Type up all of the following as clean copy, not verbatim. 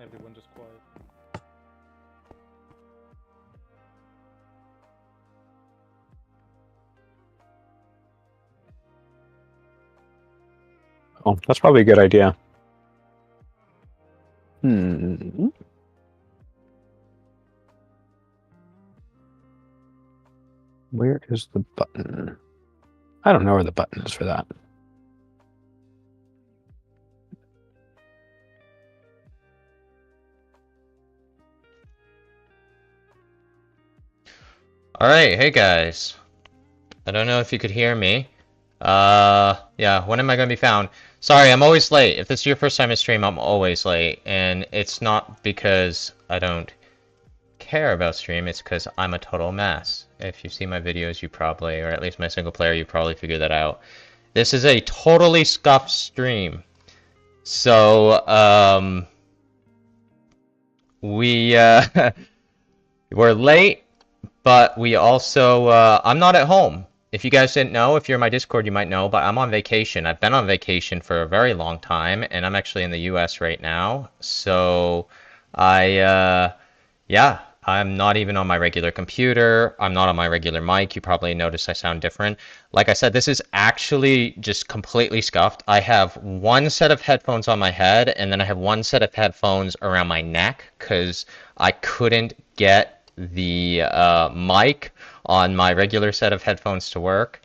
Everyone just quiet. Oh, that's probably a good idea. Hmm. Where is the button? I don't know where the button is for that. Alright, hey guys. I don't know if you could hear me. Yeah, when am I gonna be found? Sorry, I'm always late. If this is your first time to stream, I'm always late. And it's not because I don't care about stream, it's because I'm a total mess. If you see my videos, you probably, or at least my single player, you probably figured that out. This is a totally scuffed stream. So, we're late. But we also, I'm not at home. If you guys didn't know, if you're in my Discord, you might know, but I'm on vacation. I've been on vacation for a very long time, and I'm actually in the US right now. So yeah, I'm not even on my regular computer. I'm not on my regular mic. You probably noticed I sound different. Like I said, this is actually just completely scuffed. I have one set of headphones on my head, and then I have one set of headphones around my neck because I couldn't get the mic on my regular set of headphones to work,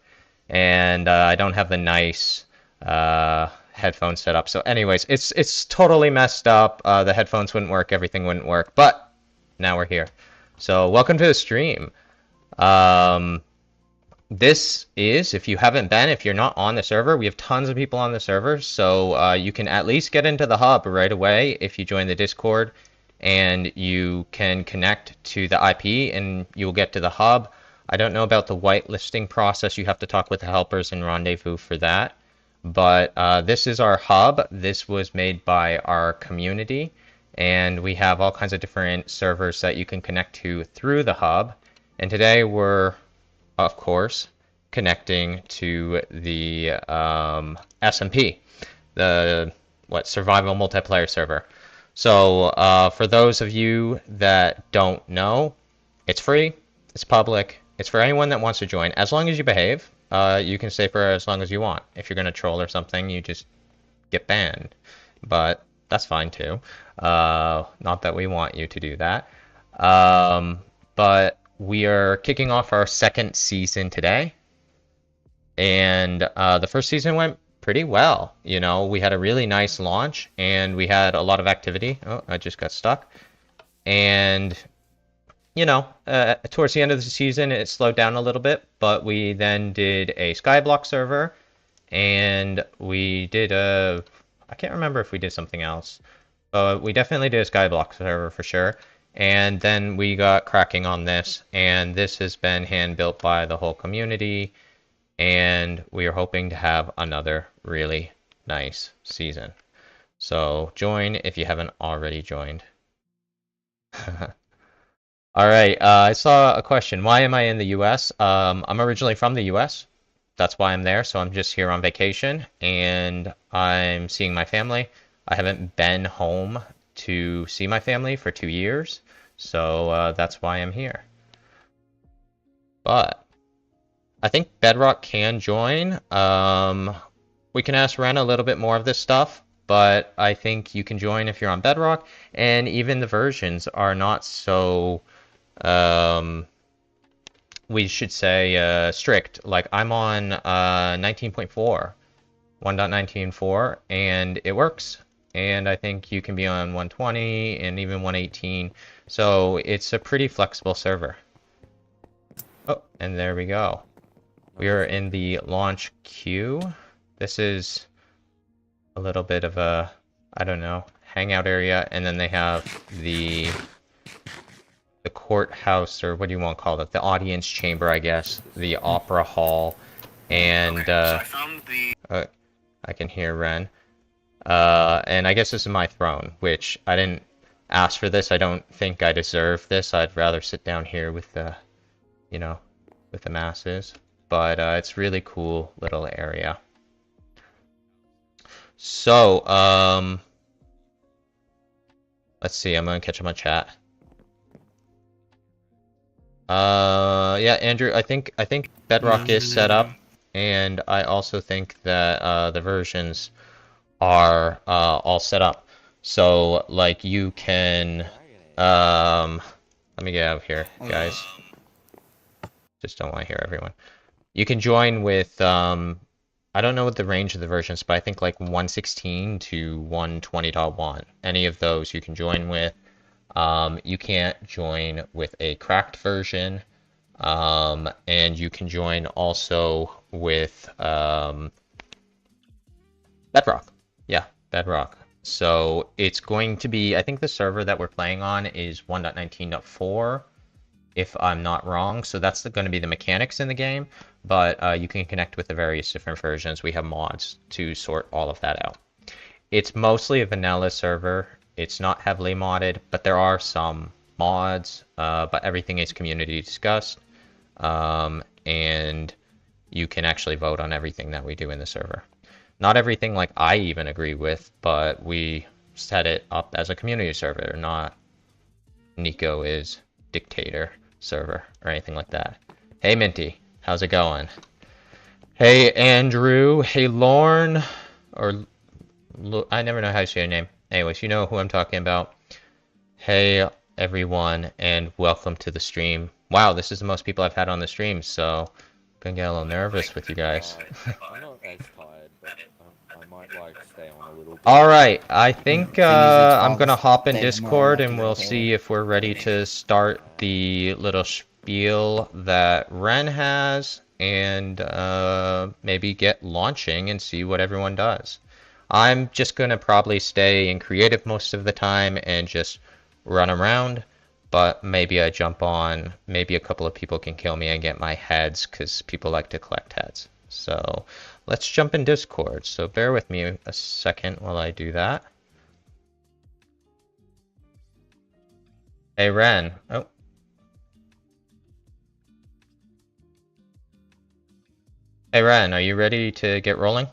and I don't have the nice headphone setup. So, anyways, it's totally messed up. The headphones wouldn't work, everything wouldn't work, but now we're here. So, welcome to the stream. Um, this is, if you haven't been, if you're not on the server, we have tons of people on the server, so you can at least get into the hub right away if you join the Discord, and you can connect to the IP, and you'll get to the hub. I don't know about the whitelisting process. You have to talk with the helpers and rendezvous for that. But this is our hub. This was made by our community, and we have all kinds of different servers that you can connect to through the hub. And today we're of course, connecting to the SMP, the survival multiplayer server. So for those of you that don't know, it's free, it's public, it's for anyone that wants to join. As long as you behave, you can stay for as long as you want. If you're going to troll or something, you just get banned. But that's fine too. Not that we want you to do that. But we are kicking off our second season today. And the first season went pretty well. You know, we had a really nice launch and we had a lot of activity. Oh, I just got stuck. And, you know, towards the end of the season, it slowed down a little bit. But we then did a Skyblock server and we did a. I can't remember if we did something else. But we definitely did a Skyblock server for sure. And then we got cracking on this, and this has been hand built by the whole community, and we are hoping to have another really nice season. So join if you haven't already joined. All right, I saw a question. Why am I in the US? I'm originally from the US. That's why I'm there. So I'm just here on vacation and I'm seeing my family. I haven't been home to see my family for 2 years. So that's why I'm here. But I think Bedrock can join. We can ask Ren a little bit more of this stuff, but I think you can join if you're on Bedrock. And even the versions are not so we should say strict. Like I'm on 19.4, 1.19.4, and it works. And I think you can be on 120 and even 118. So it's a pretty flexible server. Oh, and there we go. We are in the launch queue. This is a little bit of a, I don't know, hangout area. And then they have the courthouse, or what do you want to call it? The audience chamber, I guess. The opera hall. And okay, so I found the. I can hear Ren. And I guess this is my throne, which I didn't ask for this. I don't think I deserve this. I'd rather sit down here with the, you know, with the masses. But it's really cool little area. So, Let's see. I'm gonna catch up on chat. Yeah, Andrew. I think Bedrock is set up, and I also think that the versions are all set up. So like you can let me get out of here, guys. Just don't want to hear everyone. You can join with I don't know what the range of the versions, but I think like 116 to 120.1. Any of those you can join with. You can't join with a cracked version. And you can join also with Bedrock. Yeah, Bedrock. So it's going to be, I think the server that we're playing on is 1.19.4, if I'm not wrong. So that's going to be the mechanics in the game, but you can connect with the various different versions. We have mods to sort all of that out. It's mostly a vanilla server. It's not heavily modded, but there are some mods, but everything is community discussed. And you can actually vote on everything that we do in the server. Not everything like I even agree with, but we set it up as a community server, not Nico is dictator server or anything like that. Hey Minty, how's it going? Hey Andrew, hey Lorne, or I never know how to say your name. Anyways, you know who I'm talking about. Hey everyone, and welcome to the stream. Wow, this is the most people I've had on the stream, so gonna get a little nervous with you guys. I'm not as tired, but I might like stay on a little bit. Alright, I think I'm gonna hop in Stay Discord tomorrow, and we'll okay. see if we're ready to start the little spiel that Ren has, and maybe get launching and see what everyone does. I'm just gonna probably stay in creative most of the time and just run around, but maybe I jump on, maybe a couple of people can kill me and get my heads, because people like to collect heads. So let's jump in Discord. So bear with me a second while I do that. Hey Ren. Oh. Hey Ren, are you ready to get rolling?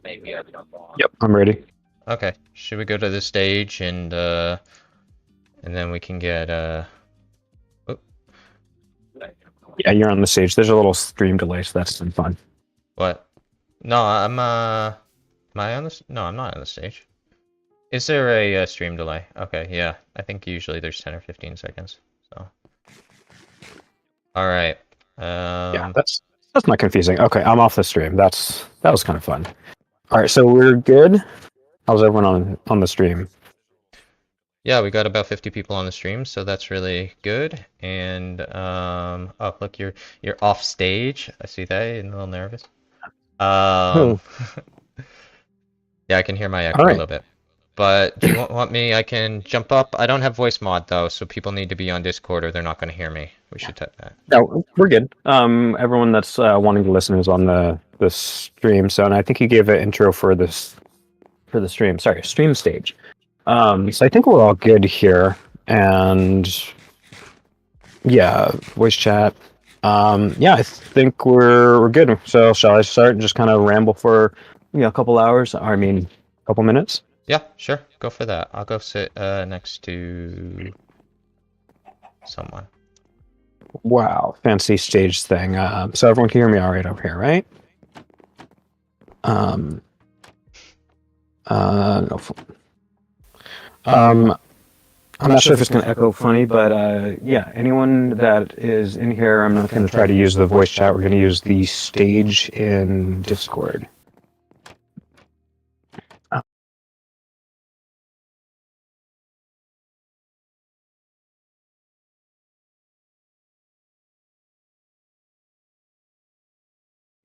Yep, I'm ready. Okay. Should we go to the stage and then we can get Yeah, you're on the stage. There's a little stream delay, so that's been fun. what? No, I'm am I on this? No, I'm not on the stage. Is there a stream delay? Okay, yeah. I think usually there's 10 or 15 seconds. So. All right. Yeah, that's not confusing. Okay, I'm off the stream. That was kind of fun. All right, so we're good. How's everyone on the stream? Yeah, we got about 50 people on the stream, so that's really good. And oh look, you're off stage. I see that. You're a little nervous. Oh. Yeah, I can hear my echo a little bit. But do you want me? I can jump up. I don't have voice mod though, so people need to be on Discord or they're not going to hear me. We should type that. No, we're good. Everyone that's wanting to listen is on the stream. So, and I think you gave an intro for the stream. Sorry, stream stage. So I think we're all good here, and yeah, voice chat. Yeah, I think we're good. So shall I start and just kind of ramble for a couple hours? I mean, a couple minutes. Yeah, sure. Go for that. I'll go sit next to someone. Wow, fancy stage thing. So everyone can hear me all right over here, right? No. I'm not sure if it's going to echo funny, but yeah, anyone that is in here, I'm not going to try to use the voice chat. We're going to use the stage in Discord.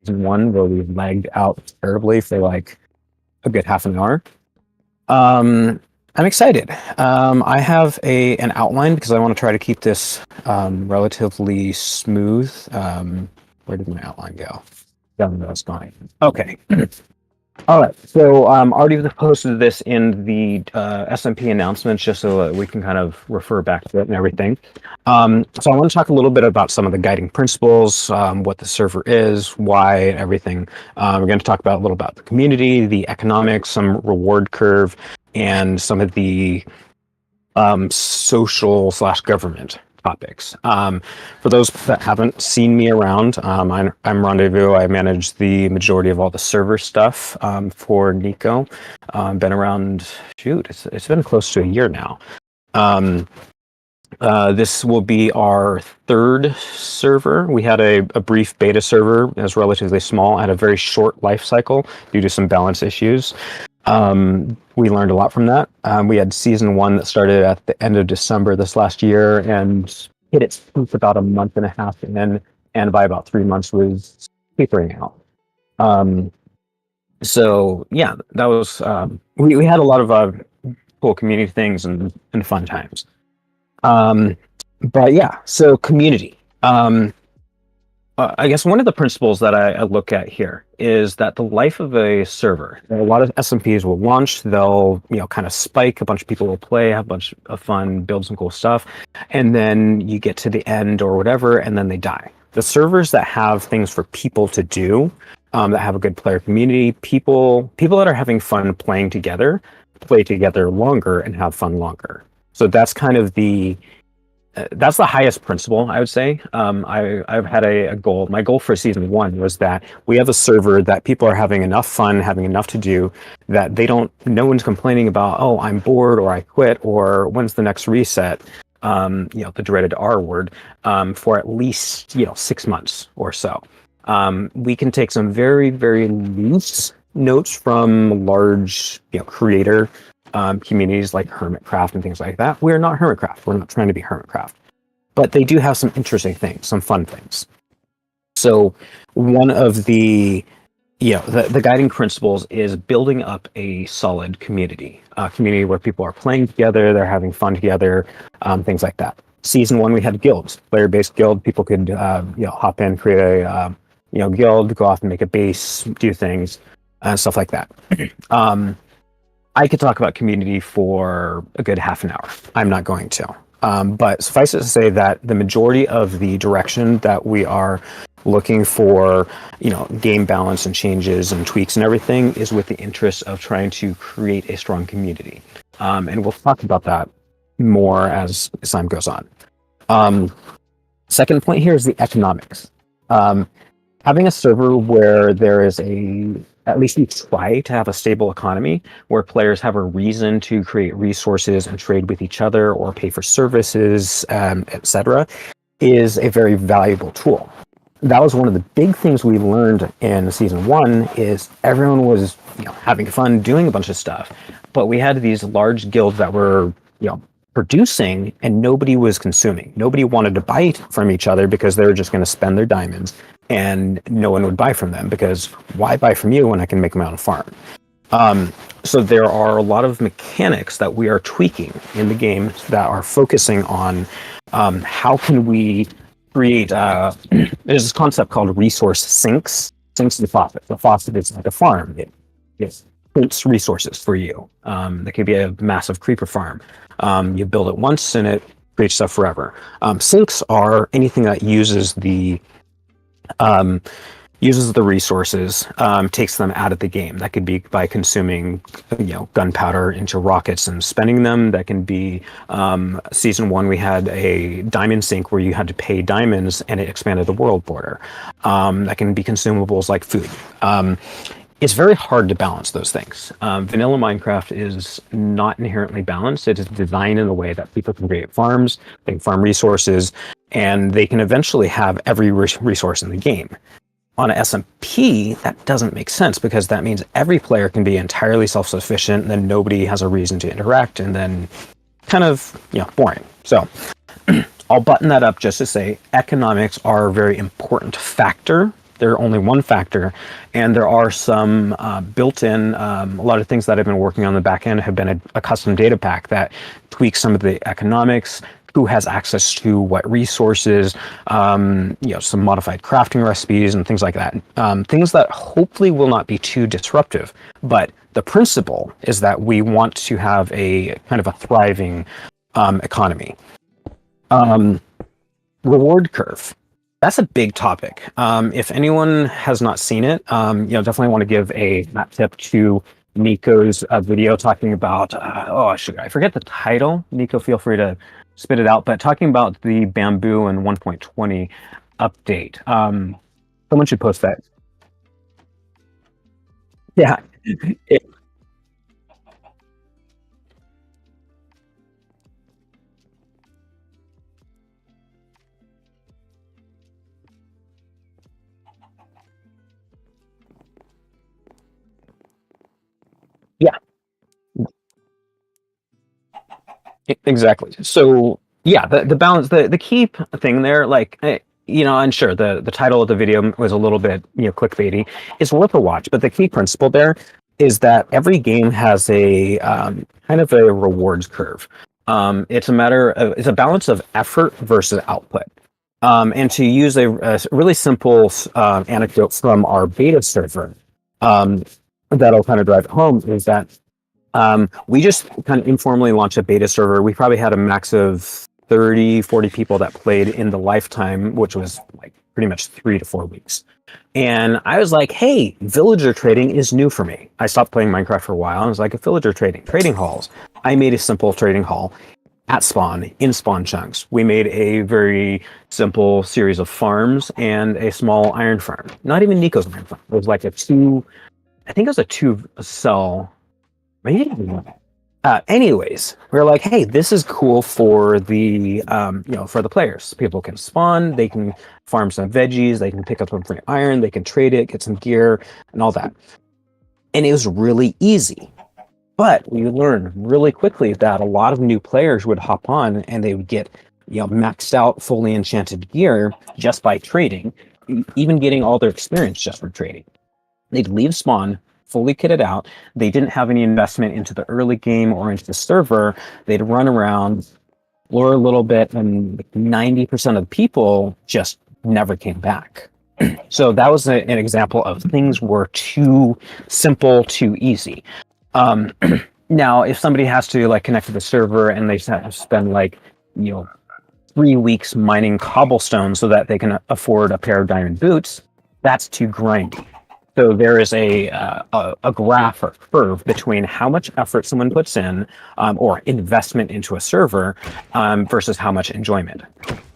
One where we've lagged out terribly for like a good half an hour. I'm excited. I have an outline because I want to try to keep this relatively smooth. Where did my outline go? Down the spine. Okay. All right, so already posted this in the SMP announcements just so that we can kind of refer back to it and everything. So I want to talk a little bit about some of the guiding principles, what the server is, why, everything. We're going to talk about a little about the community, the economics, some reward curve, and some of the social slash government topics. For those that haven't seen me around, I'm Rendezvous. I manage the majority of all the server stuff for Nico. Been around, it's been close to a year now. This will be our third server. We had a brief beta server. It was relatively small, had a very short life cycle due to some balance issues. We learned a lot from that. We had season 1 that started at the end of December this last year and hit its peak about a month and a half in, and by about 3 months was tapering out. So yeah, that was we had a lot of cool community things and fun times. But yeah, so community. I guess one of the principles that I look at here is that the life of a server, a lot of SMPs will launch, they'll kind of spike, a bunch of people will play, have a bunch of fun, build some cool stuff, and then you get to the end or whatever, and then they die. The servers that have things for people to do, that have a good player community, people that are having fun playing together, play together longer and have fun longer. So that's kind of that's the highest principle, I would say. I've had a goal. My goal for season 1 was that we have a server that people are having enough fun, having enough to do, that no one's complaining about, oh, I'm bored or I quit or when's the next reset, the dreaded R word, for at least, 6 months or so. We can take some very, very loose notes from large, creator communities like Hermitcraft and things like that. We're not Hermitcraft. We're not trying to be Hermitcraft. But they do have some interesting things, some fun things. So one of the guiding principles is building up a solid community, a community where people are playing together, they're having fun together, things like that. Season 1, we had guilds, player-based guild. People could hop in, create a guild, go off and make a base, do things, and stuff like that. I could talk about community for a good half an hour. I'm not going to. But suffice it to say that the majority of the direction that we are looking for, game balance and changes and tweaks and everything is with the interest of trying to create a strong community. And we'll talk about that more as time goes on. Second point here is the economics. Having a server where there is at least we try to have a stable economy where players have a reason to create resources and trade with each other or pay for services, etc., is a very valuable tool. That was one of the big things we learned in season 1 is everyone was having fun doing a bunch of stuff, but we had these large guilds that were producing and nobody was consuming. Nobody wanted to buy from each other because they were just going to spend their diamonds, and no one would buy from them because why buy from you when I can make them out of farm? So there are a lot of mechanics that we are tweaking in the game that are focusing on how can we create there's this concept called resource sinks. Sinks the faucet. The faucet is like a farm. It prints resources for you. That could be a massive creeper farm. You build it once and it creates stuff forever. Sinks are anything that uses the resources, takes them out of the game. That could be by consuming, gunpowder into rockets and spending them. That can be, season 1, we had a diamond sink where you had to pay diamonds and it expanded the world border. That can be consumables like food. It's very hard to balance those things. Vanilla Minecraft is not inherently balanced. It is designed in a way that people can create farms, they can farm resources, and they can eventually have every resource in the game. On an SMP, that doesn't make sense because that means every player can be entirely self-sufficient, and then nobody has a reason to interact, and then kind of, boring. So I'll button that up just to say economics are a very important factor. They're only one factor, and there are some built-in, a lot of things that I've been working on the back end have been a custom data pack that tweaks some of the economics, who has access to what resources, some modified crafting recipes and things like that. Things that hopefully will not be too disruptive. But the principle is that we want to have a kind of a thriving economy. Reward curve. That's a big topic. If anyone has not seen it, definitely want to give a map tip to Nico's video talking about, I forget the title. Nico, feel free to spit it out, but talking about the bamboo and 1.20 update. Someone should post that. Yeah. It, yeah, exactly. So yeah, the balance, the key thing there, like, and sure, the title of the video was a little bit, clickbaity. It's worth a watch, but the key principle there is that every game has a kind of a rewards curve. It's a balance of effort versus output. And to use a really simple anecdote from our beta server, um, that'll kind of drive it home is that we just kind of informally launched a beta server. We probably had a max of 30, 40 people that played in the lifetime, which was like pretty much 3 to 4 weeks. And I was like, hey, villager trading is new for me. I stopped playing Minecraft for a while. I was like, villager trading halls. I made a simple trading hall at spawn, in spawn chunks. We made a very simple series of farms and a small iron farm. Not even Nico's iron farm. It was like I think it was a two cell. Maybe. Anyways, we're like, hey, this is cool for the for the players. People can spawn, they can farm some veggies, they can pick up some free iron, they can trade it, get some gear, and all that. And it was really easy. But we learned really quickly that a lot of new players would hop on and they would get maxed out, fully enchanted gear just by trading, even getting all their experience just for trading. They'd leave spawn fully kitted out. They didn't have any investment into the early game or into the server. They'd run around, explore a little bit, and 90% of the people just never came back. So that was an example of things were too simple, too easy. Now, if somebody has to like connect to the server and they have to spend 3 weeks mining cobblestone so that they can afford a pair of diamond boots, that's too grindy. So there is a graph or curve between how much effort someone puts in or investment into a server versus how much enjoyment.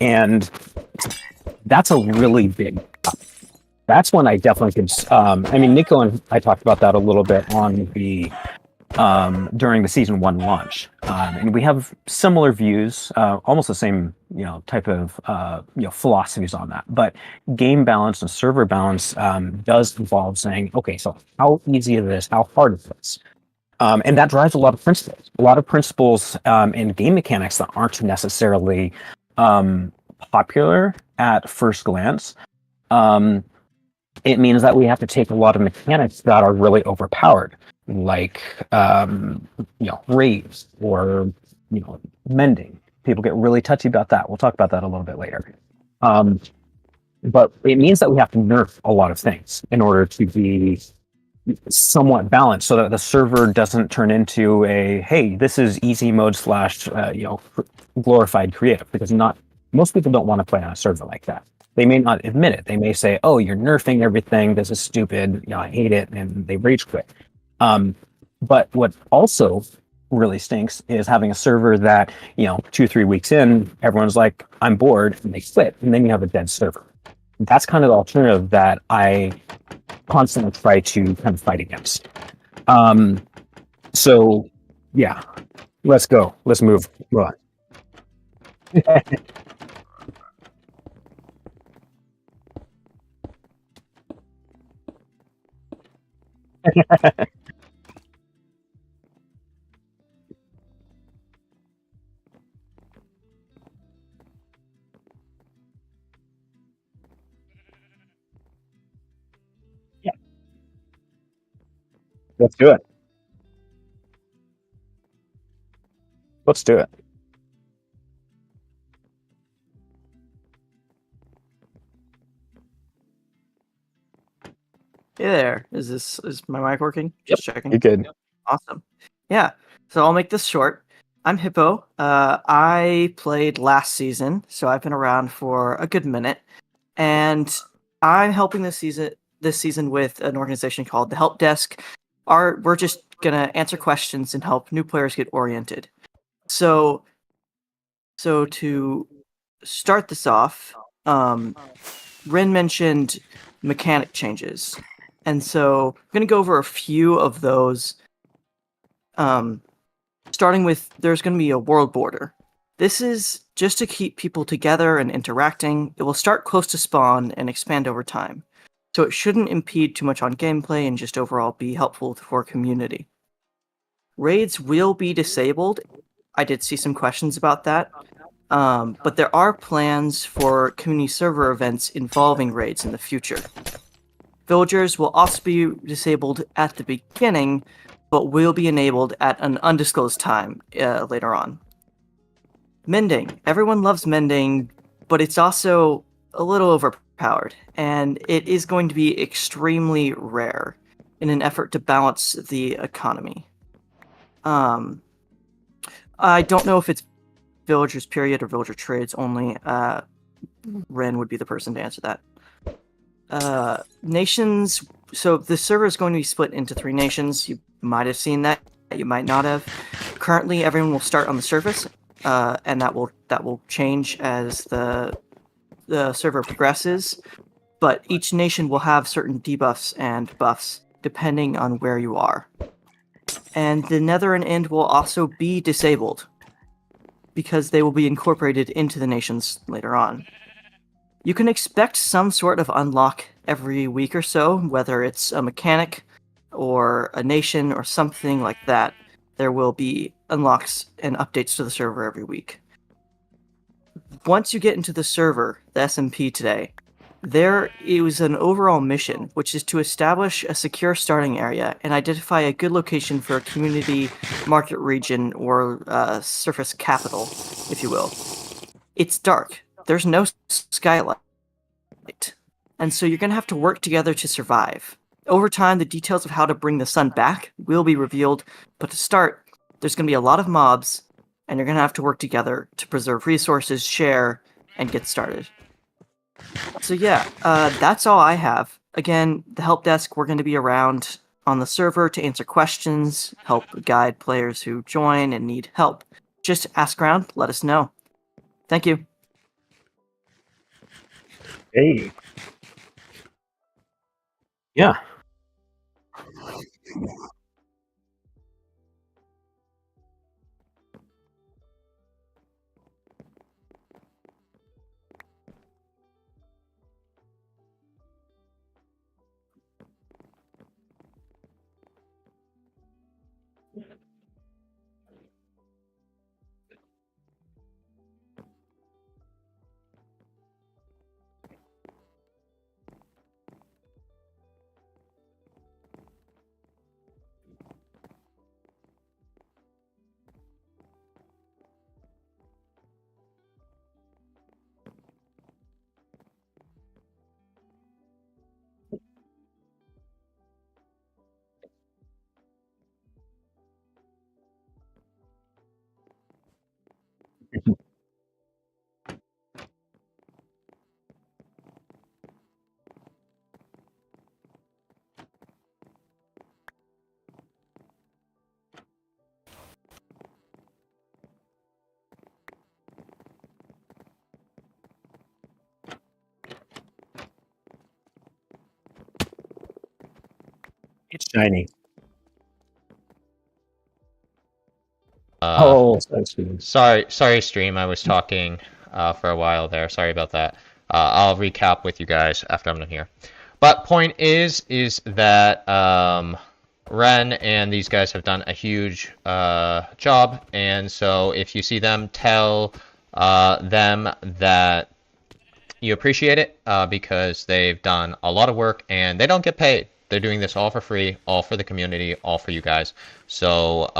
And that's a really big. That's when I definitely could. Nico and I talked about that a little bit on the during the season 1 launch, and we have similar views, almost the same type of philosophies on that. But game balance and server balance does involve saying, okay, so how easy is this? How hard is this? And that drives a lot of principles in game mechanics that aren't necessarily popular at first glance. It means that we have to take a lot of mechanics that are really overpowered, like raves or mending. People get really touchy about that. We'll talk about that a little bit later. But it means that we have to nerf a lot of things in order to be somewhat balanced, so that the server doesn't turn into a hey, this is easy mode / glorified creative, because not most people don't want to play on a server like that. They may not admit it. They may say, "Oh, you're nerfing everything. This is stupid. I hate it," and they rage quit. But what also really stinks is having a server that 2-3 weeks in, everyone's like, "I'm bored," and they quit, and then you have a dead server. That's kind of the alternative that I constantly try to kind of fight against. So yeah, let's go. Let's move. Right. Yeah, let's do it. Let's do it. Hey there. Is my mic working? Yep. Just checking. You good? Awesome. Yeah. So I'll make this short. I'm Hippo. I played last season, so I've been around for a good minute, and I'm helping this season with an organization called the Help Desk. We're just gonna answer questions and help new players get oriented. So to start this off, Ren mentioned mechanic changes, and so I'm gonna go over a few of those. Starting with, there's going to be a world border. This is just to keep people together and interacting. It will start close to spawn and expand over time. So it shouldn't impede too much on gameplay and just overall be helpful for community. Raids will be disabled. I did see some questions about that. But there are plans for community server events involving raids in the future. Villagers will also be disabled at the beginning, but will be enabled at an undisclosed time later on. Mending. Everyone loves mending, but it's also a little overpowered, and it is going to be extremely rare in an effort to balance the economy. I don't know if it's villagers period or villager trades only. Ren would be the person to answer that. Nations. So the server is going to be split into 3 nations. You might have seen that. You might not have. Currently, everyone will start on the surface, and that will change as the server progresses. But each nation will have certain debuffs and buffs depending on where you are. And the Nether and End will also be disabled because they will be incorporated into the nations later on. You can expect some sort of unlock every week or so, whether it's a mechanic or a nation or something like that. There will be unlocks and updates to the server every week. Once you get into the server, the SMP today, there is an overall mission, which is to establish a secure starting area and identify a good location for a community market region or surface capital, if you will. It's dark. There's no skylight. And so you're going to have to work together to survive. Over time, the details of how to bring the sun back will be revealed, but to start, there's going to be a lot of mobs, and you're going to have to work together to preserve resources, share, and get started. So yeah, that's all I have. Again, the help desk, we're going to be around on the server to answer questions, help guide players who join and need help. Just ask around, let us know. Thank you. Hey. Yeah. It's shiny. That's good. Sorry, stream. I was talking for a while there. Sorry about that. I'll recap with you guys after I'm done here. But point is that Ren and these guys have done a huge job, and so if you see them, tell them that you appreciate it because they've done a lot of work and they don't get paid. They're doing this all for free, all for the community, all for you guys. So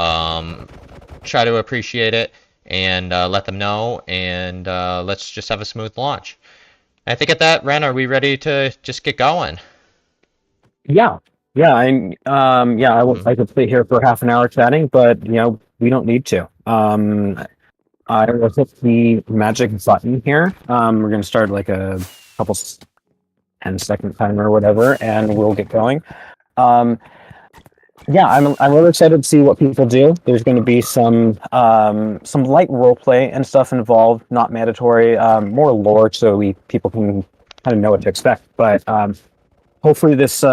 try to appreciate it and let them know, and let's just have a smooth launch. I think at that, Ren, are we ready to just get going? Yeah, yeah, I could stay here for half an hour chatting, but we don't need to. I will hit the magic button here. We're gonna start like a couple 10-second timer or whatever, and we'll get going. Um, yeah, I'm really excited to see what people do. There's going to be some light role play and stuff involved, not mandatory, more lore, so people can kind of know what to expect. But hopefully this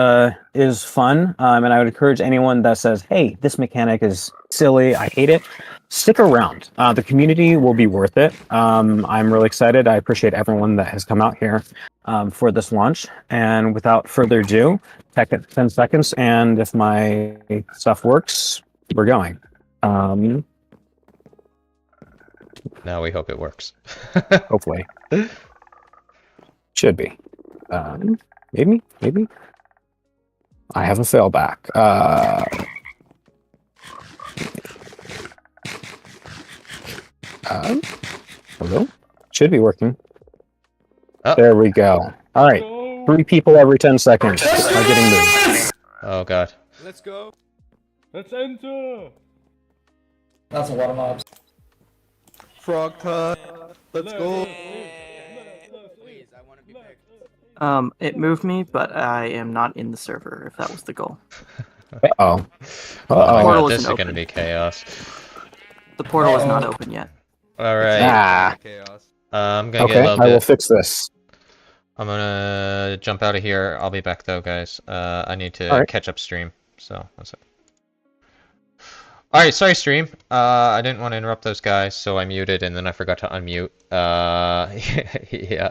is fun, and I would encourage anyone that says, "Hey, this mechanic is silly, I hate it," stick around. The community will be worth it. I'm really excited. I appreciate everyone that has come out here for this launch. And without further ado, 10 seconds, and if my stuff works, we're going. Now we hope it works. Hopefully. Should be. Maybe. I have a failback. Hello? Should be working. Oh. There we go. All right. 3 people every 10 seconds are getting moved. Oh god. Let's go. Let's enter. That's a lot of mobs. Frog time. Let's go. It moved me, but I am not in the server, if that was the goal. Uh-oh. Oh my Portal god, this isn't is gonna open. be chaos. The portal is not open yet. Alright. Ah. Chaos. I'm gonna get Okay, a little I will bit. fix this. I'm gonna jump out of here. I'll be back though, guys. I need to Alright. catch up stream. So, that's it. Alright, sorry stream. I didn't want to interrupt those guys, so I muted and then I forgot to unmute. Yeah.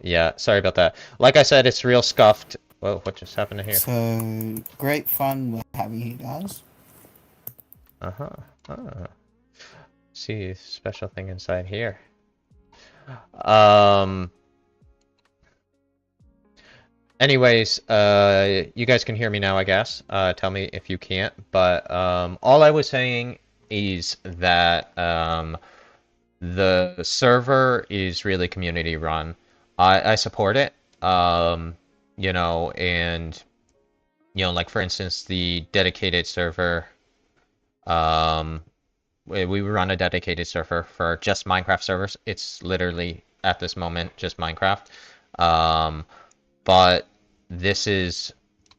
Yeah, sorry about that. Like I said, it's real scuffed. Whoa, what just happened to here? So, great fun we're having here, guys. Uh-huh. Ah. See, special thing inside here. Anyways, you guys can hear me now, I guess. Tell me if you can't. But all I was saying is that the server is really community run. I support it. You know, and like for instance, the dedicated server. We run a dedicated server for just Minecraft servers. It's literally at this moment just Minecraft. But this is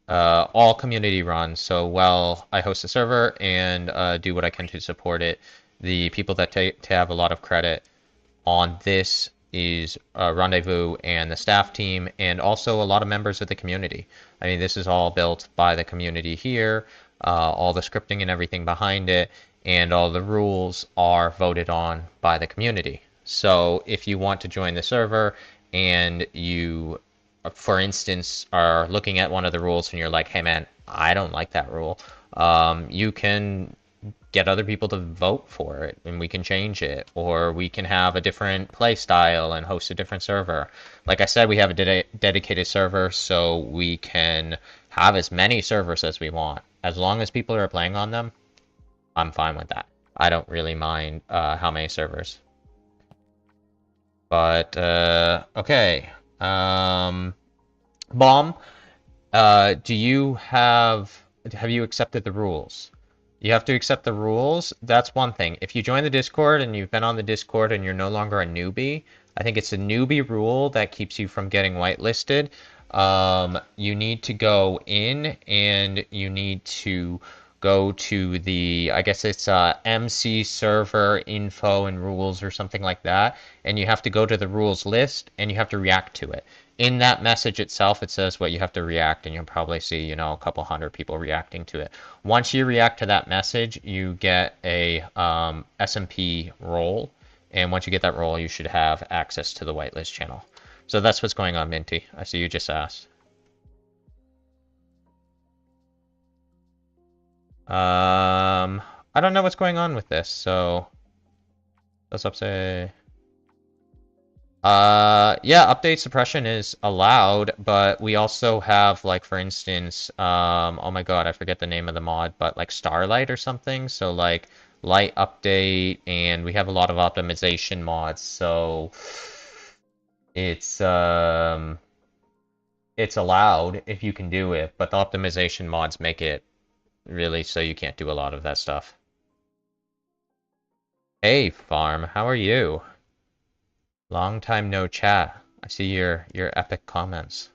all community run. So while I host a server and do what I can to support it, the people that to have a lot of credit on this is Rendezvous and the staff team, and also a lot of members of the community. I mean, this is all built by the community here, all the scripting and everything behind it, and all the rules are voted on by the community. So if you want to join the server and you, for instance, are looking at one of the rules and you're like, hey man, I don't like that rule, you can get other people to vote for it and we can change it, or we can have a different play style and host a different server. Like I said, we have a dedicated server, so we can have as many servers as we want. As long as people are playing on them, I'm fine with that. I don't really mind how many servers. But, okay. Bomb, have you accepted the rules? You have to accept the rules. That's one thing. If you join the Discord and you've been on the Discord and you're no longer a newbie, I think it's a newbie rule that keeps you from getting whitelisted. You need to go in and you need to go to the, I guess it's MC server info and rules or something like that, and you have to go to the rules list and you have to react to it. In that message itself, it says what you have to react, and you'll probably see, a couple hundred people reacting to it. Once you react to that message, you get a SMP role, and once you get that role, you should have access to the whitelist channel. So that's what's going on, Minty. I see you just asked. I don't know what's going on with this, so let's say. Yeah, update suppression is allowed, but we also have, like, for instance, oh my god, I forget the name of the mod, but like Starlight or something. So like light update, and we have a lot of optimization mods. So it's it's allowed if you can do it, but the optimization mods make it really so you can't do a lot of that stuff. Hey, Farm, how are you? Long time no chat. I see your epic comments.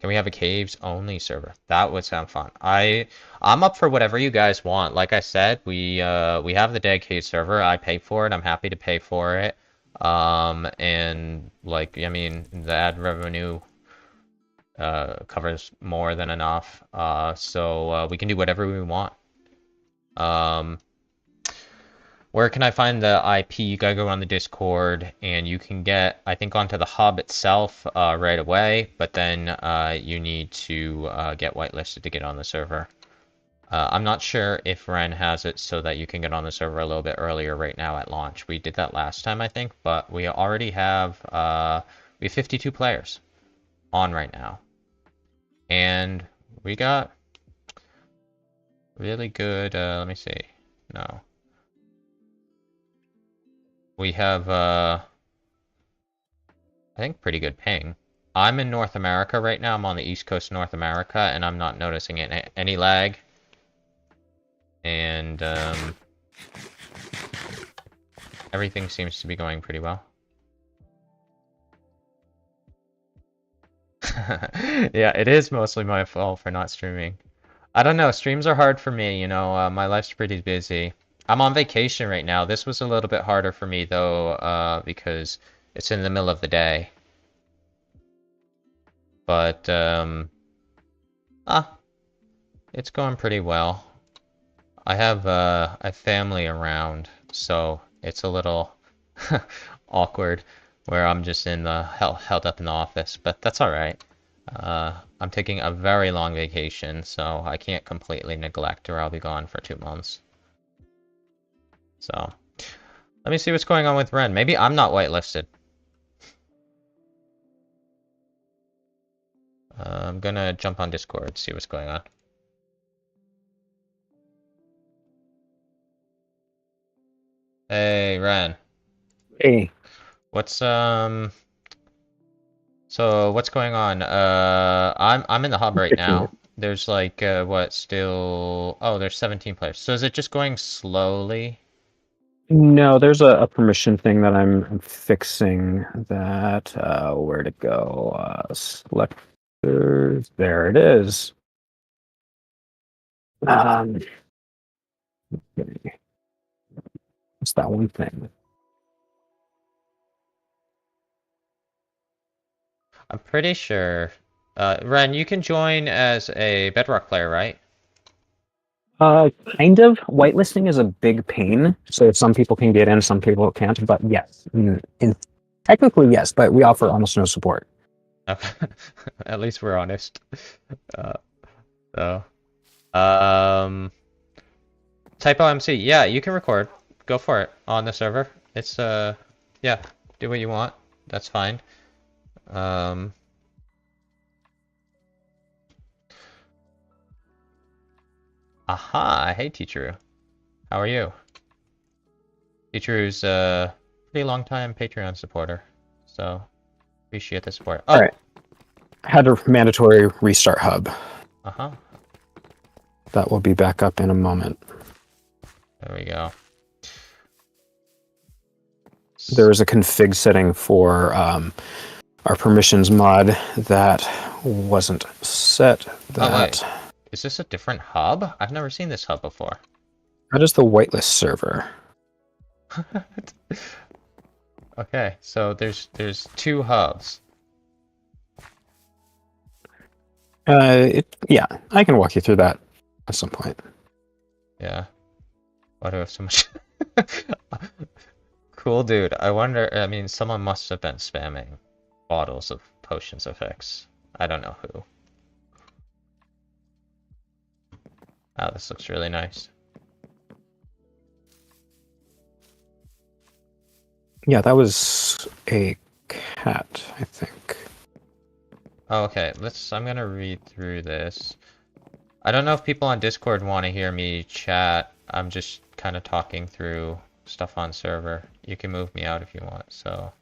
Can we have a caves only server? That would sound fun. I'm up for whatever you guys want. Like I said, we have the dead cave server. I pay for it. I'm happy to pay for it. And like I mean, the ad revenue covers more than enough. So we can do whatever we want. Where can I find the IP? You gotta go on the Discord, and you can get, I think, onto the hub itself right away, but then you need to get whitelisted to get on the server. I'm not sure if Ren has it so that you can get on the server a little bit earlier right now at launch. We did that last time, I think, but we already have, we have 52 players on right now. And we got really good, let me see, no. We have, I think, pretty good ping. I'm in North America right now. I'm on the East Coast of North America, and I'm not noticing any lag. And everything seems to be going pretty well. Yeah, it is mostly my fault for not streaming. I don't know, streams are hard for me, you know, my life's pretty busy. I'm on vacation right now. This was a little bit harder for me though, because it's in the middle of the day. But it's going pretty well. I have a family around, so it's a little awkward where I'm just in the held up in the office, but that's all right. I'm taking a very long vacation, so I can't completely neglect or I'll be gone for 2 months. So, let me see what's going on with Ren. Maybe I'm not whitelisted. I'm gonna jump on Discord, see what's going on. Hey, Ren. Hey. What's so what's going on? I'm in the hub right now. There's like what still? Oh, there's 17 players. So is it just going slowly? No, there's a permission thing that I'm fixing that, where to go? Selectors, there it is. Okay. What's that one thing? I'm pretty sure. Ren, you can join as a Bedrock player, right? Kind of. Whitelisting is a big pain, so some people can get in, some people can't. But yes, technically yes, but we offer almost no support. Okay. At least we're honest. So, Typo MC, yeah, you can record. Go for it on the server. It's yeah, do what you want. That's fine. Aha, hey Teacheru. How are you? Teacheru's a pretty long time Patreon supporter, so appreciate the support. Oh. Alright. I had a mandatory restart hub. Uh-huh. That will be back up in a moment. There we go. There is a config setting for our permissions mod that wasn't set. That is this a different hub? I've never seen this hub before. That is the whitelist server. Okay, so there's 2 hubs. Yeah, I can walk you through that at some point. Yeah. Why do I have so much? Cool, dude. I wonder. I mean, someone must have been spamming bottles of potions effects. I don't know who. Wow, this looks really nice. Yeah, that was a cat, I think. Oh, okay, I'm gonna read through this. I don't know if people on Discord want to hear me chat. I'm just kind of talking through stuff on server. You can move me out if you want, so.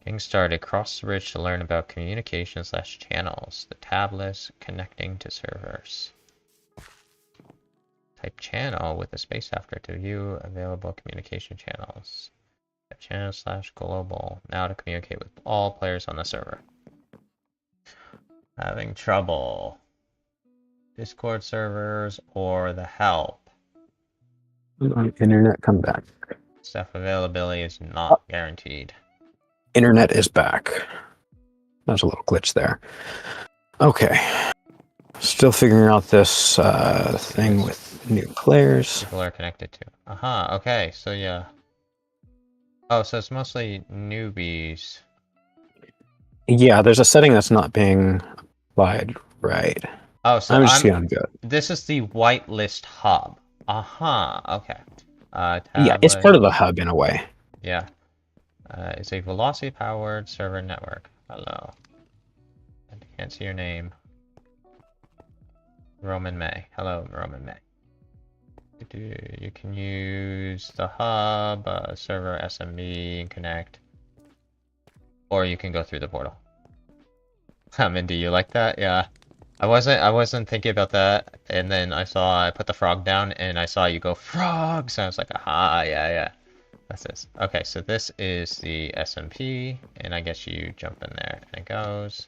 Getting started. Cross the bridge to learn about communication/channels. The tab list connecting to servers. Type channel with a space after to view available communication channels. Type channel/global. Now to communicate with all players on the server. Having trouble. Discord servers or the help. Internet, come back. Staff availability is not guaranteed. Internet is back. There's a little glitch there. Okay. Still figuring out this thing with new players. People are connected to. Aha, okay, so yeah. Oh, so it's mostly newbies. Yeah, there's a setting that's not being applied right. Oh, so I'm just gonna do it. this is the whitelist hub. Aha, okay. Yeah, it's part of the Tablet. hub in a way. Yeah. It's a velocity-powered server network. Hello. I can't see your name. Roman May. Hello, Roman May. You can use the hub, server SMB, and connect. Or you can go through the portal. Mindy, you like that? Yeah. I wasn't thinking about that, and then I put the frog down, and I saw you go frog, so I was like, aha, yeah. That's this. Okay, so this is the SMP, and I guess you jump in there, and it goes.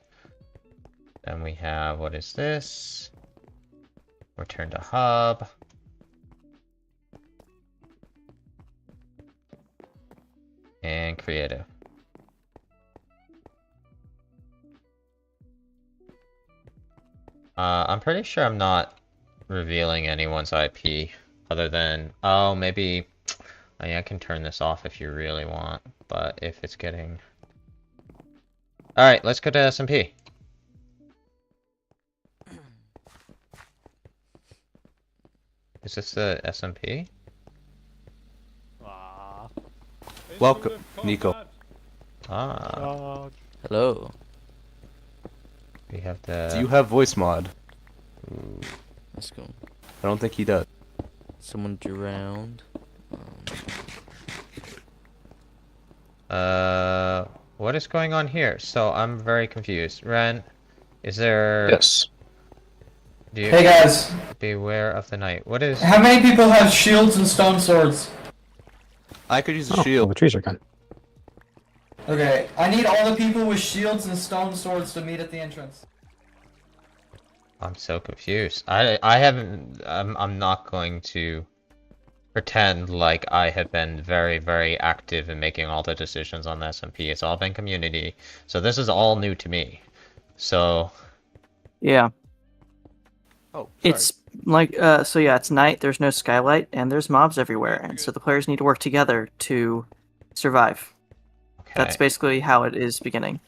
Then we have, what is this? Return to hub. And creative. I'm pretty sure I'm not revealing anyone's IP other than, oh, maybe, I mean, I can turn this off if you really want, but if it's getting... Alright, let's go to SMP. Is this the SMP? Welcome, Nico. Ah, Hello. we have the... Do you have voice mod? Ooh. Let's go. I don't think he does. Someone drowned. What is going on here? So I'm very confused. Ren, is there... Yes. Do you Hey guys, beware of the night? What is... how many people have shields and stone swords? I could use a Oh, well, shield. the trees are gone. Okay, I need all the people with shields and stone swords to meet at the entrance. I'm so confused. I haven't... I'm not going to pretend like I have been very, very active in making all the decisions on the SMP. It's all been community. So this is all new to me. So... Yeah. Oh, sorry. It's like, so yeah, it's night, there's no skylight, and there's mobs everywhere, and so the players need to work together to survive. Okay. That's basically how it is beginning.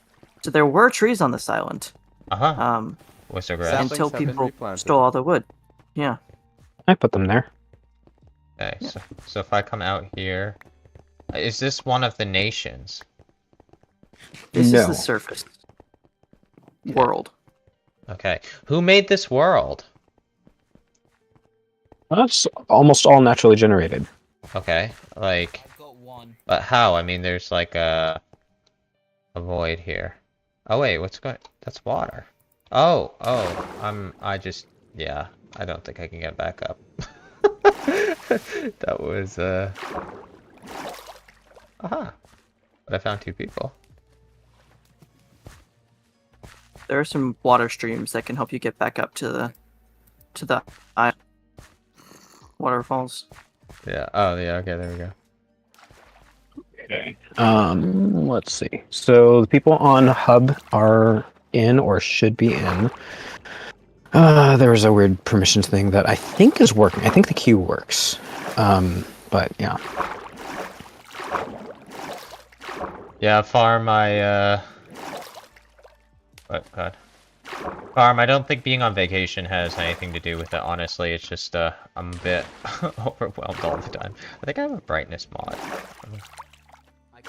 So there were trees on this island, Uh-huh. Was there grass? Saplings until have been people replanted. stole all the wood. Yeah. I put them there. Okay, so if I come out here... Is this one of the nations? This is No. the surface world. Okay. Who made this world? That's almost all naturally generated. Okay, like... I've got one. But how? I mean, there's like a void here. Oh wait, what's going? That's water. Oh, yeah. I don't think I can get back up. That was aha. But I found two people. There are some water streams that can help you get back up to the waterfalls. Yeah. Oh yeah. Okay. There we go. Okay. Let's see. So the people on hub are in or should be in. There was a weird permissions thing that I think is working. I think the queue works. But yeah. Yeah. Farm. Oh God. Farm. I don't think being on vacation has anything to do with it. Honestly, it's just I'm a bit overwhelmed all the time. I think I have a brightness mod.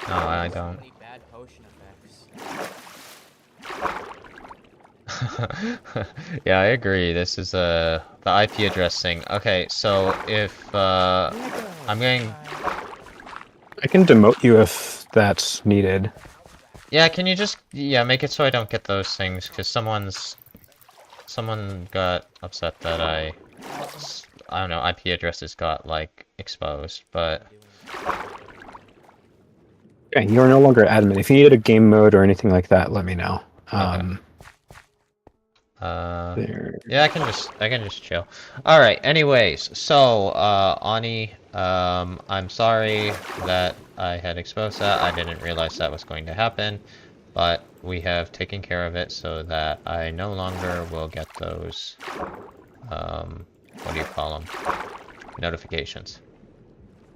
No, I don't. Bad potion effects. Yeah, I agree. This is the IP address thing. Okay, so if I'm going... I can demote you if that's needed. Yeah, can you just make it so I don't get those things? Because someone got upset that I don't know, IP addresses got like exposed, but Okay, you're no longer admin. If you need a game mode or anything like that, let me know. There. yeah, I can just chill. All right. Anyways, so Ani, I'm sorry that I had exposed that. I didn't realize that was going to happen, but we have taken care of it so that I no longer will get those what do you call them? Notifications.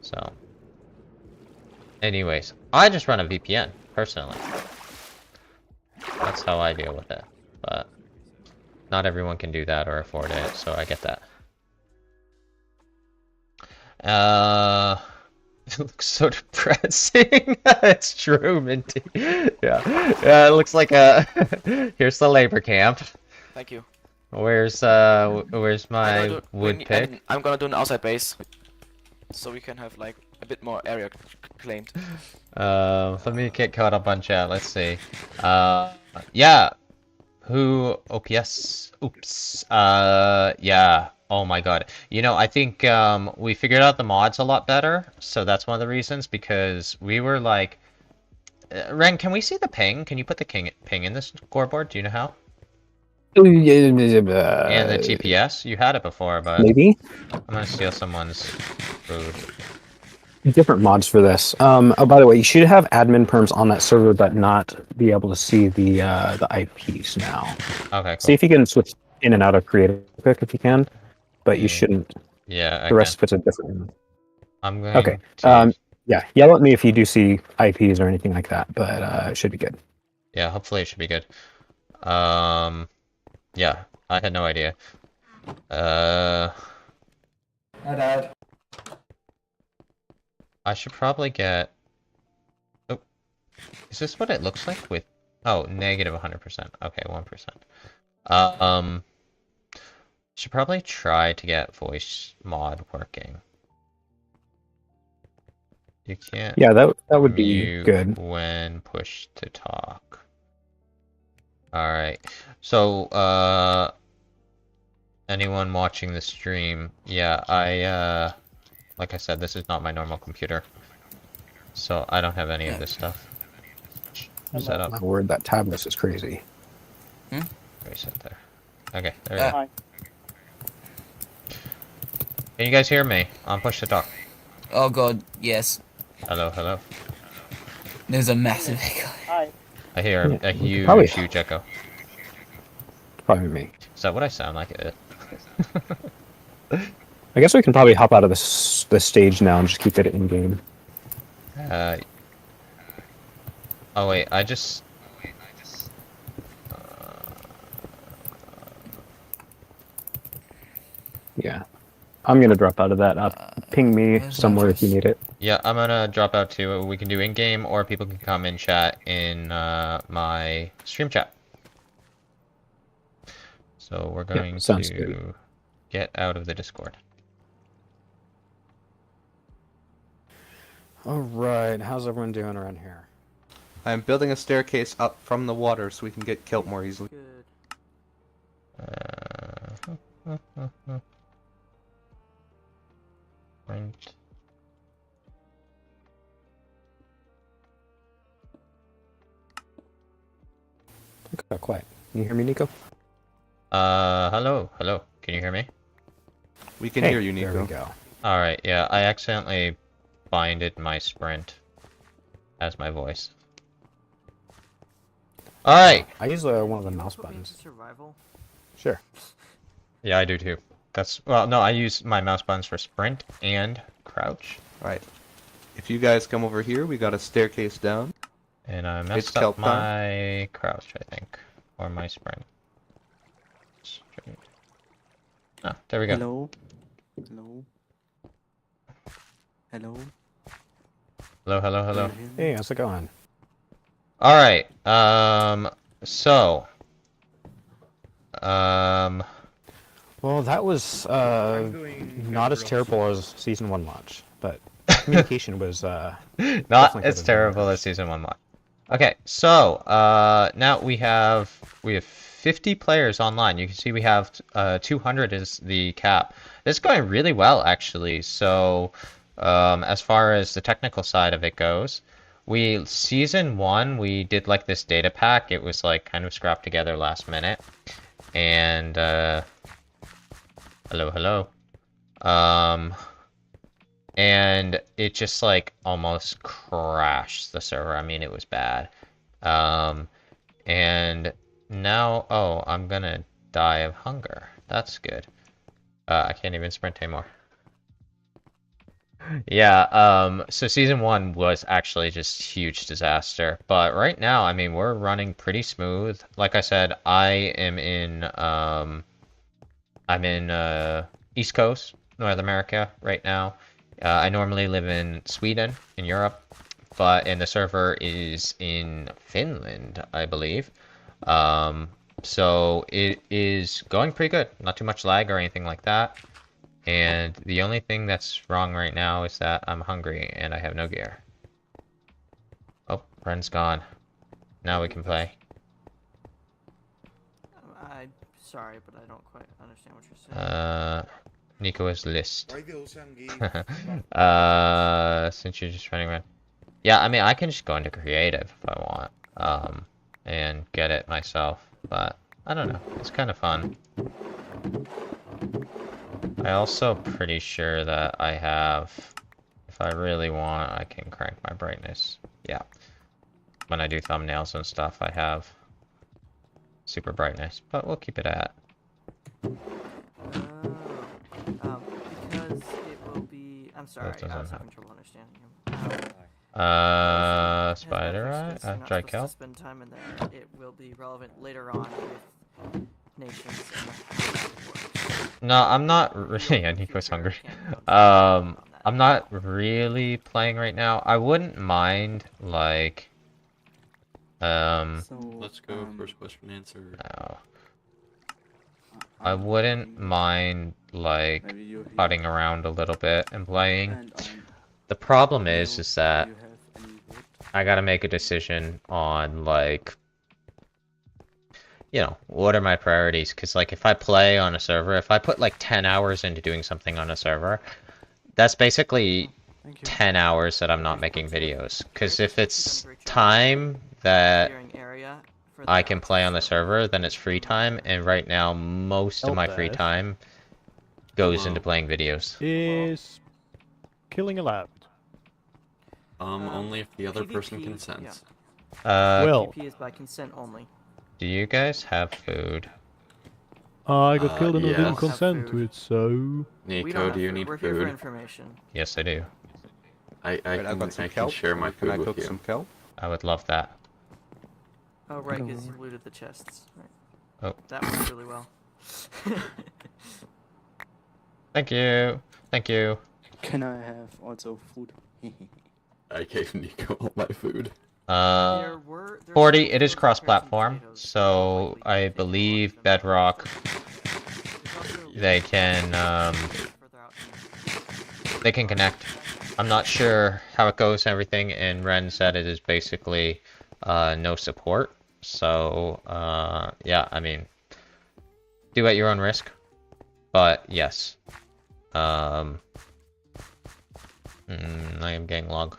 So, anyways, I just run a VPN personally. That's how I deal with it, but not everyone can do that or afford it, so I get that. It looks so depressing. It's true, Minty. Yeah, it looks like a. Here's the labor camp. Thank you. Where's my wood pick? I'm gonna do an outside base, so we can have like a bit more area claimed. Let me get caught up on chat. Let's see. Yeah. Who? OPS? Oops. Yeah. Oh my god. You know, I think we figured out the mods a lot better, so that's one of the reasons, because we were like, Ren, can we see the ping? Can you put the ping in this scoreboard? Do you know how? And the TPS? You had it before, but Maybe I'm gonna steal someone's food. different mods for this. Oh, by the way, you should have admin perms on that server, but not be able to see the IPs now. Okay, cool. See if you can switch in and out of creative quick if you can, but you shouldn't. Yeah, the rest of it's a different one. I'm going Okay. to... Yeah, yell at me if you do see IPs or anything like that, but it should be good. Yeah, hopefully it should be good. Yeah, I had no idea. I died. I should probably get... Oh, is this what it looks like with... Oh, negative 100%. Okay, 1%. Should probably try to get voice mod working. You can't... Yeah, that would be mute good. when pushed to talk. Alright, so, anyone watching the stream, yeah, like I said, this is not my normal computer, so I don't have any of this stuff set up. My word, that tablet is crazy. Reset there. Okay, there we go. Can you guys hear me? On push to talk. Oh god, yes. Hello, hello. There's a massive echo. I hear a huge, Probably. huge echo. Probably me. Is that what I sound like? I guess we can probably hop out of this stage now and just keep it in game. Oh wait, I just... Yeah. I'm gonna drop out of that. Ping me where's somewhere my if you need it. Yeah, I'm gonna drop out too. We can do in-game, or people can come and chat in my stream chat. So we're going sounds to good. get out of the Discord. Alright, how's everyone doing around here? I'm building a staircase up from the water so we can get kilt more easily. Right. It got quiet. Can you hear me, Nico? Hello. Can you hear me? We can Hey, hear you, Nico. There we go. Alright, yeah, I accidentally binded my sprint as my voice. Alright! I use one of the mouse buttons. Survival. Sure. Yeah, I do too. Well, no, I use my mouse buttons for sprint and crouch. Right. If you guys come over here, we got a staircase down. And I It's messed kelp up my crouch, I think. Or my sprint. Straight. Ah, there we go. Hello. Hello. Hello. Hello. Hey, how's it going? Alright, so... Well, that was not as terrible as Season 1 launch, but communication was Not Definitely as could've been terrible worse. as Season 1 mod. Okay, so now we have 50 players online. You can see we have 200 is the cap. This is going really well actually. So as far as the technical side of it goes, season 1 we did like this data pack. It was like kind of scrapped together last minute, and hello. And it just like almost crashed the server. I mean, it was bad. And now, oh, I'm gonna die of hunger. That's good. I can't even sprint anymore. Yeah, so season 1 was actually just huge disaster. But right now, I mean, we're running pretty smooth. Like I said, I'm in East Coast, North America right now. I normally live in Sweden, in Europe, and the server is in Finland, I believe. So it is going pretty good. Not too much lag or anything like that. And the only thing that's wrong right now is that I'm hungry and I have no gear. Oh, Ren's gone. Now we can play. I'm sorry, but I don't quite understand what you're saying. Nico is list. Since you're just running around. Yeah, I mean, I can just go into creative if I want, and get it myself, but I don't know. It's kind of fun. I also pretty sure that I have, if I really want, I can crank my brightness. Yeah. When I do thumbnails and stuff, I have super brightness, but we'll keep it at. Because it will be. I'm sorry, I was having trouble understanding him. Spider Eye? Dry kelp? Spend time in there. It will be relevant later on with nations. No, I'm not really. Yeah, Nico's hungry. I'm not really playing right now. I wouldn't mind, like, Let's go first question answer. No. I wouldn't mind, like, putting around a little bit and playing. The problem is that I gotta make a decision on, like, you know, what are my priorities? Because, like, if I play on a server, if I put, like, 10 hours into doing something on a server, that's basically 10 hours that I'm not making videos. Because if it's time that I can play on the server, then it's free time, and right now, most of my free time goes into playing videos. Is killing allowed? Only if the other person consents. Well, PvP is by consent only. Do you guys have food? I got killed and I didn't yes. consent to it, so... Nico, do you need We're here for food? information. Yes, I do. I can share my Can I food cook with some you. kelp? I would love that. Oh, right, because you looted the chests. Right. Oh. That went really well. Thank you. Thank you. Can I have also food? I gave Nico all my food. There 40, it is cross-platform, so I believe Bedrock, they can connect. I'm not sure how it goes and everything, and Ren said it is basically no support, so yeah, I mean, do at your own risk, but yes. I am getting log.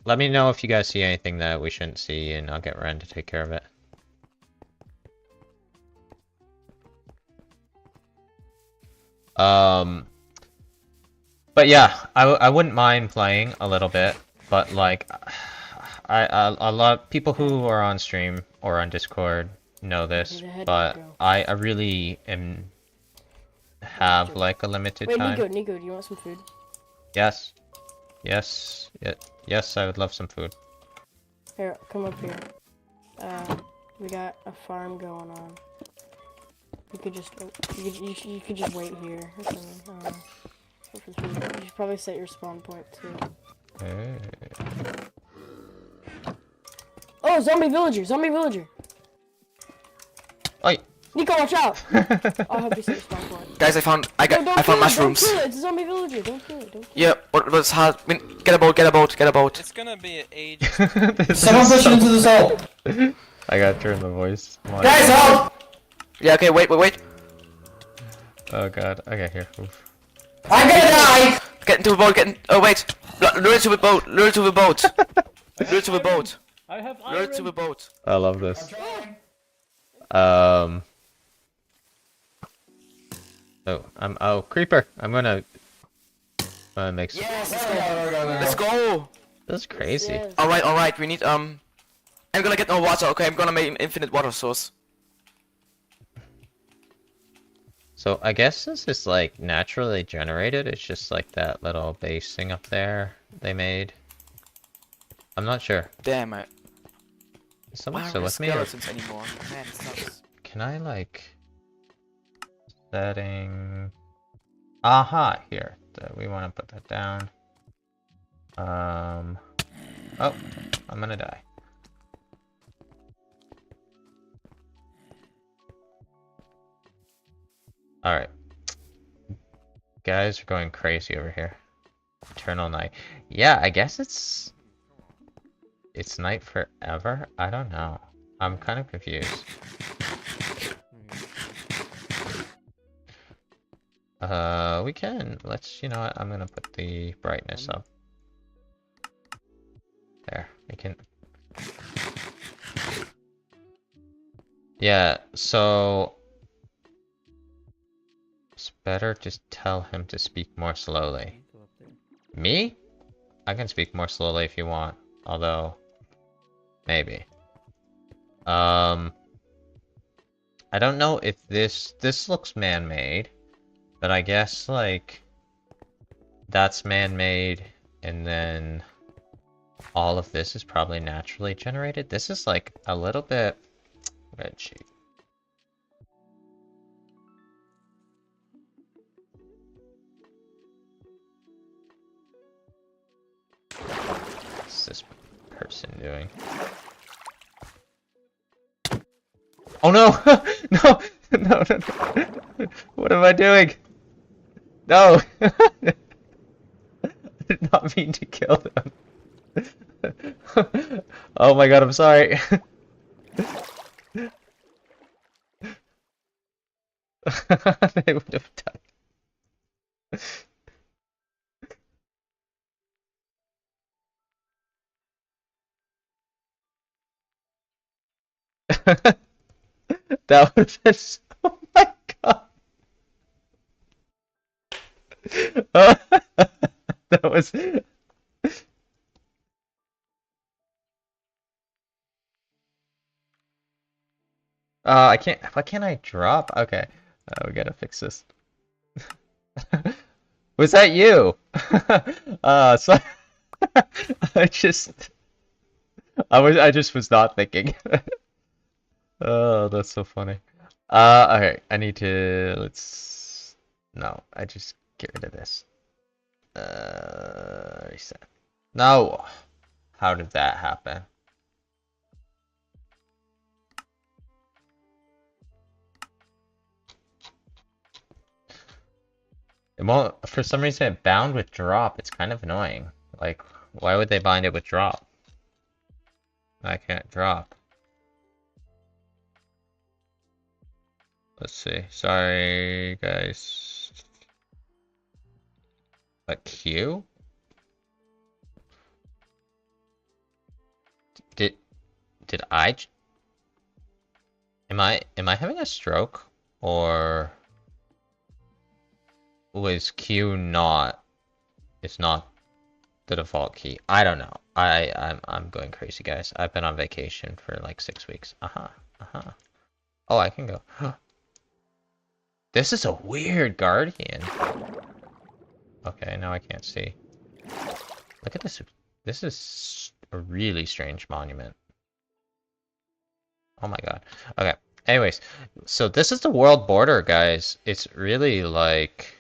Let me know if you guys see anything that we shouldn't see, and I'll get Ren to take care of it. But yeah, I wouldn't mind playing a little bit, but like, a lot of people who are on stream or on Discord know this, but I really have like a limited time. Wait, Nico, do you want some food? Yes. Yes. Yes, I would love some food. Here, come up here. We got a farm going on. You could just, you could just wait here or something. You should probably set your spawn point too. Hey. Oh, zombie villager! Zombie villager! Oi! Nico, watch out! I'll help you set your spawn point. Guys, I found No, don't I kill found it, mushrooms. Don't kill it. It's a zombie villager. Don't kill it. Don't kill Yeah, what's hard? I mean, get a boat, get a boat, get a boat. It's gonna be age. Someone push it into this hole. I gotta turn the voice. Guys, help! Yeah, okay, wait. Oh god. Okay, here. Oof. I'm gonna die! Get into the boat, oh wait. Lure it to the boat, lure it to the boat. Lure it to the boat. I have Lure it to the boat. I love this. Oh, creeper. I'm gonna make some. Yes, let's go. That's crazy. Yes. Alright, we need, I'm gonna get no water, okay? I'm gonna make an infinite water source. So I guess this is like naturally generated. It's just like that little base thing up there they made. I'm not sure. Damn, Is someone why still are with me? Or skeletons anymore? Man, it sucks. can I like setting? Aha! Here, we want to put that down. Oh, I'm gonna die. Alright. Guys are going crazy over here. Eternal night. Yeah, I guess it's night forever? I don't know. I'm kind of confused. We can. Let's, you know what? I'm gonna put the brightness up. There. We can. Yeah, so it's better just tell him to speak more slowly. Me? I can speak more slowly if you want, although maybe. I don't know if this looks man-made, but I guess like that's man-made and then all of this is probably naturally generated. This is like a little bit red sheet. What's this person doing? Oh no! No! No, no, no! What am I doing? No! I did not mean to kill them. Oh my god, I'm sorry. They would have died. That would have been so... Oh my god. That was... I can't... Why can't I drop? Okay. We gotta fix this. Was that you? So... I just was not thinking. Oh, that's so funny. Okay, I need to... No, I just get rid of this. Reset. No! How did that happen? It won't, for some reason it bound with drop. It's kind of annoying. Like, why would they bind it with drop? I can't drop. Let's see. Sorry, guys. A Q? Did I? Am I having a stroke? Or was Q not? It's not the default key. I don't know. I'm going crazy, guys. I've been on vacation for like 6 weeks. Oh, I can go. This is a weird guardian. Okay, now I can't see. Look at this. This is a really strange monument. Oh my god. Okay. Anyways, so this is the world border, guys. It's really like...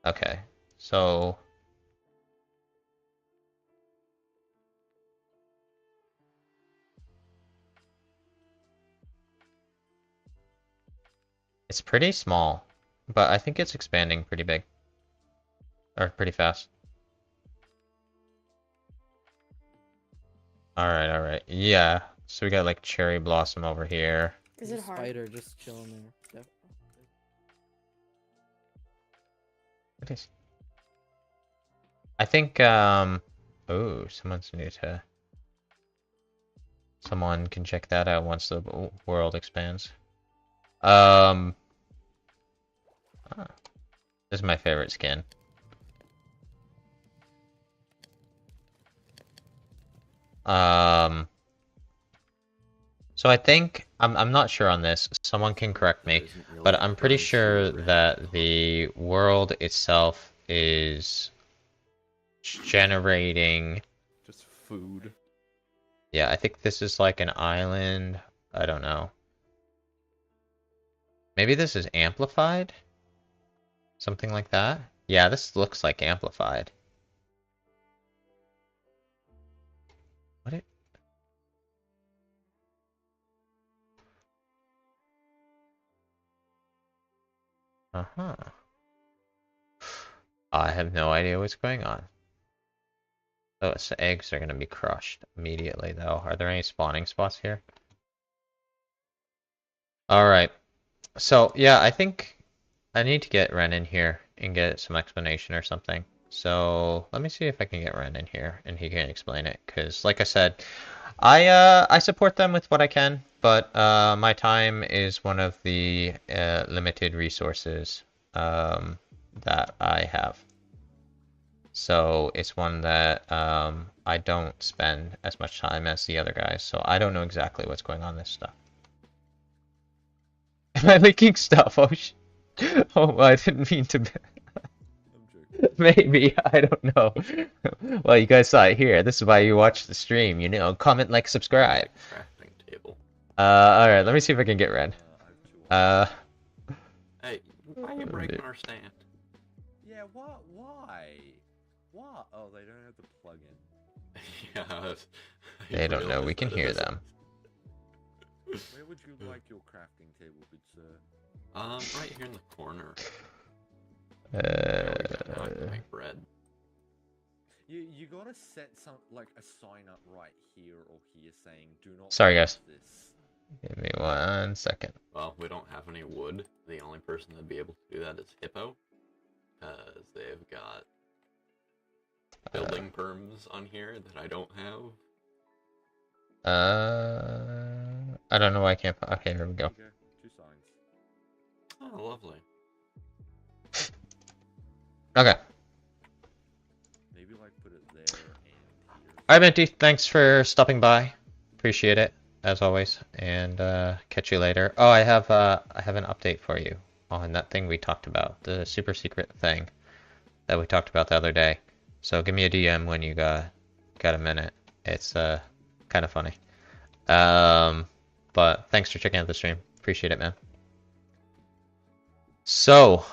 Okay. So... It's pretty small. but I think it's expanding pretty big. Or pretty fast. Alright. Yeah. So we got like cherry blossom over here. Is it hard? Spider just chilling there. What is... I think, oh, someone's new to... Someone can check that out once the world expands. Ah, this is my favorite skin. So I think I'm not sure on this. Someone can correct me, but I'm pretty sure that the world itself is generating Just food. Yeah, I think this is like an island. I don't know. Maybe this is amplified? Something like that? Yeah, this looks like amplified. What it? Uh-huh. I have no idea what's going on. Those eggs are going to be crushed immediately, though. Are there any spawning spots here? Alright. So, yeah, I think I need to get Ren in here and get some explanation or something. So, let me see if I can get Ren in here and he can explain it. Because, like I said, I support them with what I can, but my time is one of the limited resources that I have. So it's one that I don't spend as much time as the other guys, so I don't know exactly what's going on with this stuff. Am I leaking stuff? Oh, oh, I didn't mean to. Maybe, I don't know. Well, you guys saw it here. This is why you watch the stream, you know. Comment, like, subscribe. Crafting table. Alright, let me see if I can get Ren. Hey, why are you breaking our stand? Yeah, what? Why? What? Oh, they don't have the plug-in. Yeah. They don't know we can hear them. Where would you like your crafting table, good sir? Right here in the corner. Now I can make bread. You gotta set some like a sign up right here or here saying do not. Sorry, guys. This. Give me 1 second. Well, we don't have any wood. The only person that'd be able to do that is Hippo, because they've got building perms on here that I don't have. I don't know why I can't. Okay, here we go. Okay, 2 signs. Oh, lovely. Okay. Maybe like put it there and here. Alright, Minty, thanks for stopping by. Appreciate it, as always. And catch you later. Oh, I have an update for you on that thing we talked about, the super secret thing that we talked about the other day. So give me a DM when you got a minute. It's kind of funny. But thanks for checking out the stream. Appreciate it, man. So,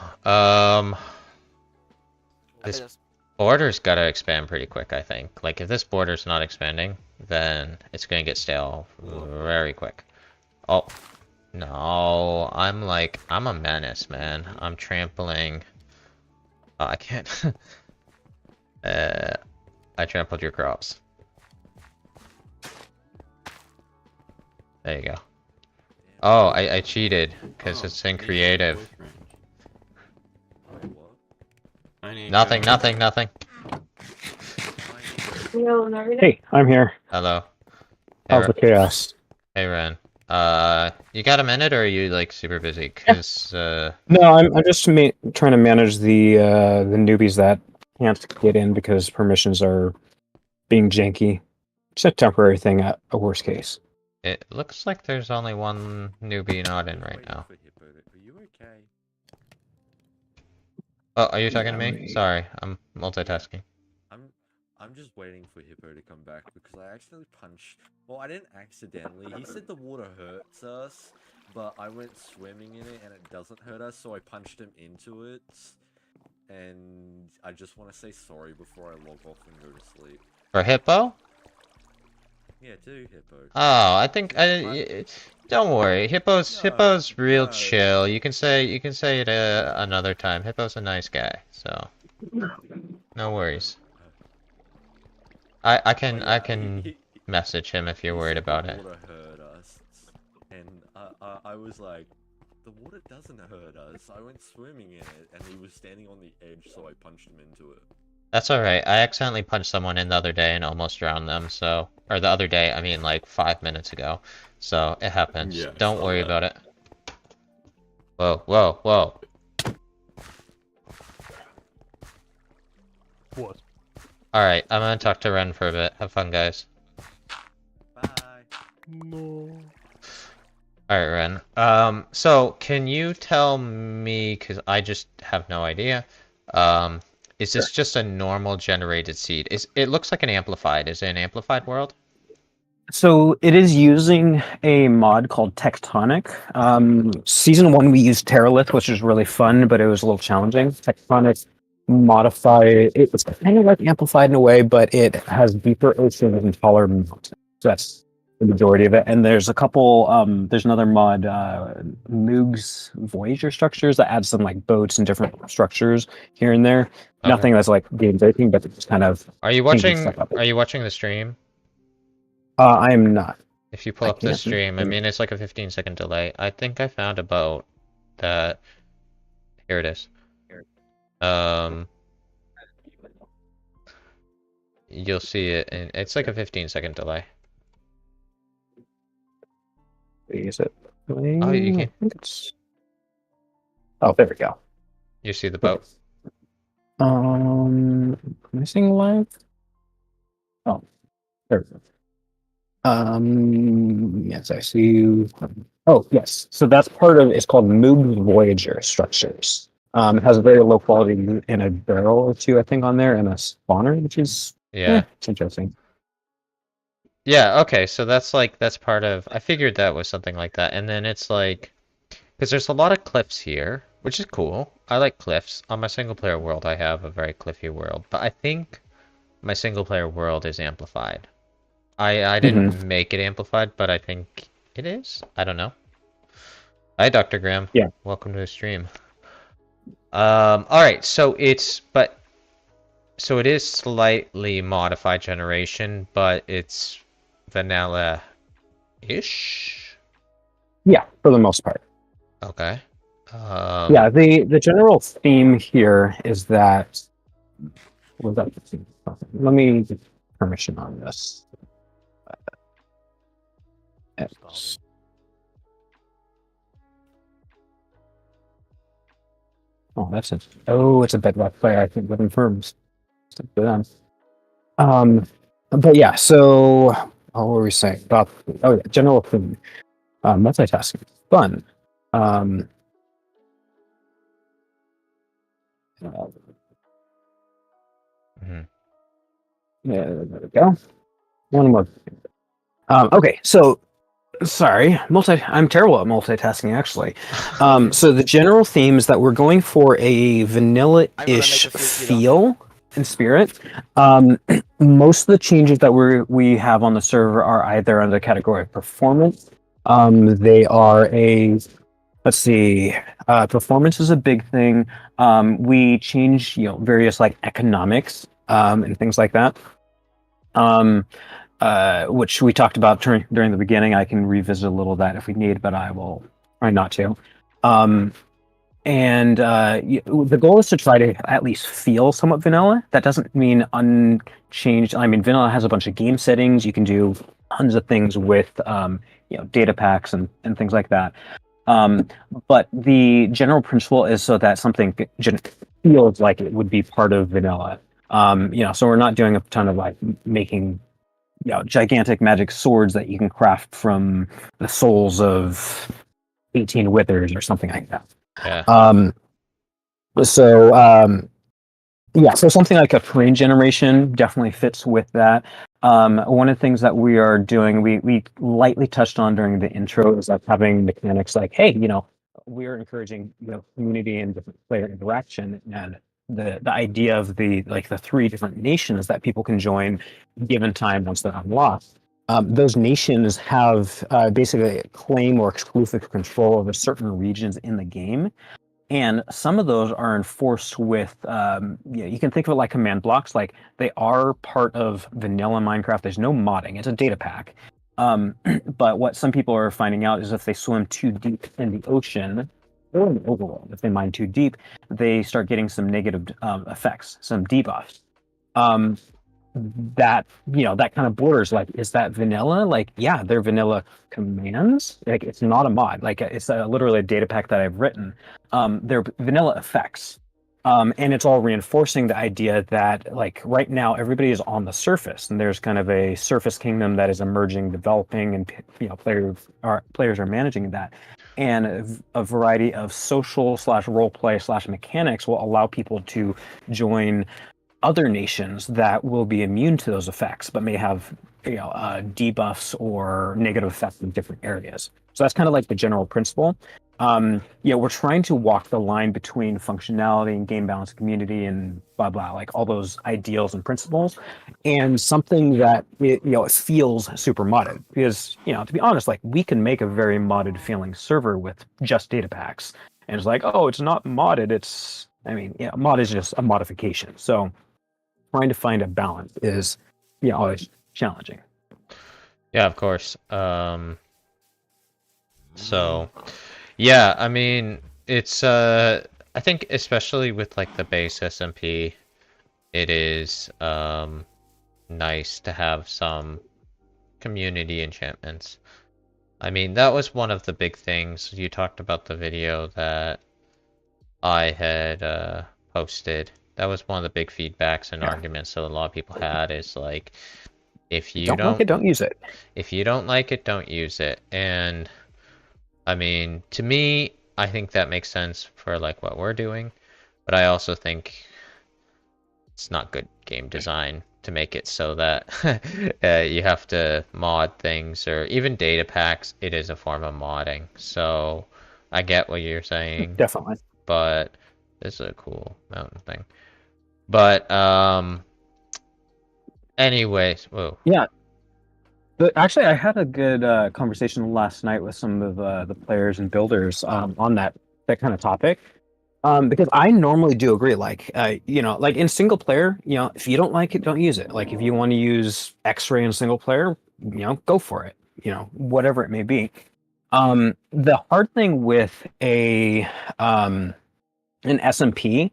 this border's gotta expand pretty quick, I think. Like, if this border's not expanding, then it's gonna get stale very quick. Oh, no, I'm a menace, man. I'm trampling. Oh, I can't. I trampled your crops. There you go. Oh, I cheated, because it's in creative. Nothing. Hey, I'm here. Hello. How's the chaos? Hey, Ren. You got a minute, or are you, like, super busy? Cause, No, I'm just trying to manage the newbies that can't get in because permissions are being janky. It's a temporary thing at a worst case. it looks like there's only one newbie not in right now. Are you okay? Oh, are you talking to me? Sorry, I'm multitasking. I'm just waiting for Hippo to come back because I accidentally punched. Well, I didn't accidentally. He said the water hurts us, but I went swimming in it and it doesn't hurt us, so I punched him into it. And I just want to say sorry before I log off and go to sleep. For Hippo? Yeah, do Hippo. Oh, I think don't worry. Hippo's real no. chill. You can say it another time. Hippo's a nice guy, so no worries. I can message him if you're worried about the it. water hurt us, and I was like, the water doesn't hurt us. I went swimming in it, and he was standing on the edge, so I punched him into it. That's alright. I accidentally punched someone in the other day and almost drowned them, so... Or the other day, I mean like 5 minutes ago. So, it happens. Yeah, Don't worry about it. Whoa, whoa, whoa. What? Alright, I'm gonna talk to Ren for a bit. Have fun, guys. Bye. No. Alright, Ren. So, can you tell me, because I just have no idea, is this just a normal generated seed? It looks like an amplified. Is it an amplified world? So it is using a mod called Tectonic. Season 1 we used Terralith, which was really fun, but it was a little challenging. Tectonic modified, it was kind of like amplified in a way, but it has deeper oceans and taller mountains. So that's the majority of it. And there's a couple, there's another mod, Moog's Voyager structures that adds some like boats and different structures here and there. Okay. Nothing that's like game breaking, but it's kind of. Are you watching the stream? I am not. If you pull up the stream, I mean, it's like a 15-second delay. I think I found a boat that... Here it is. You'll see it, and it's like a 15-second delay. Is it? Oh, you can. Oh, there we go. You see the boat? Missing live? Oh, there we go. Yes, I see you. Oh, yes. So that's part of, it's called Moog's Voyager structures. It has a very low quality in a barrel or two, I think, on there, and a spawner, which is, it's interesting. Yeah, okay, so that's part of, I figured that was something like that, and then it's like, because there's a lot of cliffs here, which is cool. I like cliffs. On my single player world, I have a very cliffy world, but I think my single player world is amplified. I didn't make it amplified, but I think it is. I don't know. Hi, Dr. Graham. Yeah. Welcome to the stream. Alright, so it is slightly modified generation, but it's vanilla-ish? Yeah, for the most part. Okay. Yeah, the general theme here is that... Let me get permission on this. Oh, that's it. Oh, it's a bedrock player. I think living firms. But yeah. So, what were we saying about? Oh, yeah, general theme. Multitasking, fun. Yeah, there we go. One more. Okay, so sorry, I'm terrible at multitasking actually. So the general theme is that we're going for a vanilla-ish feel and spirit. Most of the changes that we have on the server are either under the category of performance. They are let's see, performance is a big thing. We change, various like economics and things like that. Which we talked about during the beginning. I can revisit a little of that if we need, but I will try not to. The goal is to try to at least feel somewhat vanilla. That doesn't mean unchanged. I mean, vanilla has a bunch of game settings. You can do tons of things with, data packs and things like that. But the general principle is so that something feels like it would be part of vanilla. So we're not doing a ton of like making gigantic magic swords that you can craft from the souls of 18 withers or something like that. Yeah. So something like a terrain generation definitely fits with that. One of the things that we are doing, we lightly touched on during the intro, is like having mechanics like, hey, we are encouraging community and different player interaction, and the idea of the 3 different nations that people can join given time once they're unlocked. those nations have basically claim or exclusive control over certain regions in the game. And some of those are enforced with, you can think of it like command blocks, like they are part of vanilla Minecraft. There's no modding, it's a data pack. But what some people are finding out is if they swim too deep in the ocean, or in the overworld, if they mine too deep, they start getting some negative effects, some debuffs. That that kind of borders, like, is that vanilla? Like, yeah, they're vanilla commands, like it's not a mod, like it's literally a data pack that I've written. They're vanilla effects, and it's all reinforcing the idea that, like, right now everybody is on the surface, and there's kind of a surface kingdom that is emerging, developing, and players are managing that. And a variety of social / role play / mechanics will allow people to join other nations that will be immune to those effects, but may have debuffs or negative effects in different areas. So that's kind of like the general principle. We're trying to walk the line between functionality and game balance, community, and blah blah, like all those ideals and principles, and something that it feels super modded. Because to be honest, like, we can make a very modded feeling server with just data packs, and it's like, oh, it's not modded. Mod is just a modification. So trying to find a balance is always challenging. Yeah, of course. So yeah, I mean, it's I think especially with like the base SMP, it is nice to have some community enchantments. I mean, that was one of the big things you talked about, the video that I had posted. That was one of the big feedbacks and arguments that a lot of people had, is like, if you don't like it, don't use it. If you don't like it, don't use it. And I mean, to me, I think that makes sense for like what we're doing, but I also think it's not good game design to make it so that you have to mod things, or even data packs. It is a form of modding. So I get what you're saying. Definitely. But this is a cool mountain thing. But anyways, whoa. Yeah. But actually, I had a good conversation last night with some of the players and builders on that kind of topic. Because I normally do agree, like, like in single player, if you don't like it, don't use it. Like, if you want to use X-ray in single player, go for it. Whatever it may be. The hard thing with an SMP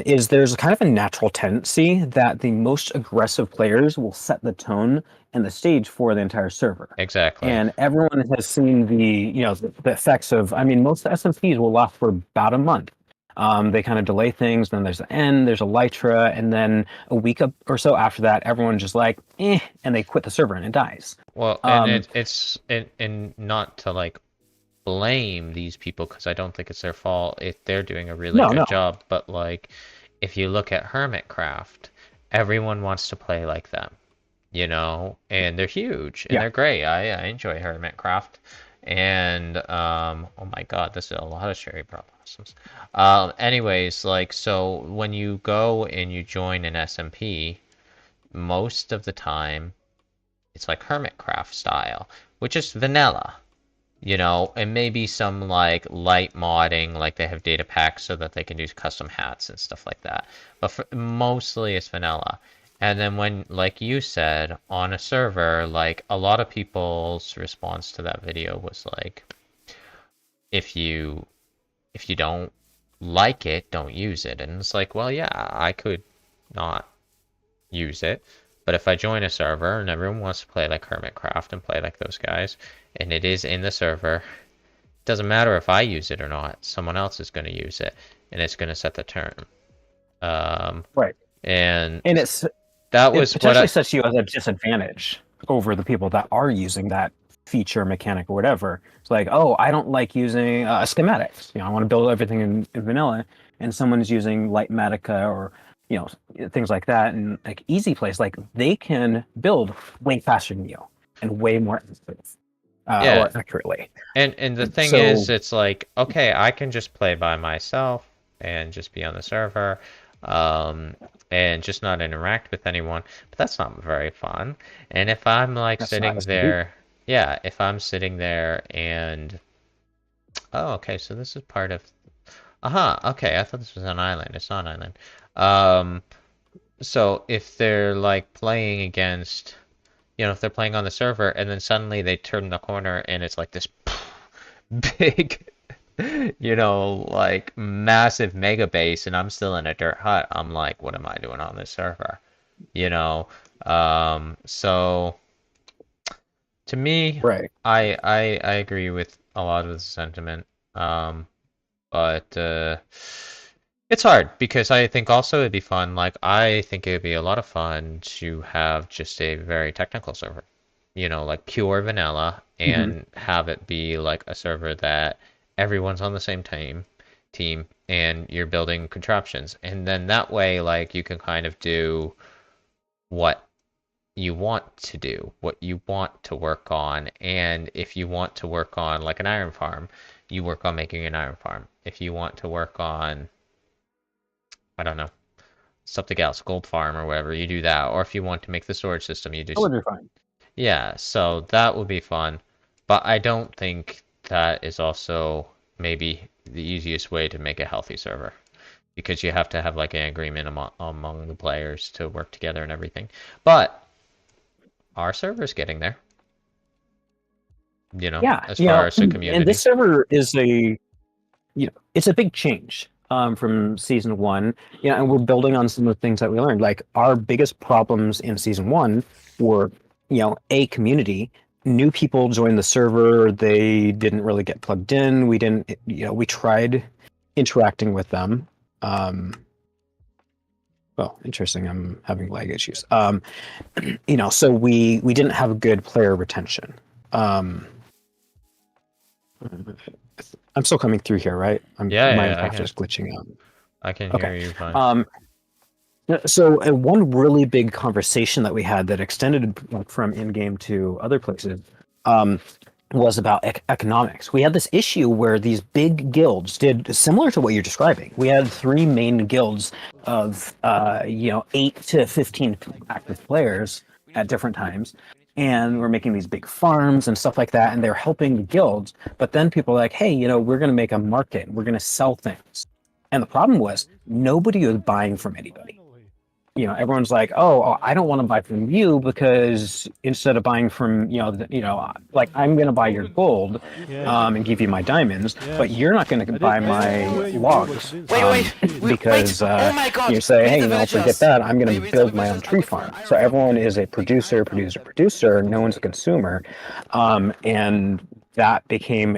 is there's kind of a natural tendency that the most aggressive players will set the tone and the stage for the entire server. Exactly. And everyone has seen the effects of, most SMPs will last for about a month. They kind of delay things, then there's the end, there's a Lytra, and then a week or so after that, everyone's just like, and they quit the server and it dies. Well, and it's not to like blame these people, because I don't think it's their fault if they're doing a really good job, but like, if you look at Hermitcraft, everyone wants to play like them, and they're huge and they're great. I enjoy Hermitcraft, and oh my god, this is a lot of cherry blossoms. Anyways, like, so when you go and you join an SMP, most of the time it's like Hermitcraft style, which is vanilla. And maybe some like light modding, like they have data packs so that they can do custom hats and stuff like that. But mostly it's vanilla. And then when, like you said, on a server, like, a lot of people's response to that video was like, if you don't like it, don't use it. And it's like, well, yeah, I could not use it. But if I join a server and everyone wants to play like Hermitcraft and play like those guys, and it is in the server, it doesn't matter if I use it or not. Someone else is going to use it, and it's going to set the term. Right. And it potentially sets you at a disadvantage over the people that are using that feature, mechanic, or whatever. It's like, oh, I don't like using schematics. I want to build everything in vanilla, and someone's using Lightmatica or things like that, and like easy place, like they can build way faster than you and way more accurately. And the thing is, it's like, okay, I can just play by myself and just be on the server. and just not interact with anyone. But that's not very fun. And if I'm like That's sitting not there, yeah, if I'm sitting there and oh, okay, so this is part of. Okay, I thought this was an island. It's not an island. So if they're like playing against, if they're playing on the server and then suddenly they turn the corner and it's like this big, like massive mega base and I'm still in a dirt hut, I'm like, what am I doing on this server? So to me, Right. I agree with a lot of the sentiment. But it's hard because I think also it'd be fun. Like I think it'd be a lot of fun to have just a very technical server, like pure vanilla, and have it be like a server that everyone's on the same team, and you're building contraptions, and then that way, like you can kind of do what you want to do, what you want to work on, and if you want to work on like an iron farm, you work on making an iron farm. If you want to work on, I don't know, something else, gold farm or whatever, you do that. Or if you want to make the storage system, you do. That would be fine. Yeah, so that would be fun. But I don't think that is also maybe the easiest way to make a healthy server. Because you have to have like an agreement among the players to work together and everything. But our server's getting there. As far as the community. And this server is it's a big change from season 1. And we're building on some of the things that we learned. Like our biggest problems in season 1 were, a community. New people joined the server, they didn't really get plugged in. We didn't, we tried interacting with them. Well, interesting. I'm having lag issues. So we didn't have good player retention. I'm still coming through here, right? Minecraft just glitching out. I can hear you fine. So one really big conversation that we had that extended from in-game to other places was about economics. We had this issue where these big guilds did similar to what you're describing. We had 3 main guilds of 8 to 15 active players at different times, and we're making these big farms and stuff like that, and they're helping the guilds. But then people are like, hey, we're going to make a market, we're going to sell things. And the problem was nobody was buying from anybody. Everyone's like, oh, I don't want to buy from you because instead of buying from, like I'm going to buy your gold and give you my diamonds, but you're not going to buy my logs because you say, hey, forget that. I'm going to build my own tree farm. So everyone is a producer. No one's a consumer. And that became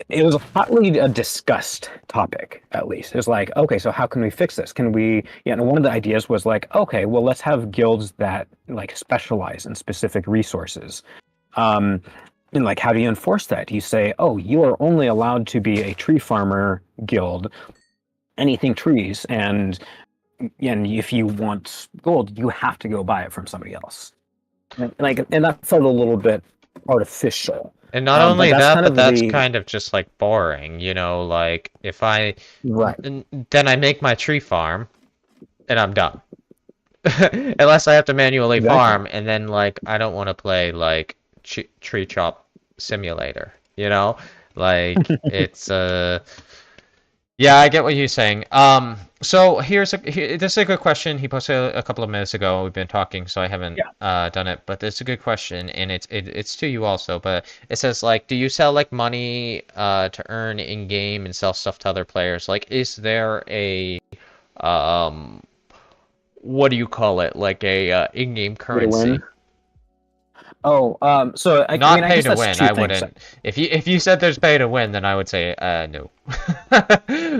it was hotly discussed topic, at least. It was like, okay, so how can we fix this? Can we, one of the ideas was like, okay, well, let's have guilds that like specialize in specific resources. And like, how do you enforce that? You say, oh, you are only allowed to be a tree farmer guild, anything trees. And if you want gold, you have to go buy it from somebody else. And that felt a little bit artificial. And not only that, but that's kind of just like boring, like if I then I make my tree farm and I'm done. Unless I have to manually farm, and then like I don't want to play like tree chop simulator, like it's yeah, I get what you're saying. So this is a good question. He posted a couple of minutes ago. We've been talking, so I haven't done it, but it's a good question, and it's to you also. But it says like, do you sell like money to earn in game and sell stuff to other players? Like, is there a what do you call it? Like a in-game currency? So I not mean, pay I to win. I wouldn't. If you said there's pay to win, then I would say no.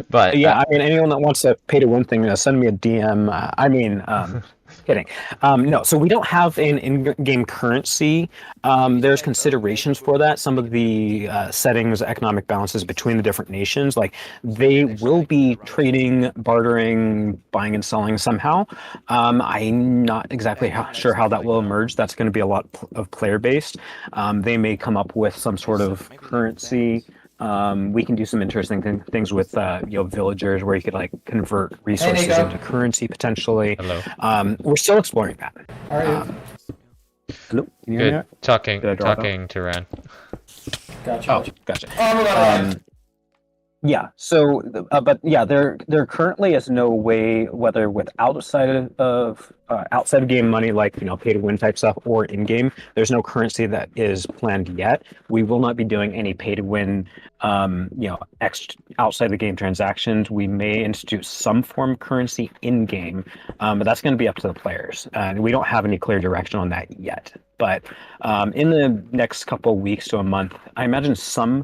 But yeah, I mean, anyone that wants a pay to win thing, send me a DM. Kidding. No, so we don't have an in-game currency. There's considerations for that. Some of the settings, economic balances between the different nations, like they will be trading, bartering, buying and selling somehow. I'm not exactly sure how that will emerge. That's going to be a lot of player-based. They may come up with some sort of currency We can do some interesting things with villagers where you could like convert resources Nico. into currency potentially. Hello. We're still exploring that. How are you? Hello. Can you hear me? Good. Talking Did I drop to Ran. Gotcha. Oh, gotcha. Oh, I'm alive. Yeah. So, but yeah, there currently is no way, whether with outside of game money, like pay to win type stuff, or in game, there's no currency that is planned yet. We will not be doing any pay to win, outside the game transactions. We may institute some form of currency in game, but that's going to be up to the players, and we don't have any clear direction on that yet. But in the next couple of weeks to a month, I imagine some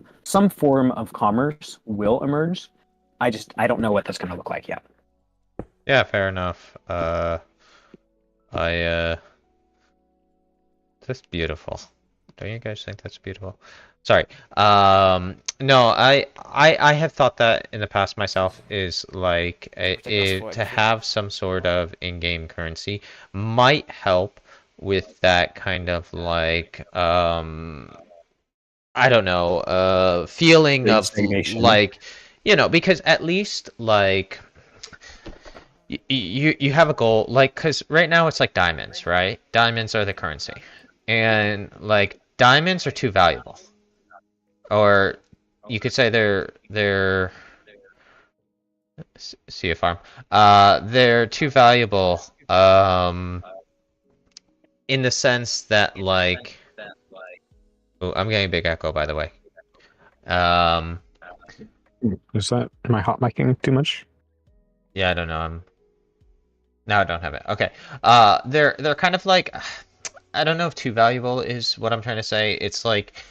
form of commerce will emerge. I don't know what that's going to look like yet. Yeah, fair enough. That's beautiful. Don't you guys think that's beautiful? Sorry. No, I have thought that in the past myself, is like to have some sort of in-game currency might help with that kind of like I don't know, feeling of Stagnation. like, because at least like you have a goal, like, because right now it's like diamonds, right? Diamonds are the currency, and like diamonds are too valuable, or you could say they're see a farm. They're too valuable, in the sense that like, oh, I'm getting a big echo, by the way. Is that, am I hot micing too much? Yeah, I don't know. Now I don't have it. Okay. They're kind of like, I don't know if too valuable is what I'm trying to say. It's like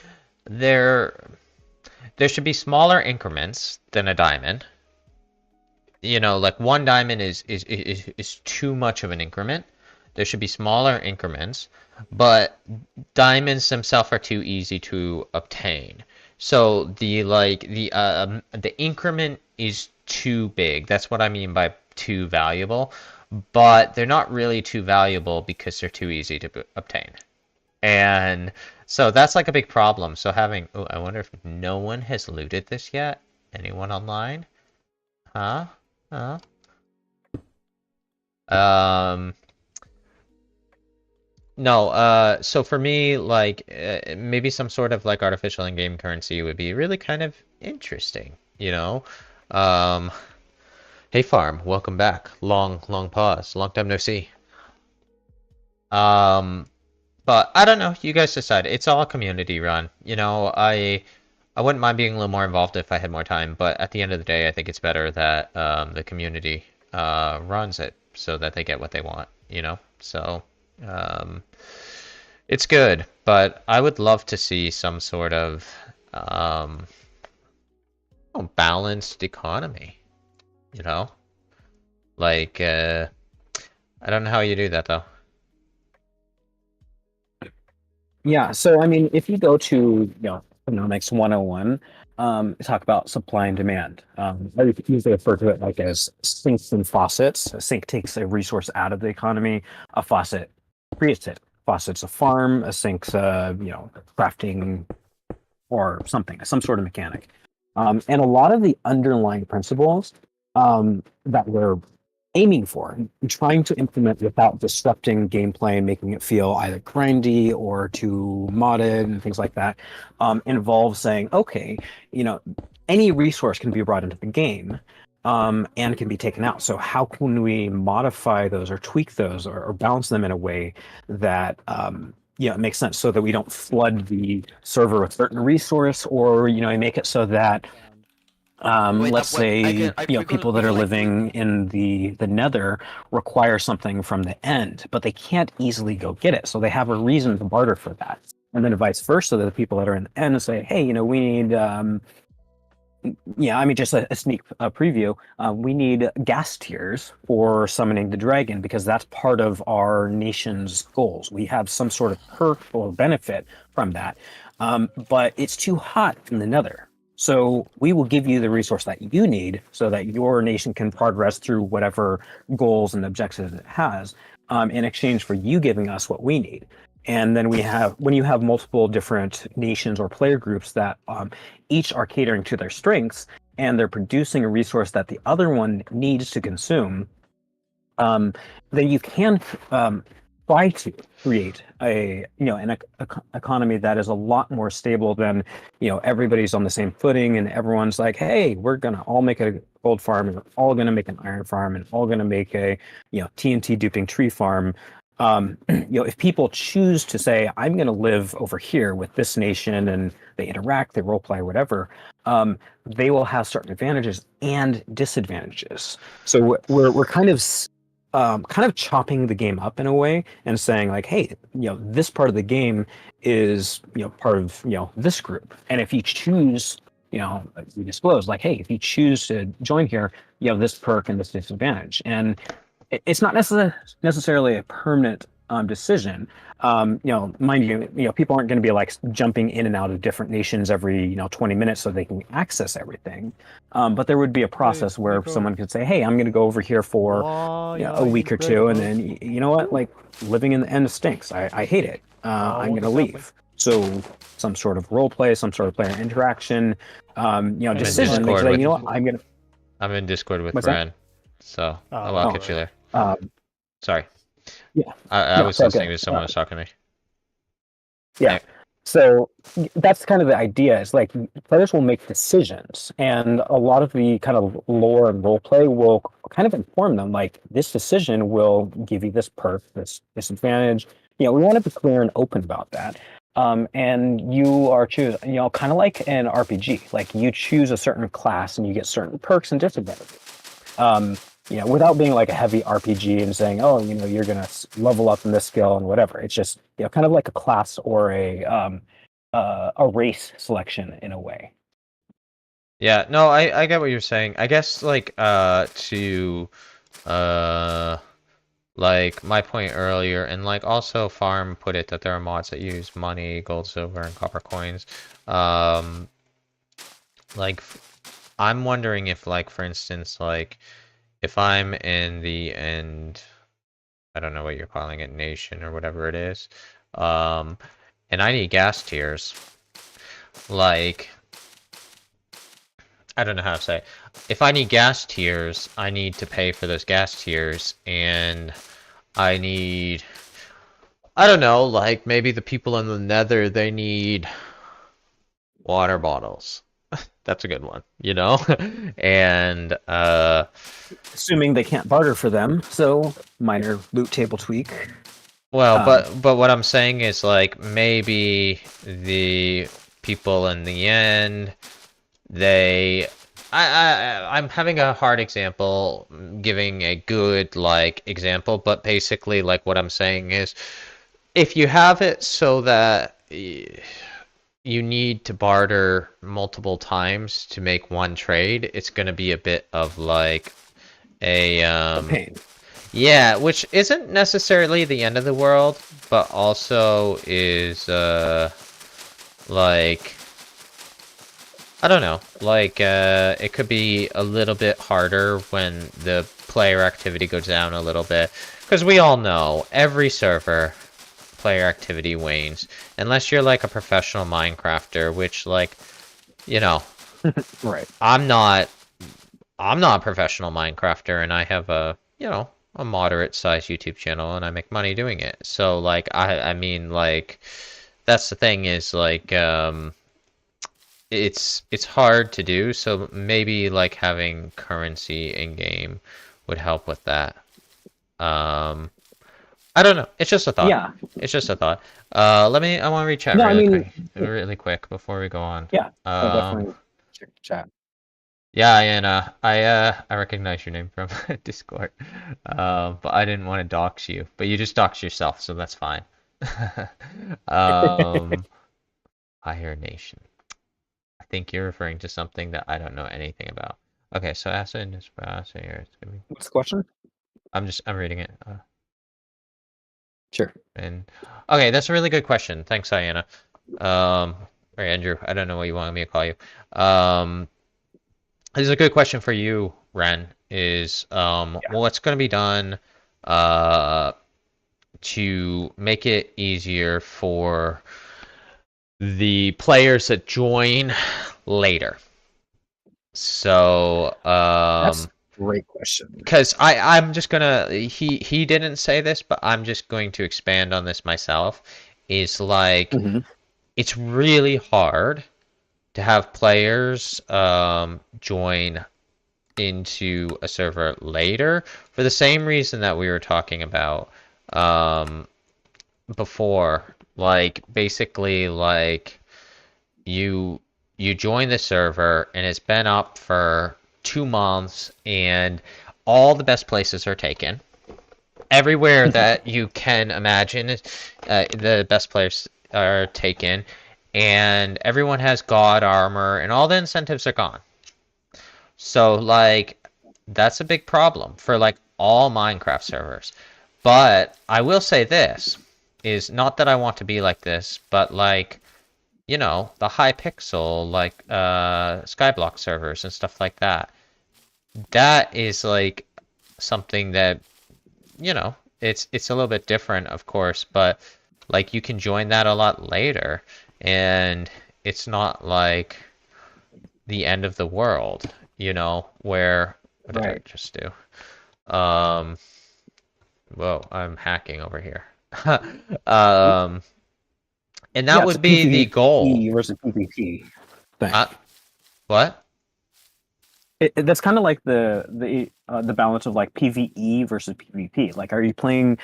there should be smaller increments than a diamond. Like one diamond is too much of an increment. There should be smaller increments, but diamonds themselves are too easy to obtain. So the increment is too big. That's what I mean by too valuable. But they're not really too valuable because they're too easy to obtain. And so that's like a big problem. So having, oh, I wonder if no one has looted this yet. Anyone online? Huh? Huh? No, so for me, like, maybe some sort of like artificial in-game currency would be really kind of interesting, Hey Farm, welcome back. Long pause. Long time no see. But I don't know. You guys decide. It's all community run. I wouldn't mind being a little more involved if I had more time, but at the end of the day, I think it's better that the community runs it so that they get what they want, So it's good, but I would love to see some sort of balanced economy. Like, I don't know how you do that, though. Yeah, so I mean, if you go to, economics 101, talk about supply and demand. I usually refer to it like as sinks and faucets. A sink takes a resource out of the economy, a faucet creates it. Faucet's a farm, a sink's crafting or something, some sort of mechanic. And a lot of the underlying principles that we're aiming for, trying to implement without disrupting gameplay and making it feel either grindy or too modded and things like that, involves saying, okay, any resource can be brought into the game and can be taken out. So how can we modify those or tweak those or balance them in a way that it makes sense, so that we don't flood the server with certain resource, or make it so that let's say people that are living in the nether require something from the end, but they can't easily go get it, so they have a reason to barter for that. And then vice versa, that the people that are in the end say, hey, we need just a sneak preview, we need gas tiers for summoning the dragon, because that's part of our nation's goals. We have some sort of perk or benefit from that, but it's too hot in the nether. So we will give you the resource that you need so that your nation can progress through whatever goals and objectives it has, in exchange for you giving us what we need. And then when you have multiple different nations or player groups that each are catering to their strengths and they're producing a resource that the other one needs to consume, then you can try to create an economy that is a lot more stable than everybody's on the same footing and everyone's like, hey, we're gonna all make a gold farm and we're all gonna make an iron farm and all gonna make a TNT duping tree farm. If people choose to say, I'm going to live over here with this nation and they interact, they role play, whatever, they will have certain advantages and disadvantages. So we're kind of chopping the game up in a way and saying like, hey, this part of the game is part of this group, and if you choose, we disclose like, hey, if you choose to join here, you have this perk and this disadvantage, and it's not necessarily a permanent decision. Mind you, people aren't going to be like jumping in and out of different nations every 20 minutes so they can access everything. But there would be a process where Nico. someone could say, "Hey, I'm going to go over here for a week or two, and then you know what? Like living in the end stinks. I hate it. I'm going to leave." So some sort of role play, some sort of player interaction, decision. They say, I'm in Discord with What's that? Ren, so I'll catch you there. Sorry. Yeah. I was listening to someone was talking to me. Yeah. So that's kind of the idea. It's like players will make decisions, and a lot of the kind of lore and role play will kind of inform them. Like this decision will give you this perk, this disadvantage. We want to be clear and open about that. And you are choosing, kind of like an RPG. Like you choose a certain class, and you get certain perks and disadvantages. Without being like a heavy RPG and saying, oh, you're gonna level up in this skill and whatever. It's just kind of like a class or a race selection in a way. Yeah, no, I get what you're saying. I guess like like my point earlier, and like also Farm put it that there are mods that use money, gold, silver, and copper coins. Like I'm wondering if like for instance like if I'm in the end, I don't know what you're calling it, nation or whatever it is, and I need gas tiers, like, I don't know how to say it. If I need gas tiers, I need to pay for those gas tiers, and I need, I don't know, like maybe the people in the Nether, they need water bottles. That's a good one, and assuming they can't barter for them, so minor loot table tweak. Well, but what I'm saying is like maybe the people in the end, I'm having a hard example giving a good like example, but basically like what I'm saying is if you have it so that you need to barter multiple times to make one trade, it's going to be a bit of like a pain. Yeah, which isn't necessarily the end of the world, but also is like I don't know, like it could be a little bit harder when the player activity goes down a little bit, because we all know every server player activity wanes unless you're like a professional Minecrafter, which like right. I'm not a professional Minecrafter, and I have a a moderate sized YouTube channel, and I make money doing it. So like I mean like that's the thing is like it's hard to do, so maybe like having currency in game would help with that. I don't know. It's just a thought. Yeah. It's just a thought. I want to reach out really quick before we go on. Yeah. Definitely check the chat. Yeah, and I recognize your name from Discord, but I didn't want to dox you. But you just dox yourself, so that's fine. Higher Nation. I think you're referring to something that I don't know anything about. Okay, so acid is here. What's the question? I'm reading it. Sure. And okay, that's a really good question. Thanks, Diana. Or Andrew, I don't know what you want me to call you. This is a good question for you, Ren. Is what's going to be done to make it easier for the players that join later. So, That's a great question. because I'm just gonna he didn't say this, but I'm just going to expand on this myself. Is like it's really hard to have players join into a server later for the same reason that we were talking about before. Like basically like you join the server and it's been up for 2 months and all the best places are taken. Everywhere that you can imagine, the best players are taken, and everyone has god armor, and all the incentives are gone. So, like, that's a big problem for, like, all Minecraft servers. But I will say this, is not that I want to be like this, but, like, you know, the Hypixel, like, Skyblock servers and stuff like that. That is, like, something that, you know, it's a little bit different, of course, but like you can join that a lot later, and it's not like the end of the world, you know, where what did I just do? Whoa, I'm hacking over here. And that would be the goal. Versus PvP thing. What? That's kind of like the balance of like PvE versus PvP. Like, are you playing,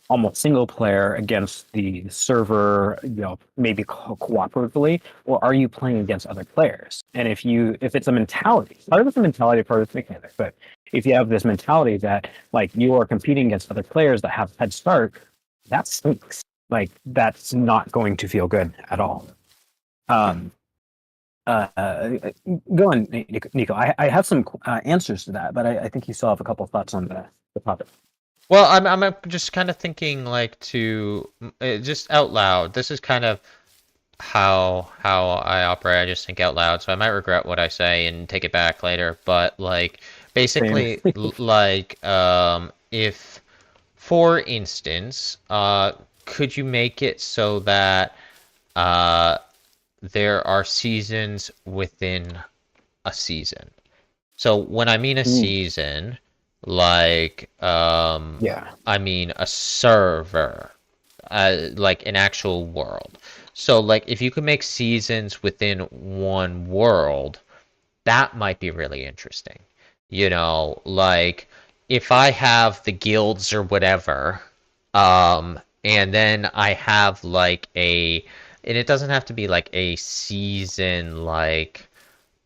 almost single player against the server, maybe cooperatively, or are you playing against other players? And if it's a mentality, part of it's a mentality, part of it's mechanics, but if you have this mentality that like you are competing against other players that have head start, that stinks. Like, that's not going to feel good at all. Go on, Nico. I have some answers to that, but I think you still have a couple of thoughts on the topic. Well, I'm just kind of thinking like to just out loud. This is kind of how I operate. I just think out loud, so I might regret what I say and take it back later. But like basically, like if, for instance, could you make it so that there are seasons within a season? So when I mean a season, like I mean a server, like an actual world. So like if you could make seasons within one world, that might be really interesting. You know, like if I have the guilds or whatever, and then I have like and it doesn't have to be like a season, like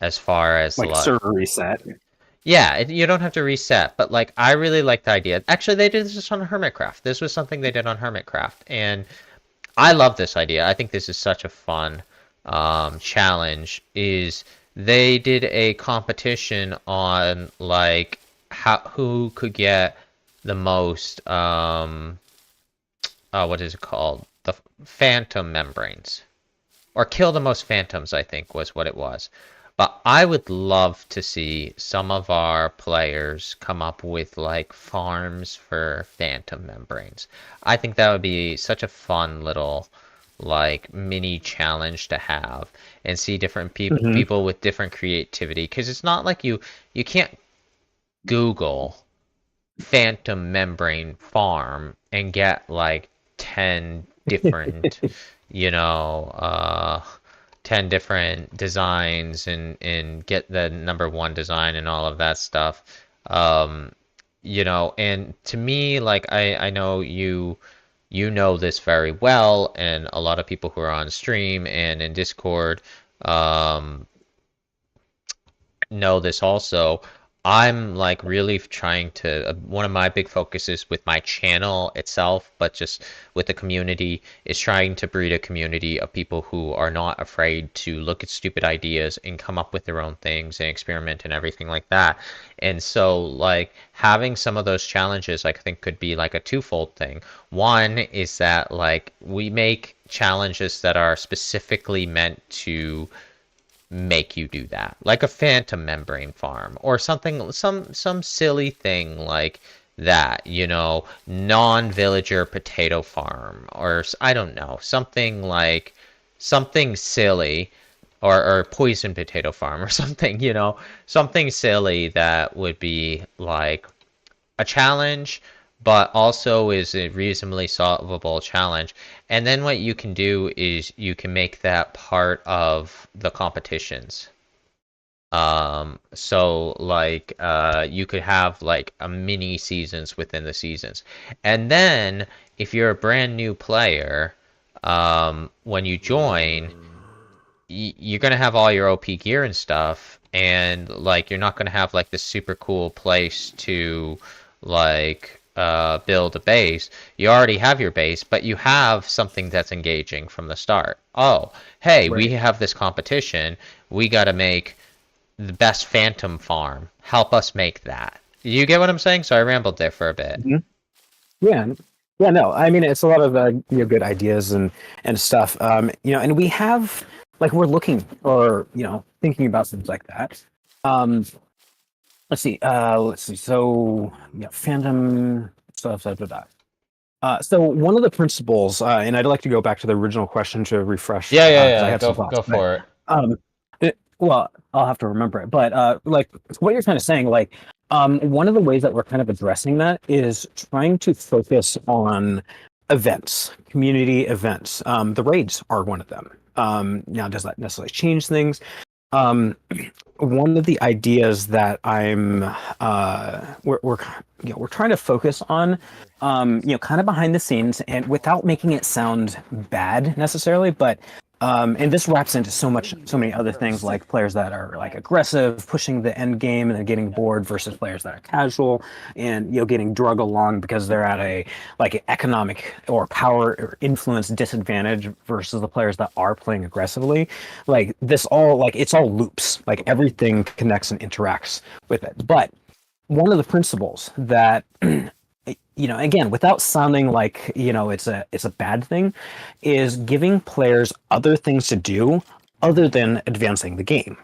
as far as like server reset. Yeah, you don't have to reset, but like I really like the idea. Actually, they did this on Hermitcraft. This was something they did on Hermitcraft, and I love this idea. I think this is such a fun challenge. Is they did a competition on like who could get the most what is it called? The phantom membranes, or kill the most phantoms, I think was what it was. But I would love to see some of our players come up with like farms for phantom membranes. I think that would be such a fun little like mini challenge to have, and see different people with different creativity, because it's not like you can't Google phantom membrane farm and get like 10 different 10 different designs and get the #1 design and all of that stuff. And to me, like I know you know this very well, and a lot of people who are on stream and in Discord know this also. I'm like really trying to, one of my big focuses with my channel itself, but just with the community, is trying to breed a community of people who are not afraid to look at stupid ideas and come up with their own things and experiment and everything like that. And so like having some of those challenges, I think could be like a twofold thing. One is that like we make challenges that are specifically meant to make you do that, like a phantom membrane farm or something, some silly thing like that, non-villager potato farm, or I don't know, something like something silly, or poison potato farm or something, something silly that would be like a challenge, but also is a reasonably solvable challenge. And then what you can do is you can make that part of the competitions. So like you could have like a mini seasons within the seasons. And then if you're a brand new player, when you join, you're gonna have all your OP gear and stuff, and like you're not gonna have like this super cool place to like build a base. You already have your base, but you have something that's engaging from the start. Oh, hey, we have this competition. We gotta make the best phantom farm. Help us make that. You get what I'm saying? So I rambled there for a bit. Yeah, yeah, no, I mean it's a lot of good ideas and stuff. And we have like we're looking or thinking about things like that. Let's see. So fandom stuff. So one of the principles, and I'd like to go back to the original question to refresh. Yeah. I have some thoughts. Go for it. Well, I'll have to remember it. But like what you're kind of saying, like one of the ways that we're kind of addressing that is trying to focus on events, community events. The raids are one of them. Now, does that necessarily change things? One of the ideas that we're trying to focus on, kind of behind the scenes and without making it sound bad necessarily, but and this wraps into so many other things like players that are like aggressive, pushing the end game and then getting bored versus players that are casual and getting drug along because they're at a like economic or power or influence disadvantage versus the players that are playing aggressively. Like this all like it's all loops. Like everything connects and interacts with it. But one of the principles that again, without sounding like it's a bad thing, is giving players other things to do other than advancing the game.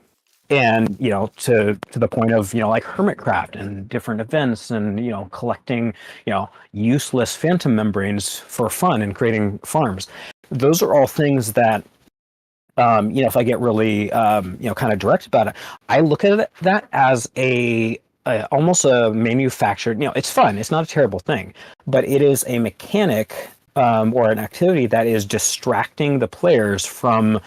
And to the point of like hermitcraft and different events and collecting useless phantom membranes for fun and creating farms. Those are all things that if I get really kind of direct about it, I look at that as almost a manufactured, it's fun. It's not a terrible thing, but it is a mechanic or an activity that is distracting the players from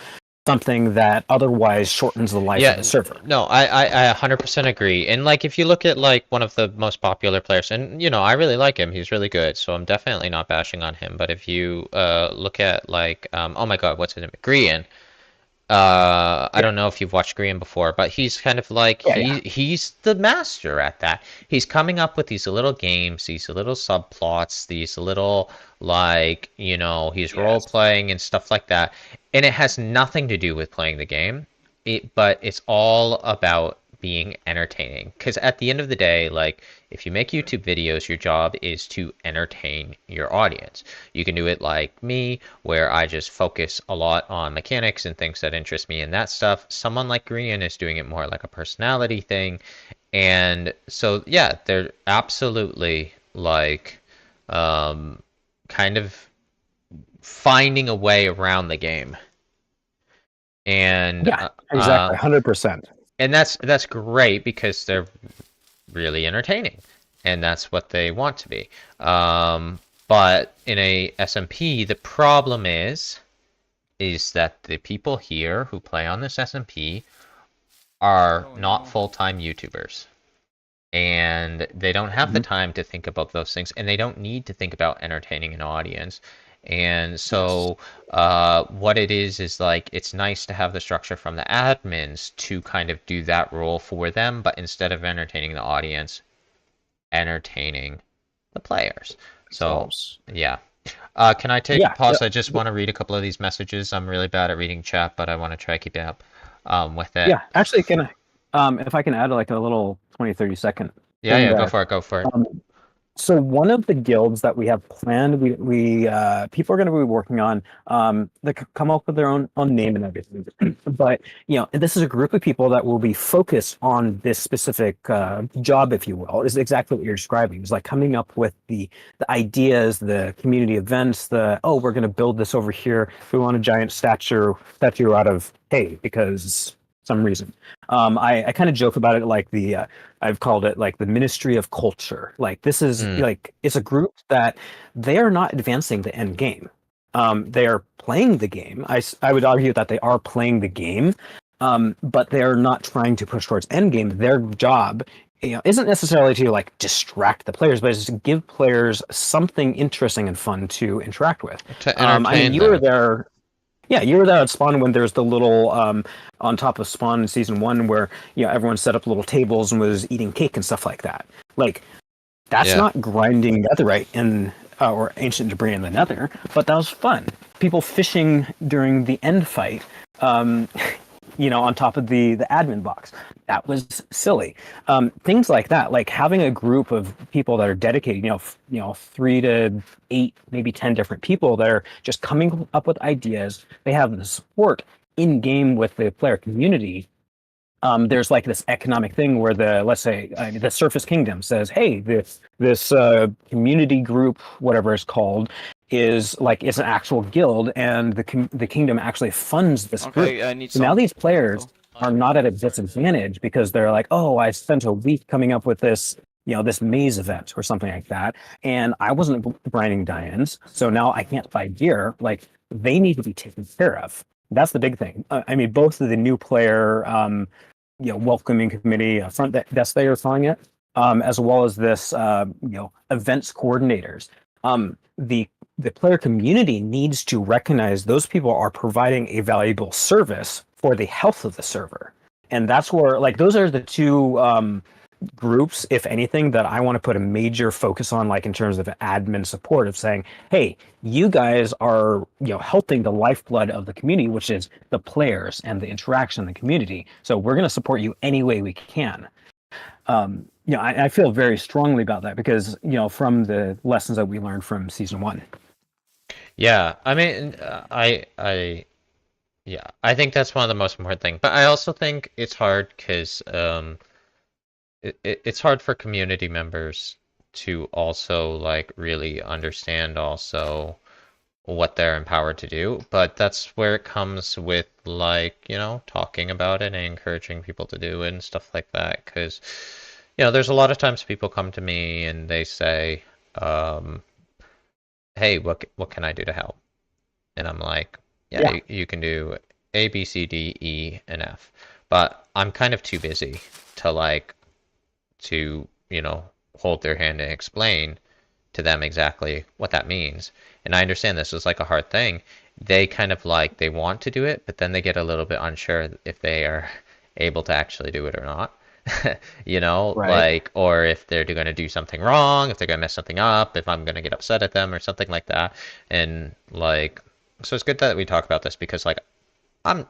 something that otherwise shortens the life of the server. No, I 100% agree. And like if you look at like one of the most popular players, and I really like him, he's really good, so I'm definitely not bashing on him. But if you look at like oh my god, what's his name? Grian. I don't know if you've watched Green before, but he's kind of like he's the master at that. He's coming up with these little games, these little subplots, these little like he's role playing and stuff like that, and it has nothing to do with playing the game. But it's all about being entertaining. Because at the end of the day, like if you make YouTube videos, your job is to entertain your audience. You can do it like me, where I just focus a lot on mechanics and things that interest me in that stuff. Someone like Grian is doing it more like a personality thing. And so, yeah, they're absolutely like kind of finding a way around the game. And yeah, exactly, 100%. And that's great because they're really entertaining, and that's what they want to be. But in a SMP, the problem is that the people here who play on this SMP are not full-time YouTubers. And they don't have the time to think about those things, and they don't need to think about entertaining an audience. And so what it is like it's nice to have the structure from the admins to kind of do that role for them, but instead of entertaining the audience, entertaining the players. So yeah. Can I take a pause? I just want to read a couple of these messages. I'm really bad at reading chat, but I want to try to keep it up with it. Yeah, actually, can I, if I can add like a little 20-30 second. Yeah, go for it. So one of the guilds that we have planned, we people are going to be working on. They come up with their own name and everything. But this is a group of people that will be focused on this specific job, if you will. Is exactly what you're describing. It's like coming up with the ideas, the community events. We're going to build this over here. We want a giant statue out of hay because some reason. I kind of joke about it like I've called it like the Ministry of Culture. Like this is like it's a group that they are not advancing the end game. They are playing the game. I would argue that they are playing the game, but they are not trying to push towards end game. Their job isn't necessarily to like distract the players, but it's to give players something interesting and fun to interact with. To entertain you were them. there. Yeah, you were there at Spawn when there's the little on top of Spawn in season 1 where everyone set up little tables and was eating cake and stuff like that. like that's not grinding netherite in or ancient debris in the nether, but that was fun. People fishing during the end fight, on top of the admin box. That was silly. Things like that, like having a group of people that are dedicated, 3 to 8, maybe 10 different people that are just coming up with ideas. They have the support in game with the player community. There's like this economic thing where let's say the Surface Kingdom says, hey, this community group, whatever it's called, is like it's an actual guild, and the kingdom actually funds this group. I need so now these players are not at a disadvantage because they're like, oh, I spent a week coming up with this this maze event or something like that, and I wasn't grinding diamonds, so now I can't buy gear. Like they need to be taken care of. That's the big thing. I mean, both of the new player welcoming committee, front desk they are calling it, as well as this events coordinators. The player community needs to recognize those people are providing a valuable service for the health of the server. And that's where, like, those are the two groups, if anything, that I want to put a major focus on, like in terms of admin support, of saying, hey, you guys are helping the lifeblood of the community, which is the players and the interaction in the community. So we're going to support you any way we can. I feel very strongly about that because from the lessons that we learned from season 1. Yeah, I mean, I think that's one of the most important things. But I also think it's hard because it's hard for community members to also like really understand also what they're empowered to do. But that's where it comes with like talking about it and encouraging people to do it and stuff like that. Because there's a lot of times people come to me and they say, hey, what can I do to help? And I'm like, you can do A, B, C, D, E, and F. But I'm kind of too busy to hold their hand and explain to them exactly what that means. And I understand this is like a hard thing. They kind of like, they want to do it, but then they get a little bit unsure if they are able to actually do it or not. Like, or if they're going to do something wrong, if they're going to mess something up, if I'm going to get upset at them or something like that. And like, so it's good that we talk about this because like, I'm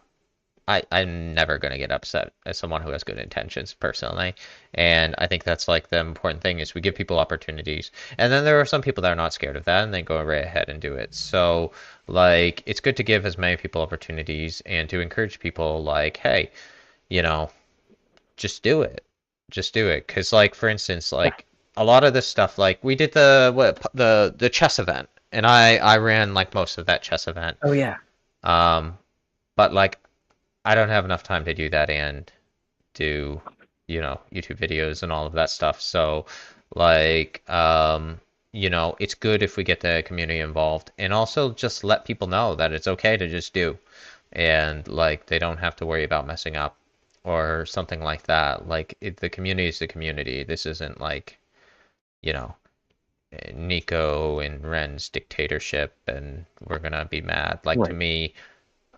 never going to get upset as someone who has good intentions personally. And I think that's like the important thing is we give people opportunities. And then there are some people that are not scared of that and they go right ahead and do it. So like, it's good to give as many people opportunities and to encourage people like, hey, just do it. Just do it. Because like, for instance, like a lot of this stuff, like we did the chess event and I ran like most of that chess event. Oh yeah. But like, I don't have enough time to do that and do, YouTube videos and all of that stuff. So like, it's good if we get the community involved and also just let people know that it's okay to just do. And like, they don't have to worry about messing up or something like that. Like the community is the community. This isn't like, Nico and Ren's dictatorship and we're going to be mad. Like to me,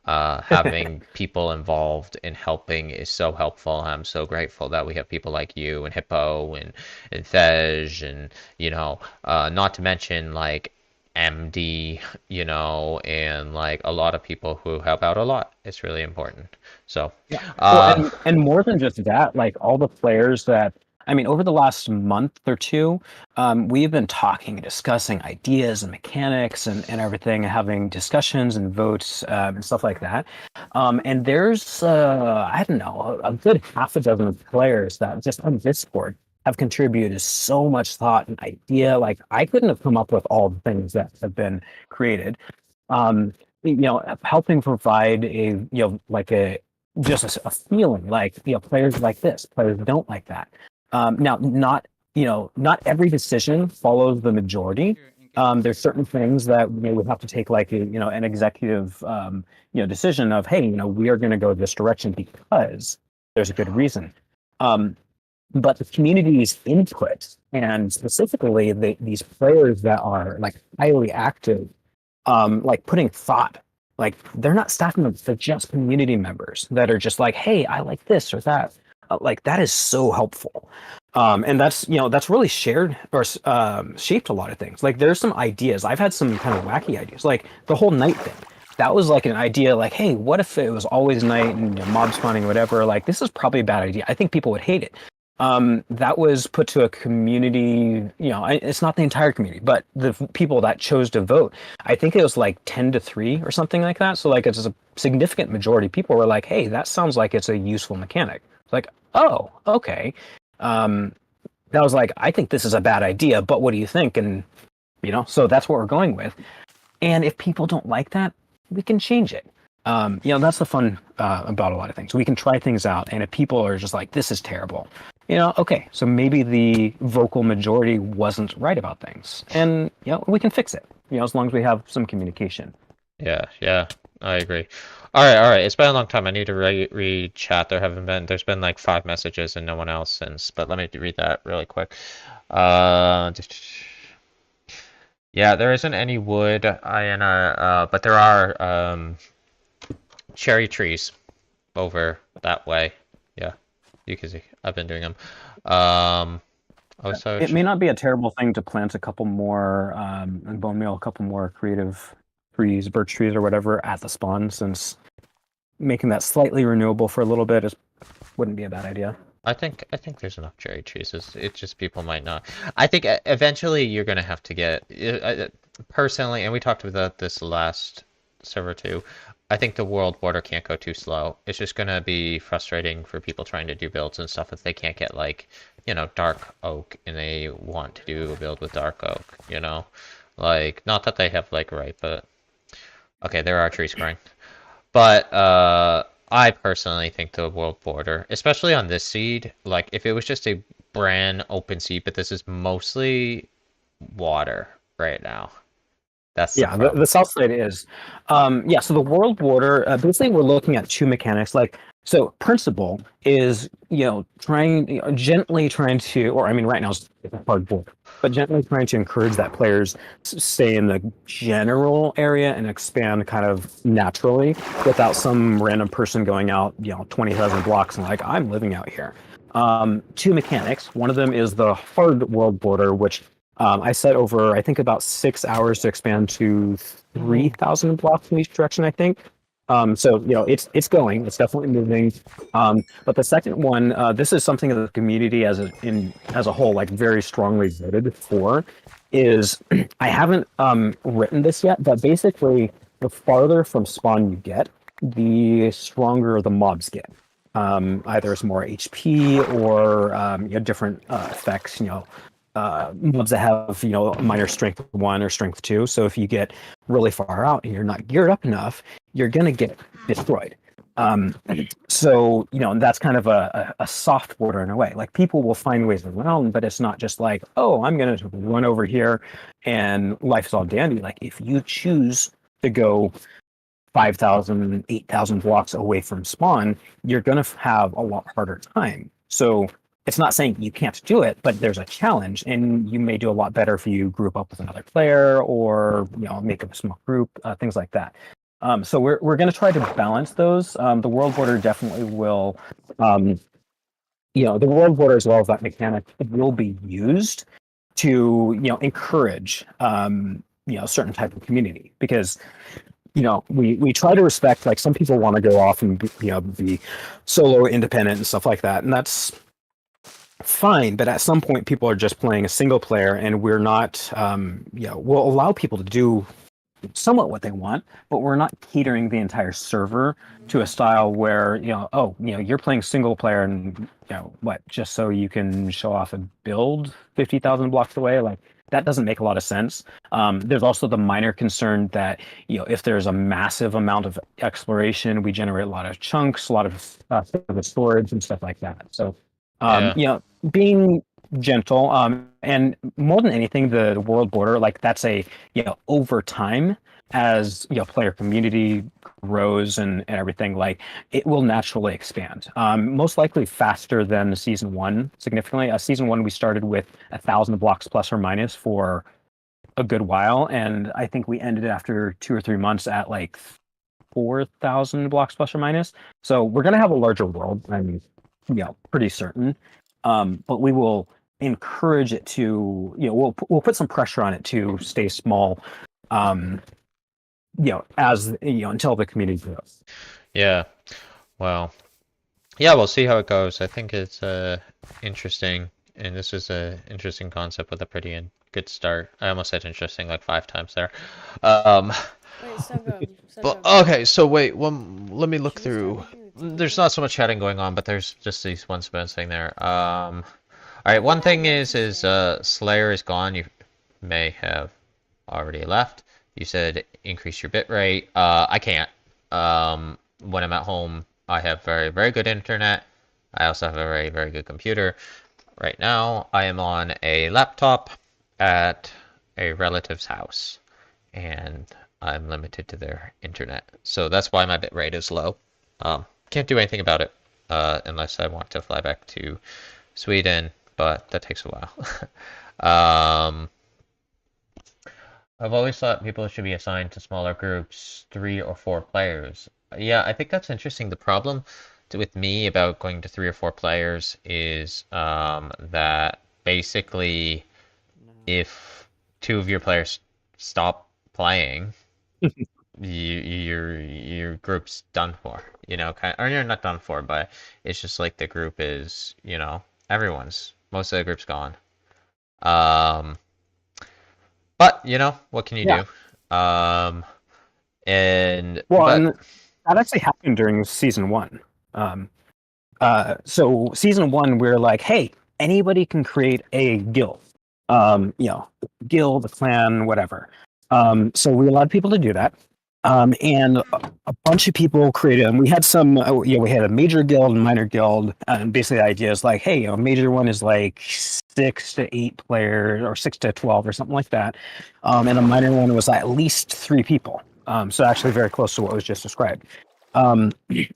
having people involved in helping is so helpful. I'm so grateful that we have people like you and Hippo and Thej and not to mention like MD, and like a lot of people who help out a lot. It's really important. So and more than just that, like all the players that I mean, over the last month or two, we've been talking and discussing ideas and mechanics and everything, having discussions and votes and stuff like that. And there's, I don't know, a good half a dozen players that just on Discord have contributed so much thought and idea. Like, I couldn't have come up with all the things that have been created. Helping provide a feeling like, players like this, players don't like that. Now, not every decision follows the majority. There's certain things that we have to take, like an executive decision of, hey, we are going to go this direction because there's a good reason. But the community's input, and specifically these players that are like highly active, like putting thought, like they're not staff members, they're just community members that are just like, hey, I like this or that. Like that is so helpful. And that's really shared or shaped a lot of things. Like there's some ideas. I've had some kind of wacky ideas, like the whole night thing. That was like an idea, like, hey, what if it was always night and mob spawning, whatever? Like, this is probably a bad idea. I think people would hate it. That was put to a community, it's not the entire community, but the people that chose to vote, I think it was like 10-3 or something like that. So like it's a significant majority. People were like, hey, that sounds like it's a useful mechanic. It's like, oh, okay. That was like, I think this is a bad idea, but what do you think? And, so that's what we're going with. And if people don't like that, we can change it. That's the fun about a lot of things. We can try things out, and if people are just like, this is terrible, okay, so maybe the vocal majority wasn't right about things, and we can fix it, as long as we have some communication. Yeah, I agree. All right, it's been a long time. I need to read chat. There's been like 5 messages and no one else since, but let me read that really quick. Yeah, there isn't any wood, but there are cherry trees over that way. Yeah, you can see I've been doing them. It may not be a terrible thing to plant a couple more and bone meal a couple more creative trees, birch trees or whatever at the spawn, since making that slightly renewable for a little bit wouldn't be a bad idea. I think there's enough cherry trees. It's just people might not. I think eventually you're gonna have to get personally, and we talked about this last server too. I think the world border can't go too slow. It's just gonna be frustrating for people trying to do builds and stuff if they can't get like, dark oak and they want to do a build with dark oak, Like, not that they have like but okay, there are trees growing. But I personally think the world border, especially on this seed, like if it was just a brand open seed, but this is mostly water right now. That's the south side is. So the world border, basically we're looking at 2 mechanics. Like, so principle is, gently trying to, or I mean right now it's a hard border, but gently trying to encourage that players stay in the general area and expand kind of naturally without some random person going out, 20,000 blocks and like, I'm living out here. 2 mechanics. One of them is the hard world border, which I set over, I think, about 6 hours to expand to 3,000 blocks in each direction, I think. So, it's going, it's definitely moving. But the second one, this is something that the community as a whole, like, very strongly voted for, is I haven't written this yet, but basically the farther from spawn you get, the stronger the mobs get. Either it's more HP or different effects, mobs that have minor strength 1 or strength 2. So if you get really far out and you're not geared up enough, you're gonna get destroyed. So that's kind of a soft border in a way. Like, people will find ways around, but it's not just like, oh, I'm gonna run over here and life's all dandy. Like, if you choose to go 5,000, 8,000 blocks away from spawn, you're gonna have a lot harder time. So it's not saying you can't do it, but there's a challenge, and you may do a lot better if you group up with another player or make a small group, things like that. So we're going to try to balance those. The world border definitely will, the world border as well as that mechanic will be used to encourage certain type of community, because we try to respect, like, some people want to go off and be solo independent and stuff like that, and that's fine, but at some point people are just playing a single player, and we're not, we'll allow people to do somewhat what they want, but we're not catering the entire server to a style where, you're playing single player and, just so you can show off a build 50,000 blocks away. Like, that doesn't make a lot of sense. There's also the minor concern that, if there's a massive amount of exploration, we generate a lot of chunks, a lot of storage and stuff like that. So, being gentle, and more than anything, the world border, like, that's over time, as player community grows and everything, like, it will naturally expand, most likely faster than season 1, significantly. Season 1, we started with 1,000 blocks plus or minus for a good while, and I think we ended after 2 or 3 months at like 4,000 blocks plus or minus. So we're going to have a larger world, I'm pretty certain, but we will encourage it to, we'll put some pressure on it to stay small, as until the community grows. Yeah. Well, yeah, we'll see how it goes. I think it's interesting, and this is an interesting concept with a pretty good start. I almost said interesting like 5 times there. Wait, stop going. But okay, so wait, let me look through. There's not so much chatting going on, but there's just these one spins thing there. All right, one thing is Slayer is gone. You may have already left. You said increase your bit rate. I can't. When I'm at home, I have very, very good internet. I also have a very, very good computer. Right now, I am on a laptop at a relative's house, and I'm limited to their internet. So that's why my bit rate is low. Can't do anything about it unless I want to fly back to Sweden, but that takes a while. I've always thought people should be assigned to smaller groups, 3 or 4 players. Yeah, I think that's interesting. The problem with me about going to 3 or 4 players is that basically if 2 of your players stop playing, your group's done for. Or you're not done for, but it's just like the group is, most of the group's gone. But what can you do? And that actually happened during season 1. So season 1, we're like, hey, anybody can create a guild, guild, a clan, whatever. So we allowed people to do that. And a bunch of people created, and we had some, we had a major guild and minor guild, and basically the idea is like, hey, a major one is like 6 to 8 players, or 6 to 12, or something like that, and a minor one was at least 3 people, so actually very close to what was just described, and it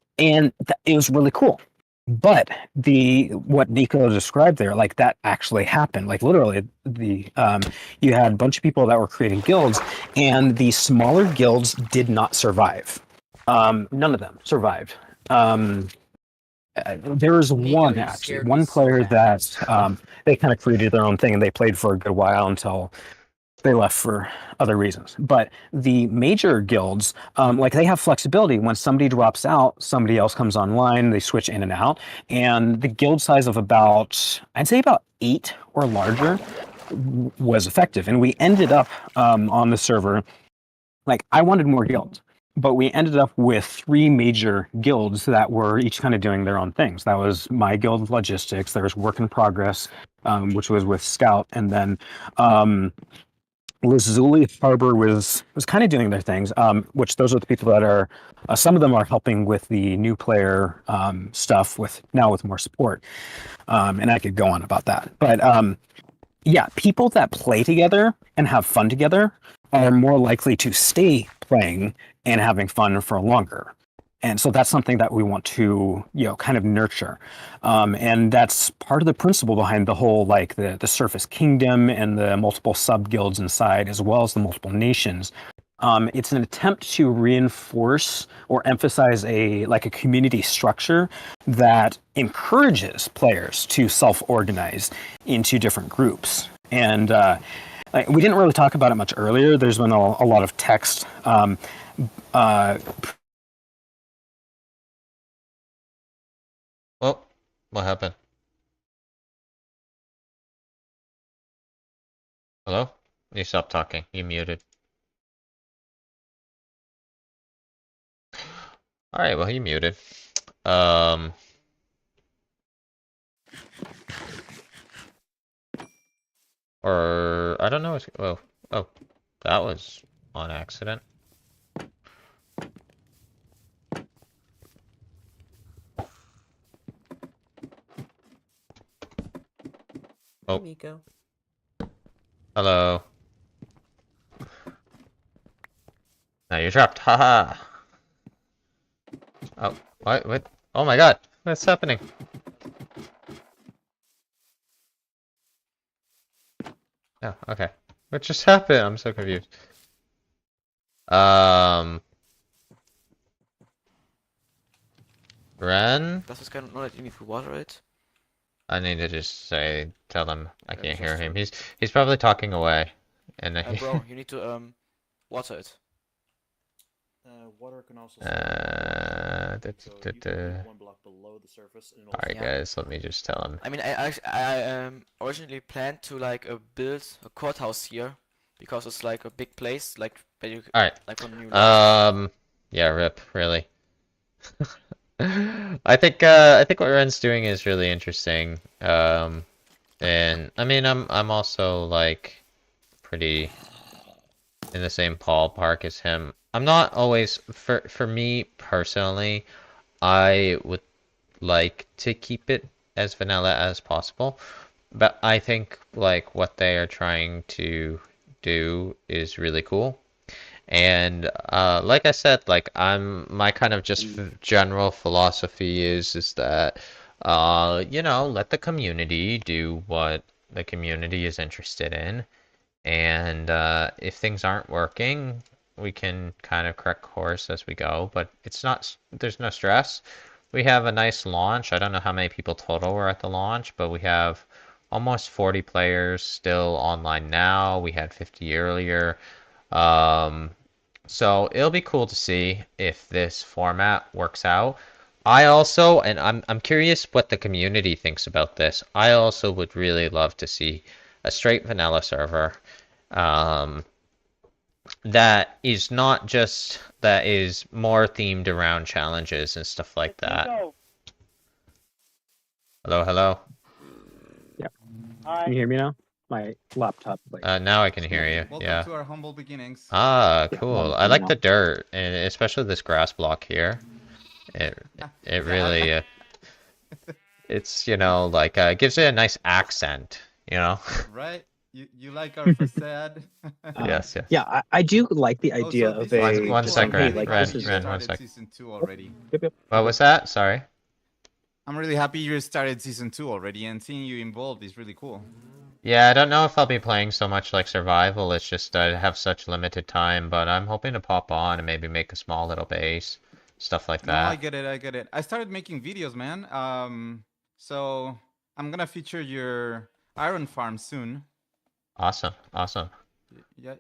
was really cool. But what Nico described there, like, that actually happened. Like, literally, you had a bunch of people that were creating guilds, and the smaller guilds did not survive. None of them survived. There was one player that they kind of created their own thing, and they played for a good while until they left for other reasons. But the major guilds, they have flexibility. When somebody drops out, somebody else comes online, they switch in and out. And the guild size of I'd say about 8 or larger was effective. And we ended up on the server, I wanted more guilds, but we ended up with 3 major guilds that were each kind of doing their own things. That was my guild of logistics. There was work in progress, which was with Scout, and then Lazuli Harbor was kind of doing their things, which those are the people that are, some of them are helping with the new player stuff with more support, and I could go on about that. But people that play together and have fun together are more likely to stay playing and having fun for longer. And so that's something that we want to, kind of nurture. And that's part of the principle behind the whole, the Surface Kingdom and the multiple sub-guilds inside, as well as the multiple nations. It's an attempt to reinforce or emphasize a community structure that encourages players to self-organize into different groups. And we didn't really talk about it much earlier. There's been a lot of text. Oh, what happened? Hello? You stop talking. You muted. Alright, well, he muted. Or I don't know. Oh, oh, that was on accident. Oh, Nico. hello. Now you're trapped. Haha. Oh, what? What? Oh my God! What's happening? Oh, okay. What just happened? I'm so confused. Ren? Das ist kein Knowledge, you need to water it. I need to just tell him I can't hear just him. He's probably talking away. And Bro, you need to water it. Water can also one block below the surface. Alright, guys, let me just tell him. I mean, I originally planned to like build a courthouse here because it's like a big place, like where you like for new. Yeah, rip, really. I think what Ren's doing is really interesting. And I mean, I'm also like pretty in the same ballpark as him. I'm not always for me personally, I would like to keep it as vanilla as possible, but I think like what they are trying to do is really cool. And like I said, like my kind of just general philosophy is that you know, let the community do what the community is interested in, and if things aren't working, we can kind of correct course as we go, but it's not, there's no stress. We have a nice launch. I don't know how many people total were at the launch, but we have almost 40 players still online now. We had 50 earlier. So it'll be cool to see if this format works out. I also, and I'm curious what the community thinks about this. I also would really love to see a straight vanilla server that is not just, that is more themed around challenges and stuff like that. Hello, hello. Yeah. Can you hear me now? My laptop. Now I can hear you. Welcome yeah. to our humble beginnings. Ah, Yeah, cool. well, I like now. the dirt, and especially this grass block here. It really it's, you know, like it gives it a nice accent, you know. Right? You like our facade? Yes, yes. Yeah, I do like the idea so of this a. is One cool. sec, I'm Ren. really like, happy this is- you Ren, one started sec. season 2 already. Yep. What was that? Sorry. I'm really happy you started season 2 already, and seeing you involved is really cool. Yeah, I don't know if I'll be playing so much like survival. It's just I have such limited time, but I'm hoping to pop on and maybe make a small little base, stuff like No, that. I get it. I started making videos, man. So I'm gonna feature your iron farm soon. Awesome, awesome. Yeah.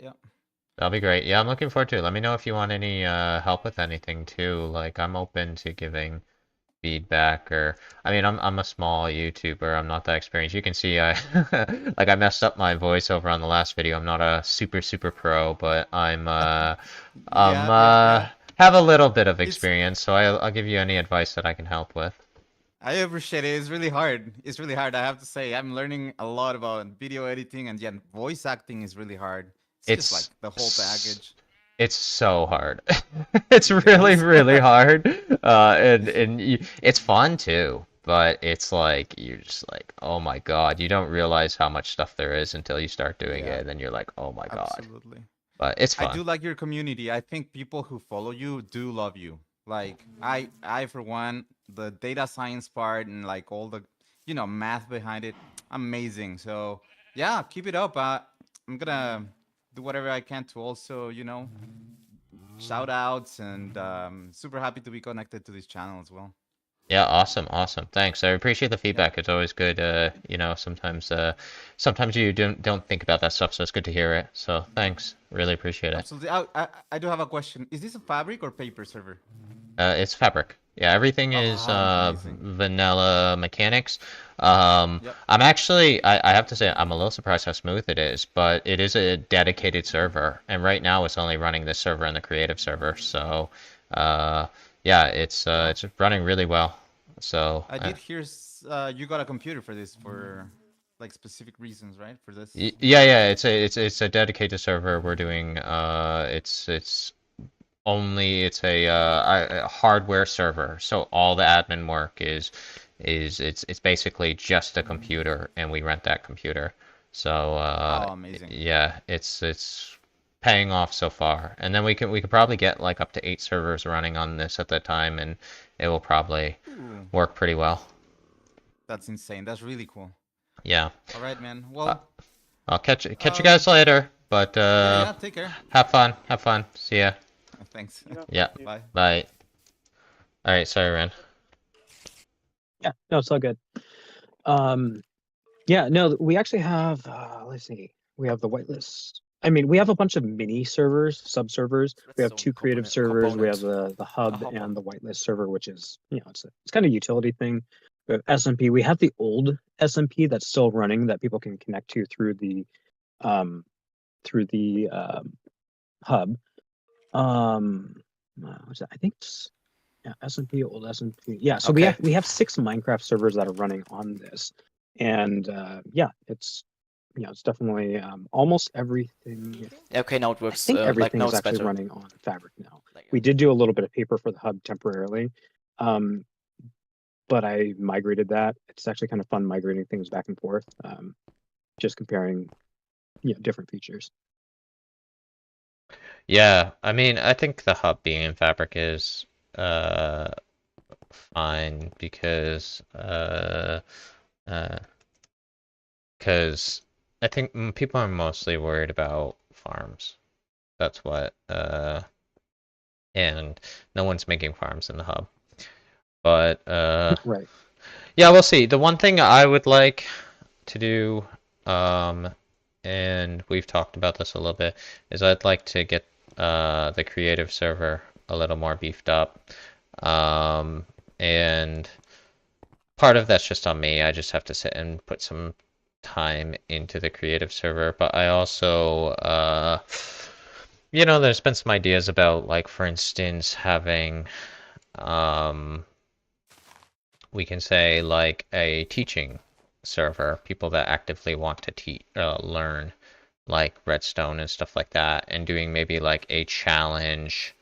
That'll be great. Yeah, I'm looking forward to it. Let me know if you want any help with anything too. Like I'm open to giving feedback, or I mean I'm a small YouTuber. I'm not that experienced. You can see I like I messed up my voiceover on the last video. I'm not a super pro, but I'm have a little bit of experience, so I'll give you any advice that I can help with. I appreciate it. It's really hard. I have to say, I'm learning a lot about video editing, and voice acting is really hard. It's just like the whole package. It's so hard. It's really hard. It's fun too, but it's like you're just like, oh my God, you don't realize how much stuff there is until you start doing it, and then you're like, oh my God. Absolutely. But it's fun. I do like your community. I think people who follow you do love you. Like I for one, the data science part and like all the, you know, math behind it, amazing. So yeah, keep it up. I'm gonna do whatever I can to also, you know, shout outs, and super happy to be connected to this channel as well. Yeah, awesome. Thanks. I appreciate the feedback. It's always good. You know, sometimes you don't think about that stuff, so it's good to hear it. So thanks. Really appreciate it. Absolutely. I do have a question. Is this a fabric or paper server? It's Fabric. Yeah, everything is amazing. vanilla mechanics. I'm actually, I have to say, I'm a little surprised how smooth it is, but it is a dedicated server, and right now it's only running this server and the creative server. So, yeah, it's running really well. So I did hear you got a computer for this for like specific reasons, right? For this. yeah, it's a dedicated server. We're doing it's only it's a hardware server, so all the admin work is it's basically just a computer, and we rent that computer. So Oh, amazing. yeah, it's paying off so far, and then we could probably get like up to 8 servers running on this at the time, and it will probably work pretty well. That's insane. That's really cool. Yeah. All right, man. Well, I'll catch you guys later, but yeah, take care. Have fun. See ya. Thanks. Yeah. Bye. Bye. All right, sorry, Ren. Yeah, no, it's all good. Yeah, no, we actually have, let's see, we have the whitelist. I mean, we have a bunch of mini servers, sub-servers. We have 2 creative servers. We have the hub and the whitelist server, which is, it's kind of a utility thing. We have SMP. We have the old SMP that's still running that people can connect to through the hub. What's that? I think it's SMP, old SMP. Yeah, so Okay. we have 6 Minecraft servers that are running on this, and yeah, it's it's definitely almost everything. Okay, now it I works. think Like everything now is it's actually better. running on Fabric now. We did do a little bit of paper for the hub temporarily, but I migrated that. It's actually kind of fun migrating things back and forth, just comparing different features. Yeah, I mean, I think the hub being in Fabric is fine because I think people are mostly worried about farms. That's what and no one's making farms in the hub. But right. Yeah, we'll see. The one thing I would like to do, and we've talked about this a little bit, is I'd like to get the creative server a little more beefed up. And part of that's just on me. I just have to sit and put some time into the creative server. But I also, there's been some ideas about, like, for instance, having, we can say, like, a teaching server, people that actively want to learn, like Redstone and stuff like that, and doing maybe like a challenge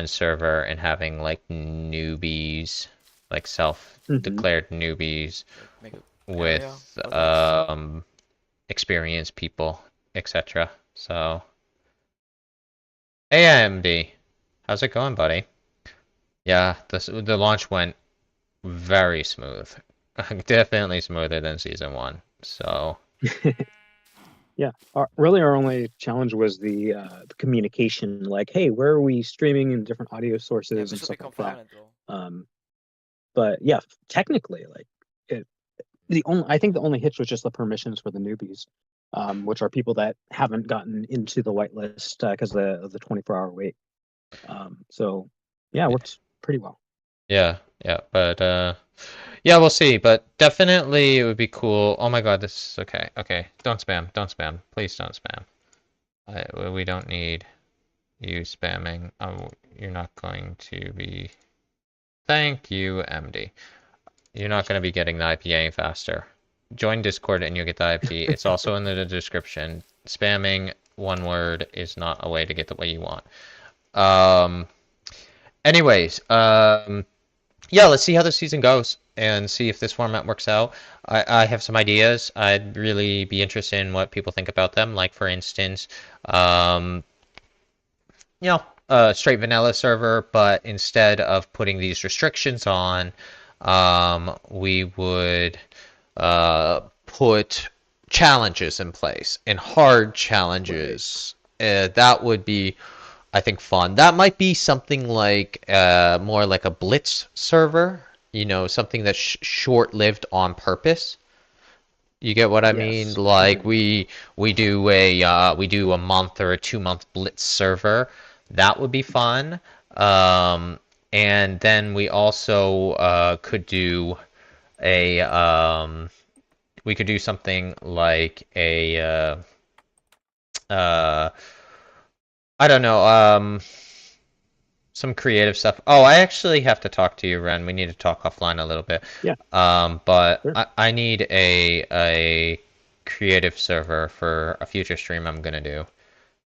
server, and having like newbies, like self-declared newbies with experienced people, etc. So, AMD, how's it going, buddy? Yeah, the launch went very smooth. Definitely smoother than season 1. So yeah, really our only challenge was the communication, like, hey, where are we streaming in different audio sources and stuff like that. But yeah, technically, like, I think the only hitch was just the permissions for the newbies, which are people that haven't gotten into the whitelist because of the 24-hour wait. So yeah, it works pretty well. Yeah, but yeah, we'll see. But definitely it would be cool. Oh my god, this is okay. Okay, don't spam. Please don't spam. We don't need you spamming. You're not going to be. Thank you, MD. You're not going to be getting the IP any faster. Join Discord and you'll get the IP. It's also in the description. Spamming one word is not a way to get the way you want. Anyways, yeah, let's see how the season goes and see if this format works out. I have some ideas. I'd really be interested in what people think about them. Like, for instance, a straight vanilla server, but instead of putting these restrictions on, we would put challenges in place, and hard challenges. That would be, I think, fun. That might be something like more like a blitz server, something that's short-lived on purpose. You get what I mean? Like, we do a month or a 2-month blitz server That would be fun. And then we also could do we could do something like I don't know, some creative stuff. Oh, I actually have to talk to you, Ren. We need to talk offline a little bit. Yeah. But Sure. I need a creative server for a future stream I'm gonna do.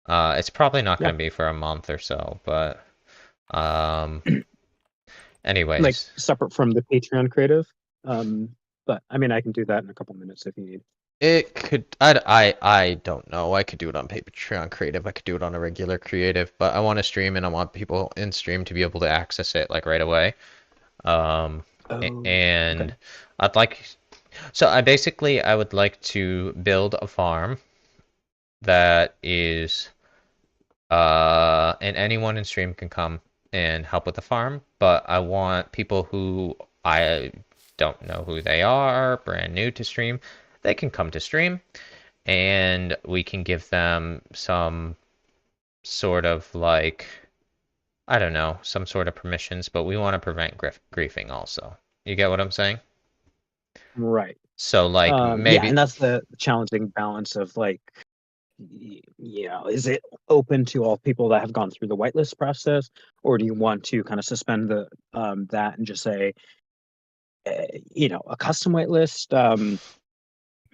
It's probably not gonna be for a month or so, but anyways. Like separate from the Patreon creative. But I mean, I can do that in a couple minutes if you need. It could. I don't know. I could do it on Patreon Creative. I could do it on a regular Creative, but I want to stream and I want people in stream to be able to access it like right away. And okay. I'd like. So I would like to build a farm that is, and anyone in stream can come and help with the farm, but I want people who I don't know who they are, brand new to stream. They can come to stream and we can give them some sort of like, I don't know, some sort of permissions, but we want to prevent griefing also. You get what I'm saying? Right. So like maybe. Yeah, and that's the challenging balance of like, you know, is it open to all people that have gone through the whitelist process, or do you want to kind of suspend the that and just say, you know, a custom whitelist?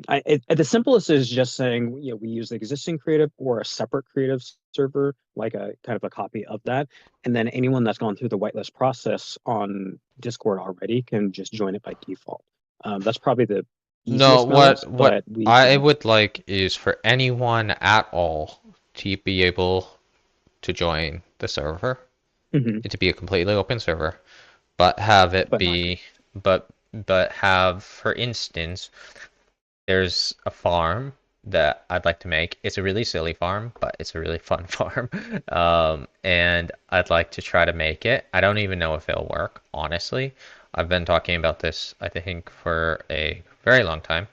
The simplest is just saying, you know, we use the existing creative or a separate creative server, like a kind of a copy of that, and then anyone that's gone through the whitelist process on Discord already can just join it by default. That's probably the No, easiest what I would like is for anyone at all to be able to join the server. It to be a completely open server, but have it be, but have, for instance, there's a farm that I'd like to make. It's a really silly farm, but it's a really fun farm. And I'd like to try to make it. I don't even know if it'll work, honestly. I've been talking about this, I think, for a very long time.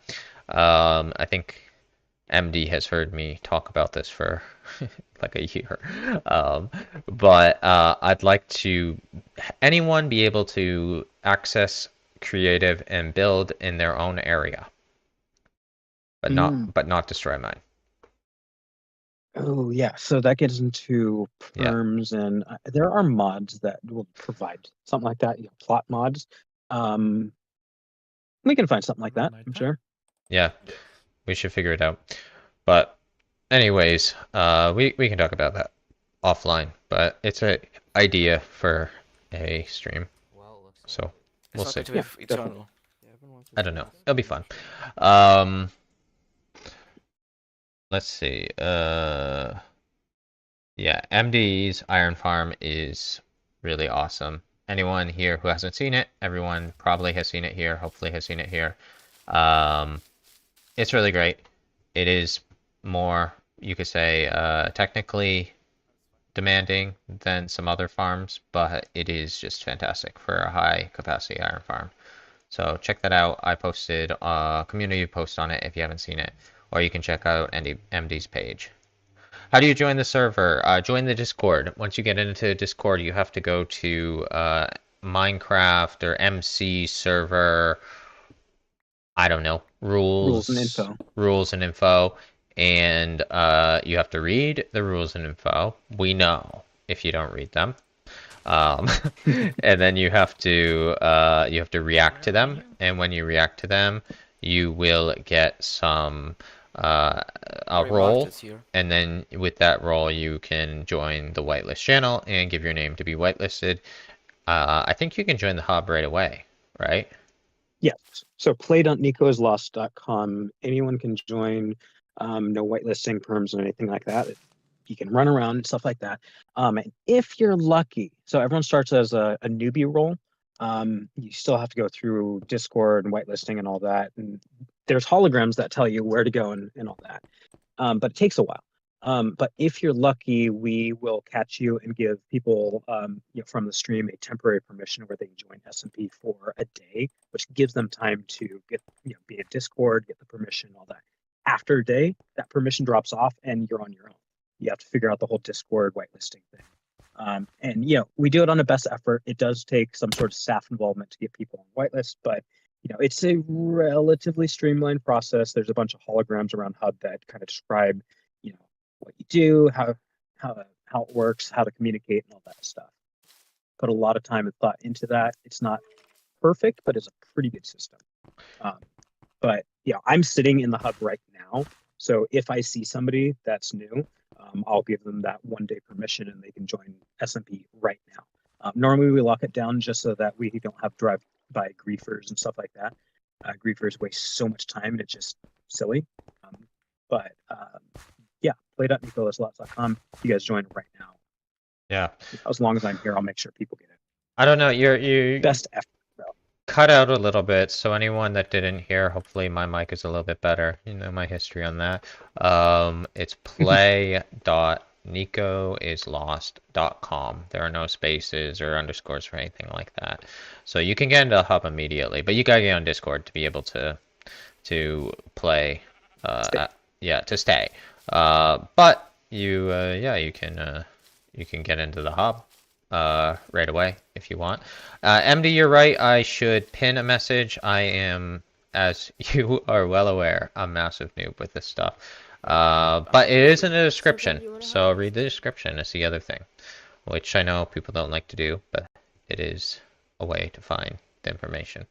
I think MD has heard me talk about this for like a year. But I'd like to anyone be able to access creative and build in their own area, but not destroy mine. Oh yeah, so that gets into perms, and there are mods that will provide something like that. You know, plot mods. We can find something like that, I'm sure. Yeah, we should figure it out. But anyways, we can talk about that offline. But it's an idea for a stream, so we'll see. I don't know. It'll be fun. Let's see. Yeah, MD's Iron Farm is really awesome. Anyone here who hasn't seen it, everyone probably has seen it here, hopefully has seen it here. It's really great. It is more, you could say, technically demanding than some other farms, but it is just fantastic for a high capacity iron farm. So check that out. I posted a community post on it if you haven't seen it, or you can check out MD's page. How do you join the server? Join the Discord. Once you get into Discord, you have to go to Minecraft or MC server. I don't know, rules and info, and you have to read the rules and info. We know if you don't read them. And then you have to react to them, and when you react to them, you will get some a role, and then with that role you can join the whitelist channel and give your name to be whitelisted. I think you can join the hub right away, right? Yes. So play.nicoslost.com. Anyone can join. No whitelisting perms or anything like that. You can run around and stuff like that. And if you're lucky, so everyone starts as a newbie role. You still have to go through Discord and whitelisting and all that. And there's holograms that tell you where to go and all that. But it takes a while. But if you're lucky, we will catch you and give people from the stream a temporary permission where they can join SMP for a day, which gives them time to get be in Discord, get the permission, all that. After a day, that permission drops off and you're on your own. You have to figure out the whole Discord whitelisting thing. And we do it on a best effort. It does take some sort of staff involvement to get people on whitelist, but it's a relatively streamlined process. There's a bunch of holograms around Hub that kind of describe, what you do, how it works, how to communicate, and all that stuff. Put a lot of time and thought into that. It's not perfect, but it's a pretty good system. But I'm sitting in the Hub right now, so if I see somebody that's new, I'll give them that 1-day permission and they can join SMP right now. Normally we lock it down just so that we don't have drive-by griefers and stuff like that. Griefers waste so much time and it's just silly. But play.nicolaslots.com. You guys join right now. Yeah. As long as I'm here, I'll make sure people get it. I don't know. You best effort. Cut out a little bit, so anyone that didn't hear, hopefully my mic is a little bit better. You know my history on that. It's play.nicoislost.com. There are no spaces or underscores or anything like that. So you can get into Hub immediately, but you gotta get on Discord to be able to play. To stay. But you can get into the Hub right away if you want. MD, you're right. I should pin a message. I am, as you are well aware, a massive noob with this stuff. But it is in the description, so read the description. It's the other thing, which I know people don't like to do, but it is a way to find the information.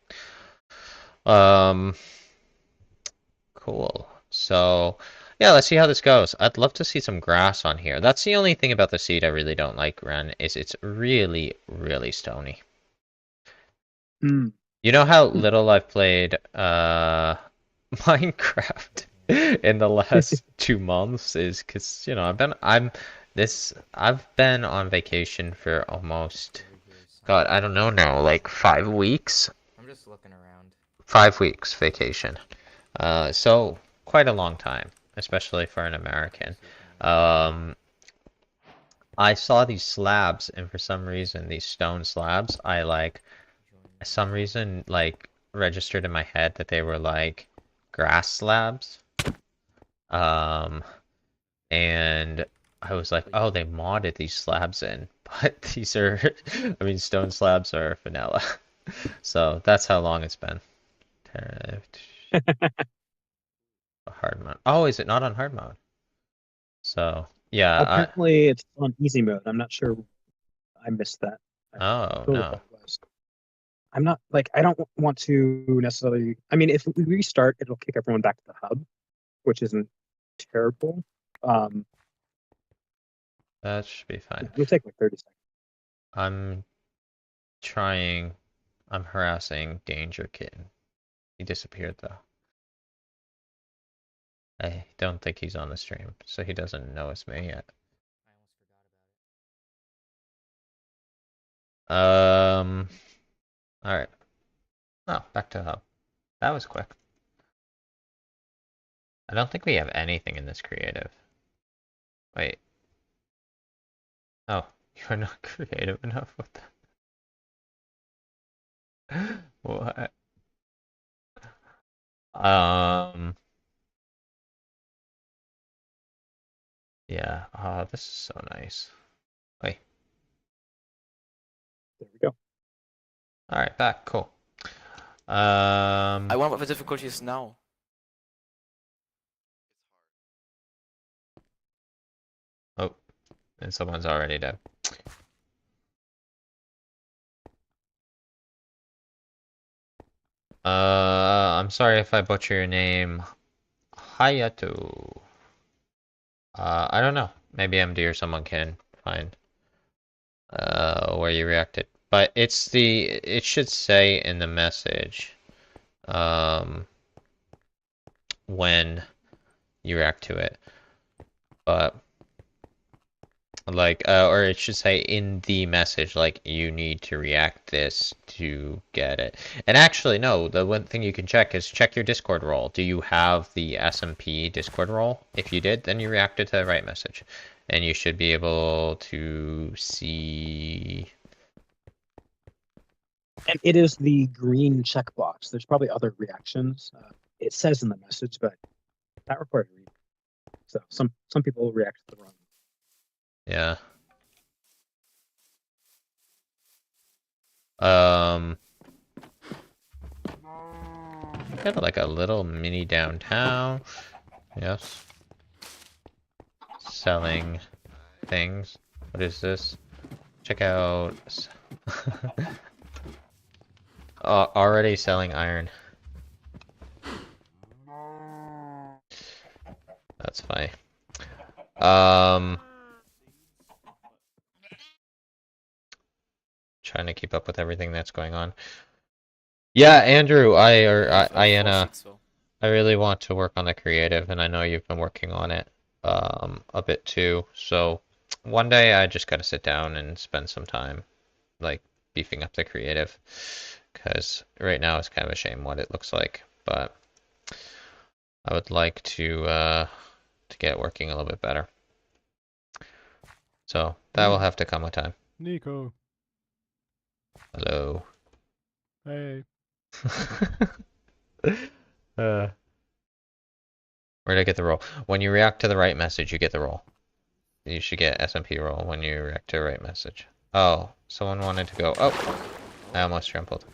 Cool. So, yeah, let's see how this goes. I'd love to see some grass on here. That's the only thing about the seed I really don't like, Ren, is it's really, really stony. You know how little I've played Minecraft in the last 2 months is because I've been on vacation for almost, God, I don't know now, like 5 weeks. I'm just looking around. 5 weeks vacation. So quite a long time, especially for an American. I saw these slabs, and for some reason, these stone slabs, registered in my head that they were like grass slabs. And I was like, oh, they modded these slabs in, but these are, stone slabs are vanilla. So that's how long it's been. Hard mode. Oh, is it not on hard mode? So yeah. Apparently, it's on easy mode. I'm not sure. I missed that. Oh no. I'm not I don't want to necessarily. If we restart, it'll kick everyone back to the Hub, which isn't terrible. That should be fine. It'll take like 30 seconds. I'm harassing Danger Kitten. He disappeared though. I don't think he's on the stream, so he doesn't know it's me yet. Alright. Oh, back to Hub. That was quick. I don't think we have anything in this creative. Wait. Oh, you're not creative enough with that. What? Yeah, this is so nice. Wait. There we go. Alright, back, cool. I wonder what the difficulty is now. Oh, and someone's already dead. I'm sorry if I butcher your name. Hayato. I don't know. Maybe MD or someone can find where you reacted. But it should say in the message when you react to it. But or it should say in the message, you need to react this to get it. And actually, no, the one thing you can check is check your Discord role. Do you have the SMP Discord role? If you did, then you reacted to the right message. And you should be able to see... And it is the green checkbox. There's probably other reactions. It says in the message, but that requires reading. So some people react to the wrong. Yeah. Got like a little mini downtown. Yes. Selling things. What is this? Check out. Already selling iron. That's funny. Trying to keep up with everything that's going on. Yeah, Andrew, I really want to work on the creative, and I know you've been working on it a bit too. So one day I just gotta sit down and spend some time like beefing up the creative, because right now it's kind of a shame what it looks like, but I would like to get working a little bit better. So that will have to come with time. Nico. Hello. Hey. Where'd I get the roll? When you react to the right message, you get the roll. You should get SMP roll when you react to the right message. Oh, someone wanted to go. Oh, I almost trampled.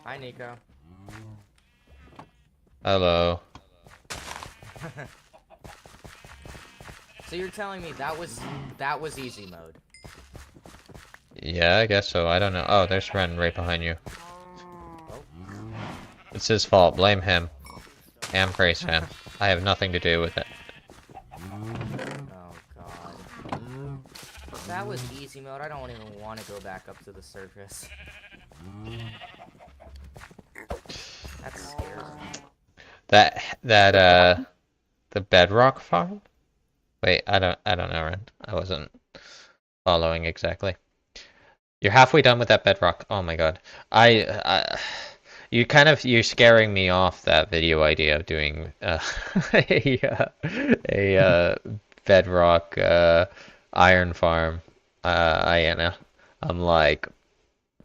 Hi, Nico. Hello. So you're telling me that was easy mode? Yeah, I guess so. I don't know. Oh, there's Ren right behind you. It's his fault. Blame him. And praise him. I have nothing to do with it. Oh god. If that was easy mode, I don't even want to go back up to the surface. That scares me. The bedrock farm? Wait, I don't know, Ren. I wasn't following exactly. You're halfway done with that bedrock. Oh my god. You're scaring me off that video idea of doing a bedrock iron farm. Iana. I'm like,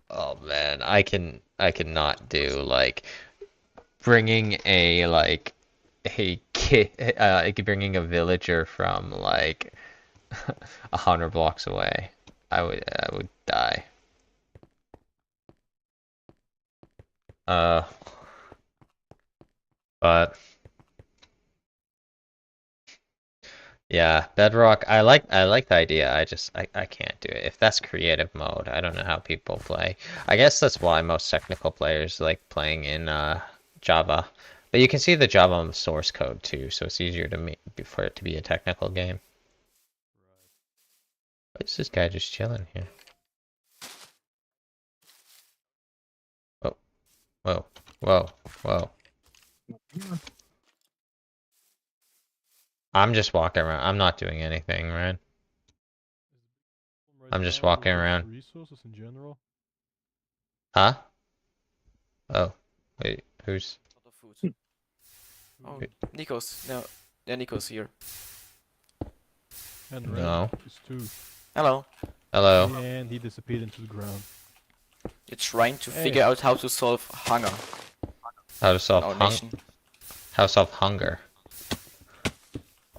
oh man, I cannot do like bringing bringing a villager from like 100 blocks away. I would die. But yeah, Bedrock. I like the idea. I can't do it. If that's creative mode, I don't know how people play. I guess that's why most technical players like playing in Java. But you can see the Java source code too, so it's easier for it to be a technical game. Why is this guy just chilling here? Oh, whoa, whoa, whoa. I'm just walking around. I'm not doing anything, right? I'm just walking around. Resources in general? Huh? Oh, wait, who's? Oh, Nico's. No, yeah, Nico's here. And No. Red is too. Hello. Hello. And he disappeared into the ground. You're trying to figure out how to solve hunger. How to solve our nation. How to solve hunger.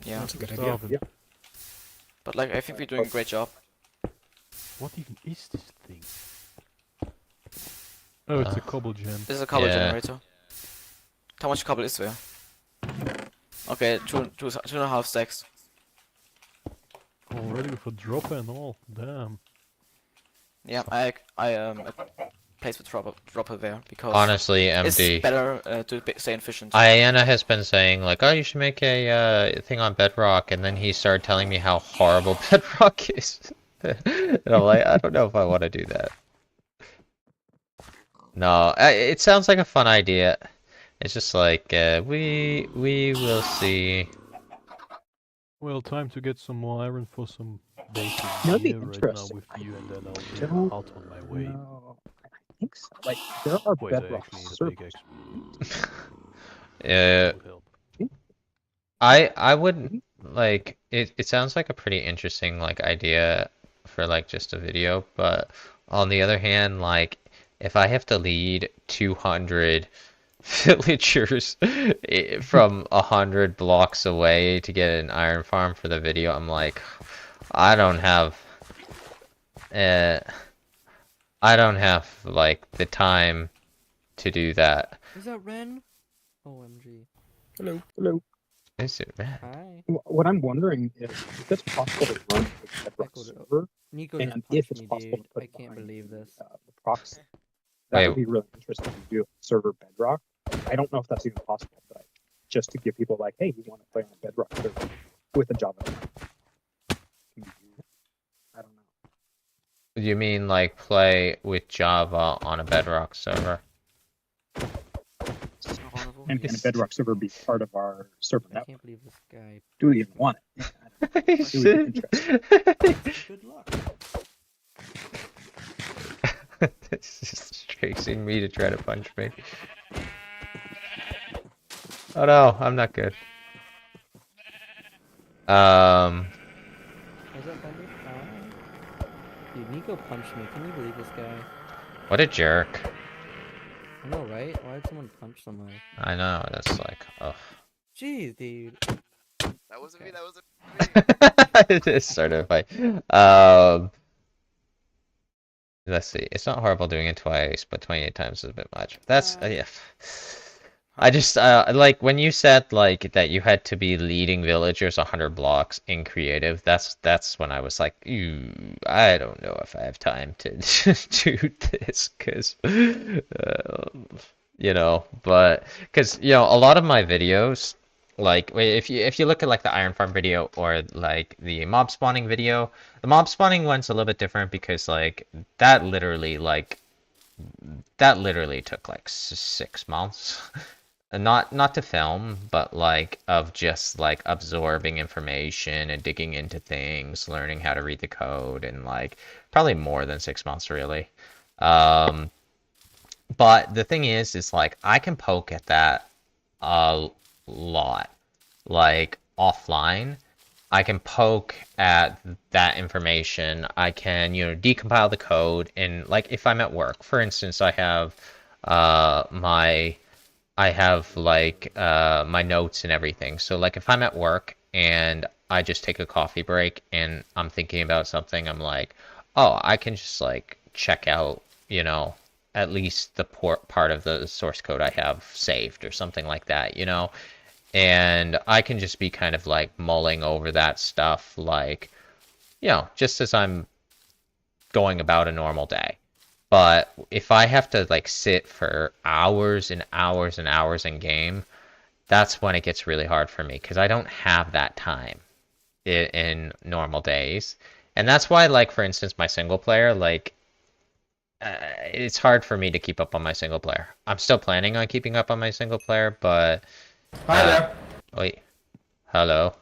Yeah. That's a good idea. Yeah. But like, I think we're doing a great job. What even is this thing? Oh, it's a cobble gen. This is a cobble Yeah. generator. How much cobble is there? Okay, two and a half stacks. Already with a dropper and all. Damn. Yeah, I place the dropper there because Honestly, MD. it's better to stay efficient. Iana has been saying like, oh, you should make a thing on Bedrock, and then he started telling me how horrible Bedrock is. And I'm like, I don't know if I want to do that. No, it sounds like a fun idea. It's just like we will see. Well, time to get some more iron for some basic That'd be gear right now interesting. with you, and then I'll be Don't- out on my way. No, I think so. Like, there are Wait, I bedrock actually need a servers. pickaxe. Uh, Would help. I would like it sounds like a pretty interesting like idea for like just a video, but on the other hand, like if I have to lead 200 villagers from 100 blocks away to get an iron farm for the video, I'm like, I don't have I don't have like the time to do that. Is that Ren? OMG. Hello. Hello. Is it Ren? Hi. What I'm wondering is if it's possible to run a Bedrock server, Nico and just if punched it's me, possible to dude. put I it can't behind believe this. the proxy, that Wait. would be really interesting to do server Bedrock. I don't know if that's even possible, but just to give people like, hey, you want to play on a Bedrock server with a Java account. I don't know. You mean like play with Java on a Bedrock server? And can a Bedrock server be part of our server I network? can't believe this guy. Do we even want it? He Do we even interested? Good luck. This is chasing me to try to punch me. Oh no, I'm not good. Was that Thunder? Dude, Nico punched me. Can you believe this guy? What a jerk. I know, right? Why did someone punch somebody? I know, that's like, ugh. Jeez, dude. That wasn't me, that wasn't me. It is sort of like, let's see. It's not horrible doing it twice, but 28 times is a bit much. That's, yeah. I just, like, when you said, like, that you had to be leading villagers 100 blocks in creative, that's when I was like, I don't know if I have time to do this, because, you know, but, because, you know, a lot of my videos, like, if you look at, like, the Iron Farm video, or, like, the mob spawning video, the mob spawning one's a little bit different, because, like, that literally took, like, 6 months. Not to film, but like of just like absorbing information and digging into things, learning how to read the code, and like probably more than 6 months really. But the thing is like I can poke at that a lot, like offline. I can poke at that information. I can, you know, decompile the code, and like if I'm at work, for instance, I have like my notes and everything. So like if I'm at work and I just take a coffee break and I'm thinking about something, I'm like, oh, I can just like check out, you know, at least the part of the source code I have saved or something like that, you know? And I can just be kind of like mulling over that stuff, like, you know, just as I'm going about a normal day. But if I have to like sit for hours and hours and hours in game, that's when it gets really hard for me, because I don't have that time in normal days. And that's why, like, for instance, my single player, like, it's hard for me to keep up on my single player. I'm still planning on keeping up on my single player, but... Hi there. Wait. Hello.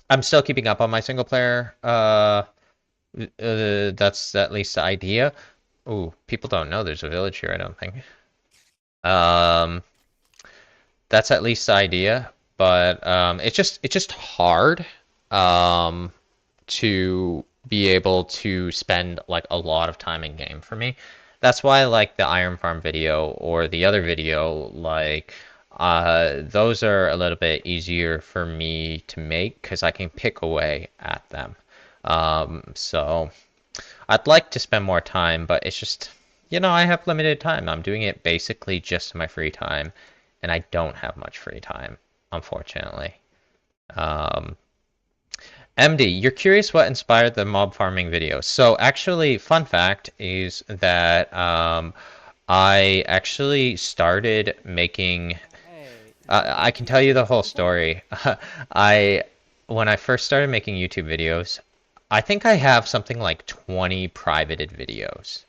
I'm still keeping up on my single player. That's at least the idea. Ooh, people don't know there's a village here, I don't think. That's at least the idea, but it's just hard to be able to spend like a lot of time in game for me. That's why like the Iron Farm video or the other video, like those are a little bit easier for me to make because I can pick away at them. So I'd like to spend more time, but it's just, you know, I have limited time. I'm doing it basically just in my free time, and I don't have much free time, unfortunately. MD, you're curious what inspired the mob farming video. So actually, fun fact is that I actually started making... I can tell you the whole story. When I first started making YouTube videos, I think I have something like 20 privated videos.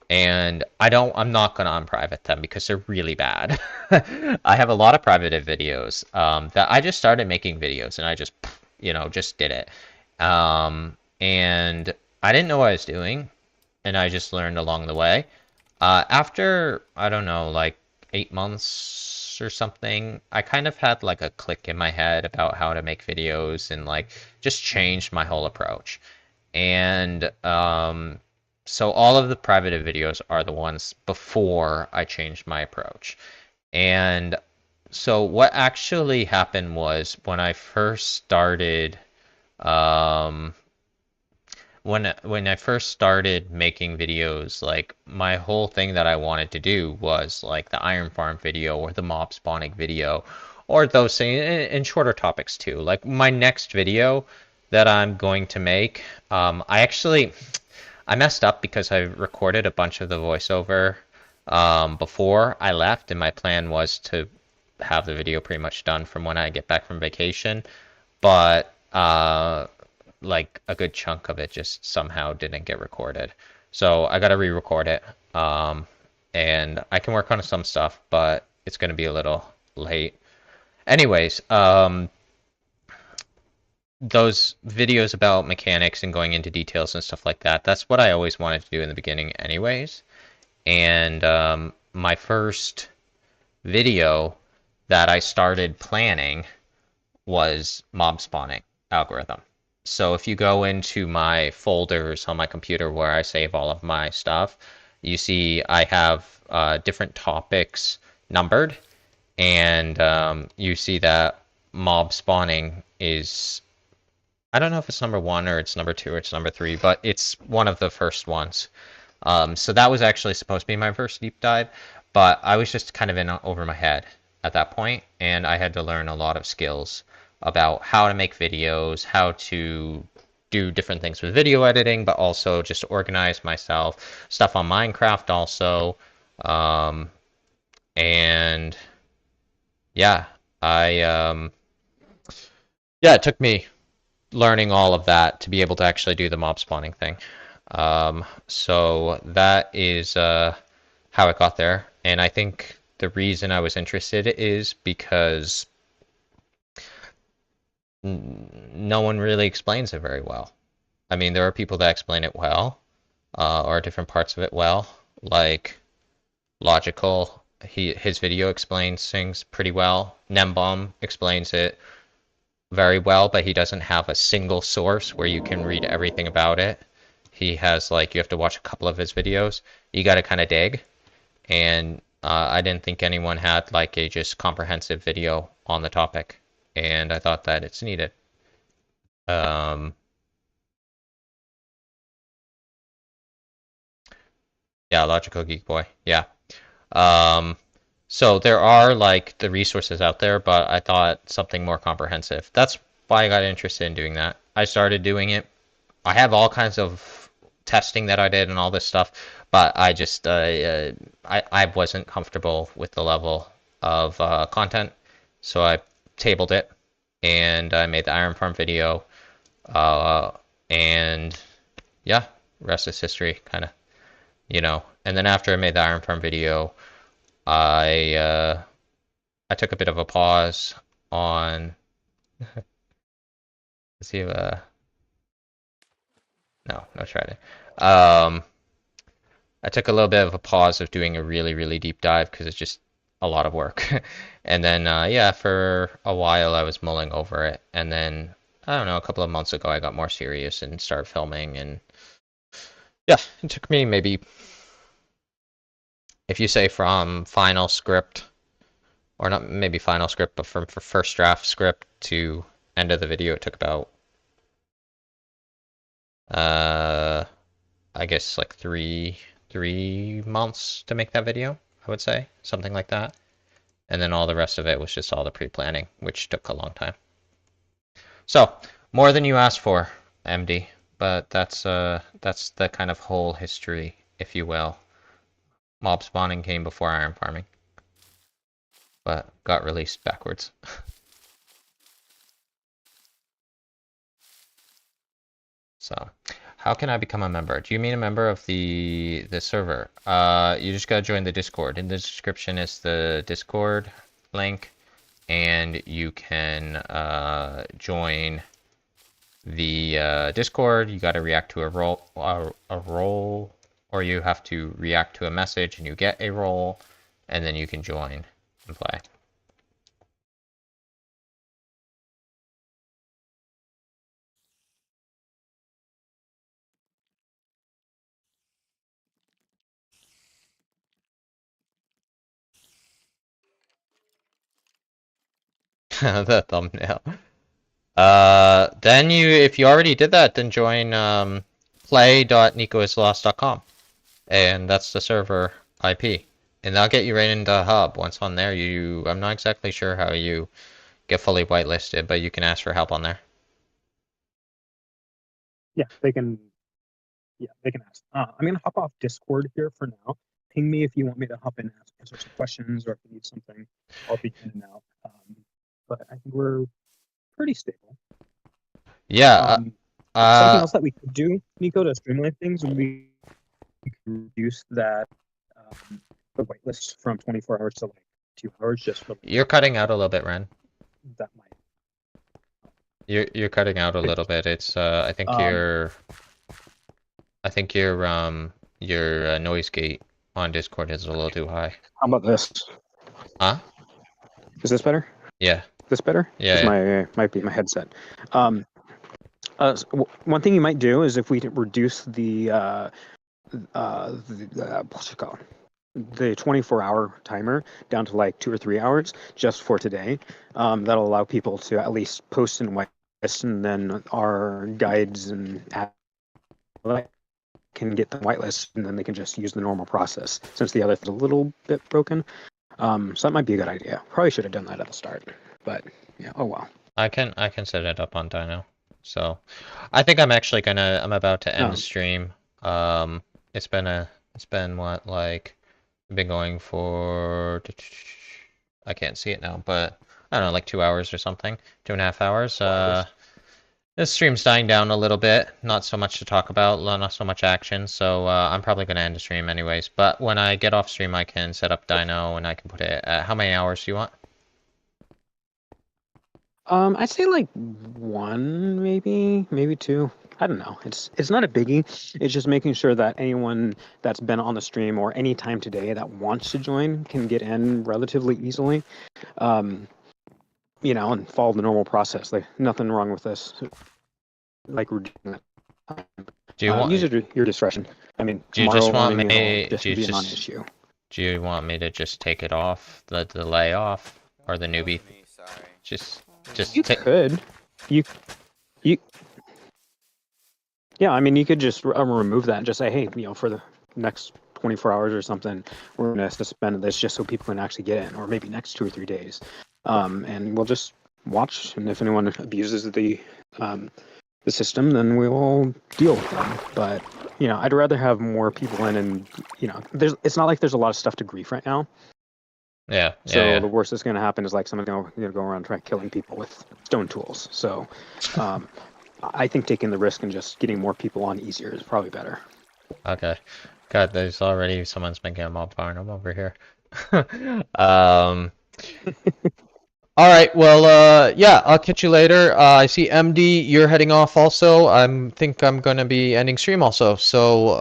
And I'm not gonna unprivate them because they're really bad. I have a lot of privated videos that I just started making videos and I just, you know, just did it. And I didn't know what I was doing, and I just learned along the way. After, I don't know, like 8 months or something, I kind of had like a click in my head about how to make videos and like just changed my whole approach. And so all of the privated videos are the ones before I changed my approach. And So what actually happened was when I first started, um, when I first started making videos, like my whole thing that I wanted to do was like the Iron Farm video or the mob spawning video, or those things, and shorter topics too. Like my next video that I'm going to make, I messed up because I recorded a bunch of the voiceover before I left, and my plan was to have the video pretty much done from when I get back from vacation, but like a good chunk of it just somehow didn't get recorded. So I gotta re-record it. And I can work on some stuff, but it's gonna be a little late. Anyways, those videos about mechanics and going into details and stuff like that, that's what I always wanted to do in the beginning anyways. And my first video that I started planning was mob spawning algorithm. So if you go into my folders on my computer where I save all of my stuff, you see I have different topics numbered, and you see that mob spawning is, I don't know if it's number 1 or it's number 2 or it's number 3, but it's one of the first ones. So that was actually supposed to be my first deep dive, but I was just kind of in over my head at that point, and I had to learn a lot of skills about how to make videos, how to do different things with video editing, but also just organize myself, stuff on Minecraft also. And yeah, yeah, it took me learning all of that to be able to actually do the mob spawning thing. So that is how it got there. And I think the reason I was interested is because no one really explains it very well. I mean, there are people that explain it well, or different parts of it well, like Logical. His video explains things pretty well. Nembom explains it very well, but he doesn't have a single source where you can read everything about it. He has like, you have to watch a couple of his videos. You got to kind of dig, and I didn't think anyone had like a just comprehensive video on the topic, and I thought that it's needed. Yeah, Logical Geek Boy. Yeah. So there are like the resources out there, but I thought something more comprehensive. That's why I got interested in doing that. I started doing it. I have all kinds of testing that I did and all this stuff, but I just I wasn't comfortable with the level of content, so I tabled it and I made the Iron Farm video, and yeah, rest is history, kind of, you know. And then after I made the Iron Farm video, I took a bit of a pause on. Let's see if no try to. I took a little bit of a pause of doing a really deep dive because it's just a lot of work. And then yeah, for a while I was mulling over it, and then I don't know, a couple of months ago I got more serious and started filming, and yeah, it took me maybe, if you say from final script, or not maybe final script, but from first draft script to end of the video, it took about I guess like three months to make that video, I would say, something like that. And then all the rest of it was just all the pre-planning, which took a long time. So more than you asked for, MD, but that's the kind of whole history, if you will. Mob spawning came before iron farming, but got released backwards. So, how can I become a member? Do you mean a member of the server? You just gotta join the Discord. In the description is the Discord link, and you can join the Discord. You gotta react to a role, or you have to react to a message, and you get a role, and then you can join and play. the thumbnail. Then if you already did that, then join play.nicoislost.com, and that's the server IP, and that'll get you right into Hub. Once on there, I'm not exactly sure how you get fully whitelisted, but you can ask for help on there. Yeah, they can. Yeah, they can ask. I'm gonna hop off Discord here for now. Ping me if you want me to hop in and answer some questions, or if you need something. I'll be in and out. But I think we're pretty stable. Yeah. Something else that we could do, Nico, to streamline things, would be reduce that the whitelist from 24 hours to like 2 hours, just for. You're cutting out a little bit, Ren. That might. You're cutting out a little bit. It's I think your noise gate on Discord is a little too high. How about this? Huh? Is this better? Yeah. This better? Yeah. Might be my headset. One thing you might do is if we reduce the what's it called? The 24-hour timer down to like 2 or 3 hours just for today. That'll allow people to at least post in whitelist, and then our guides and can get the whitelist, and then they can just use the normal process since the other is a little bit broken. So that might be a good idea. Probably should have done that at the start, but yeah, oh well. I can set it up on Dino. So I think I'm about to end the stream. It's been what, like, I've been going for, I can't see it now, but I don't know, like 2 hours or something, 2.5 hours. This stream's dying down a little bit, not so much to talk about, not so much action, so I'm probably going to end the stream anyways. But when I get off stream, I can set up Dino and I can put it at, how many hours do you want? I'd say like 1, maybe 2. I don't know. It's not a biggie. It's just making sure that anyone that's been on the stream or any time today that wants to join can get in relatively easily. And follow the normal process. Like, nothing wrong with this. Like, we're doing that. Do you want use your discretion? I mean, do you just want me? Do you want me to just take it off, the delay off, or the newbie? Just you could. You. Yeah, I mean, you could just remove that and just say, hey, for the next 24 hours or something, we're going to suspend this just so people can actually get in, or maybe next 2 or 3 days. And we'll just watch, and if anyone abuses the system, then we will deal with them. But I'd rather have more people in, and it's not like there's a lot of stuff to grief right now. Yeah. So the worst that's going to happen is like someone's going to go around trying killing people with stone tools. So I think taking the risk and just getting more people on easier is probably better. Okay. God, there's already someone's making a mob farm. I'm over here. All right, well, yeah, I'll catch you later. I see MD, you're heading off also. Think I'm gonna be ending stream also. So,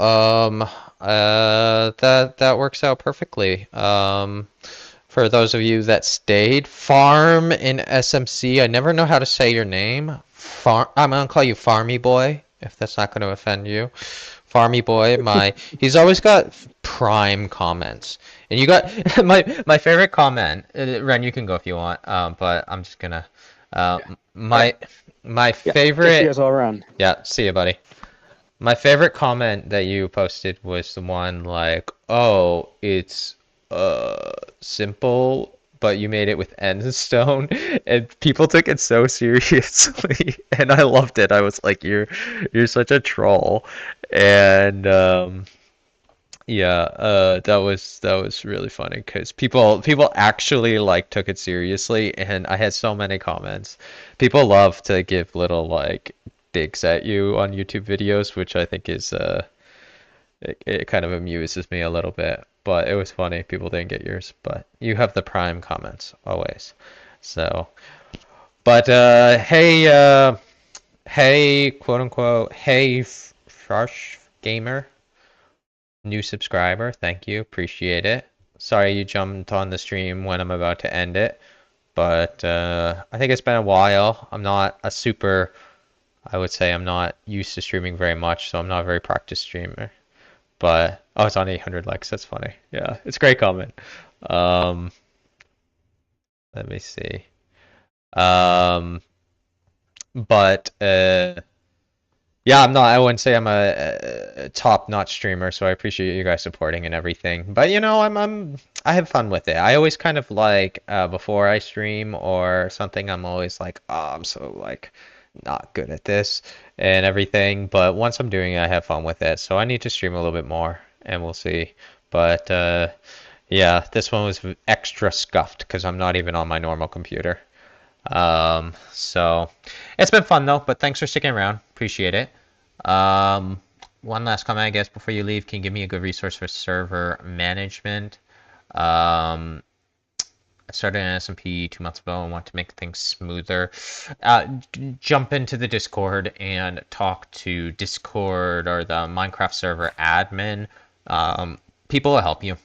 that works out perfectly. For those of you that stayed, Farm in SMC. I never know how to say your name. I'm gonna call you Farmy Boy, if that's not gonna offend you. Farmy Boy, he's always got prime comments. And you got my favorite comment. Ren, you can go if you want. But I'm just gonna my favorite. See us all around. Yeah, see you, buddy. My favorite comment that you posted was the one like, "Oh, it's simple, but you made it with endstone," and people took it so seriously, and I loved it. I was like, "You're such a troll," and yeah, that was really funny because people actually like took it seriously, and I had so many comments. People love to give little like digs at you on YouTube videos, which I think is it kind of amuses me a little bit. But it was funny. People didn't get yours, but you have the prime comments always. So, but hey, quote unquote, hey, Fresh Gamer. New subscriber, thank you, appreciate it. Sorry you jumped on the stream when I'm about to end it, but I think it's been a while. I'm not a super, I would say I'm not used to streaming very much, so I'm not a very practiced streamer. But oh, it's on 800 likes. That's funny. Yeah, it's a great comment. Let me see. But yeah, I wouldn't say I'm a top-notch streamer, so I appreciate you guys supporting and everything. But you know, I have fun with it. I always kind of like before I stream or something, I'm always like, oh, I'm so like not good at this and everything. But once I'm doing it, I have fun with it. So I need to stream a little bit more, and we'll see. But yeah, this one was extra scuffed because I'm not even on my normal computer. So it's been fun though, but thanks for sticking around. Appreciate it. One last comment, I guess, before you leave. Can you give me a good resource for server management? I started an SMP 2 months ago and want to make things smoother. Jump into the Discord and talk to Discord or the Minecraft server admin. People will help you.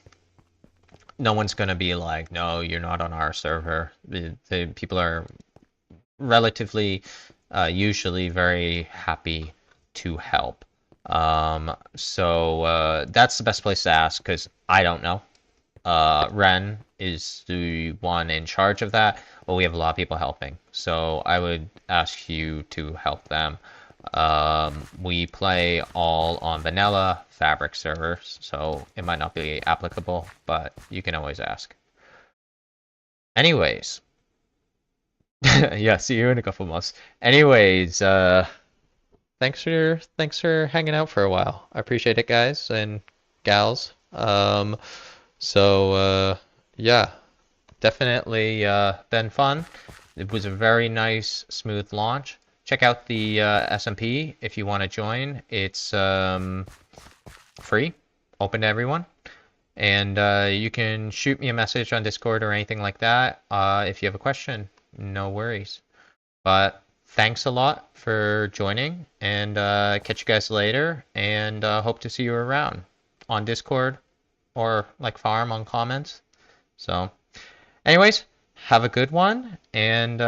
No one's going to be like, no, you're not on our server. The people are relatively, usually very happy to help. So that's the best place to ask because I don't know. Ren is the one in charge of that, but we have a lot of people helping. So I would ask you to help them. We play all on vanilla fabric servers, so it might not be applicable, but you can always ask. Anyways. Yeah, see you in a couple months. Anyways, thanks for hanging out for a while. I appreciate it, guys and gals. Yeah, definitely been fun. It was a very nice, smooth launch. Check out the SMP if you want to join. It's free, open to everyone. And you can shoot me a message on Discord or anything like that if you have a question. No worries. But thanks a lot for joining, and catch you guys later, and hope to see you around on Discord or like farm on comments. So anyways, have a good one, and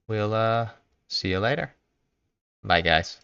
we'll see you later. Bye, guys.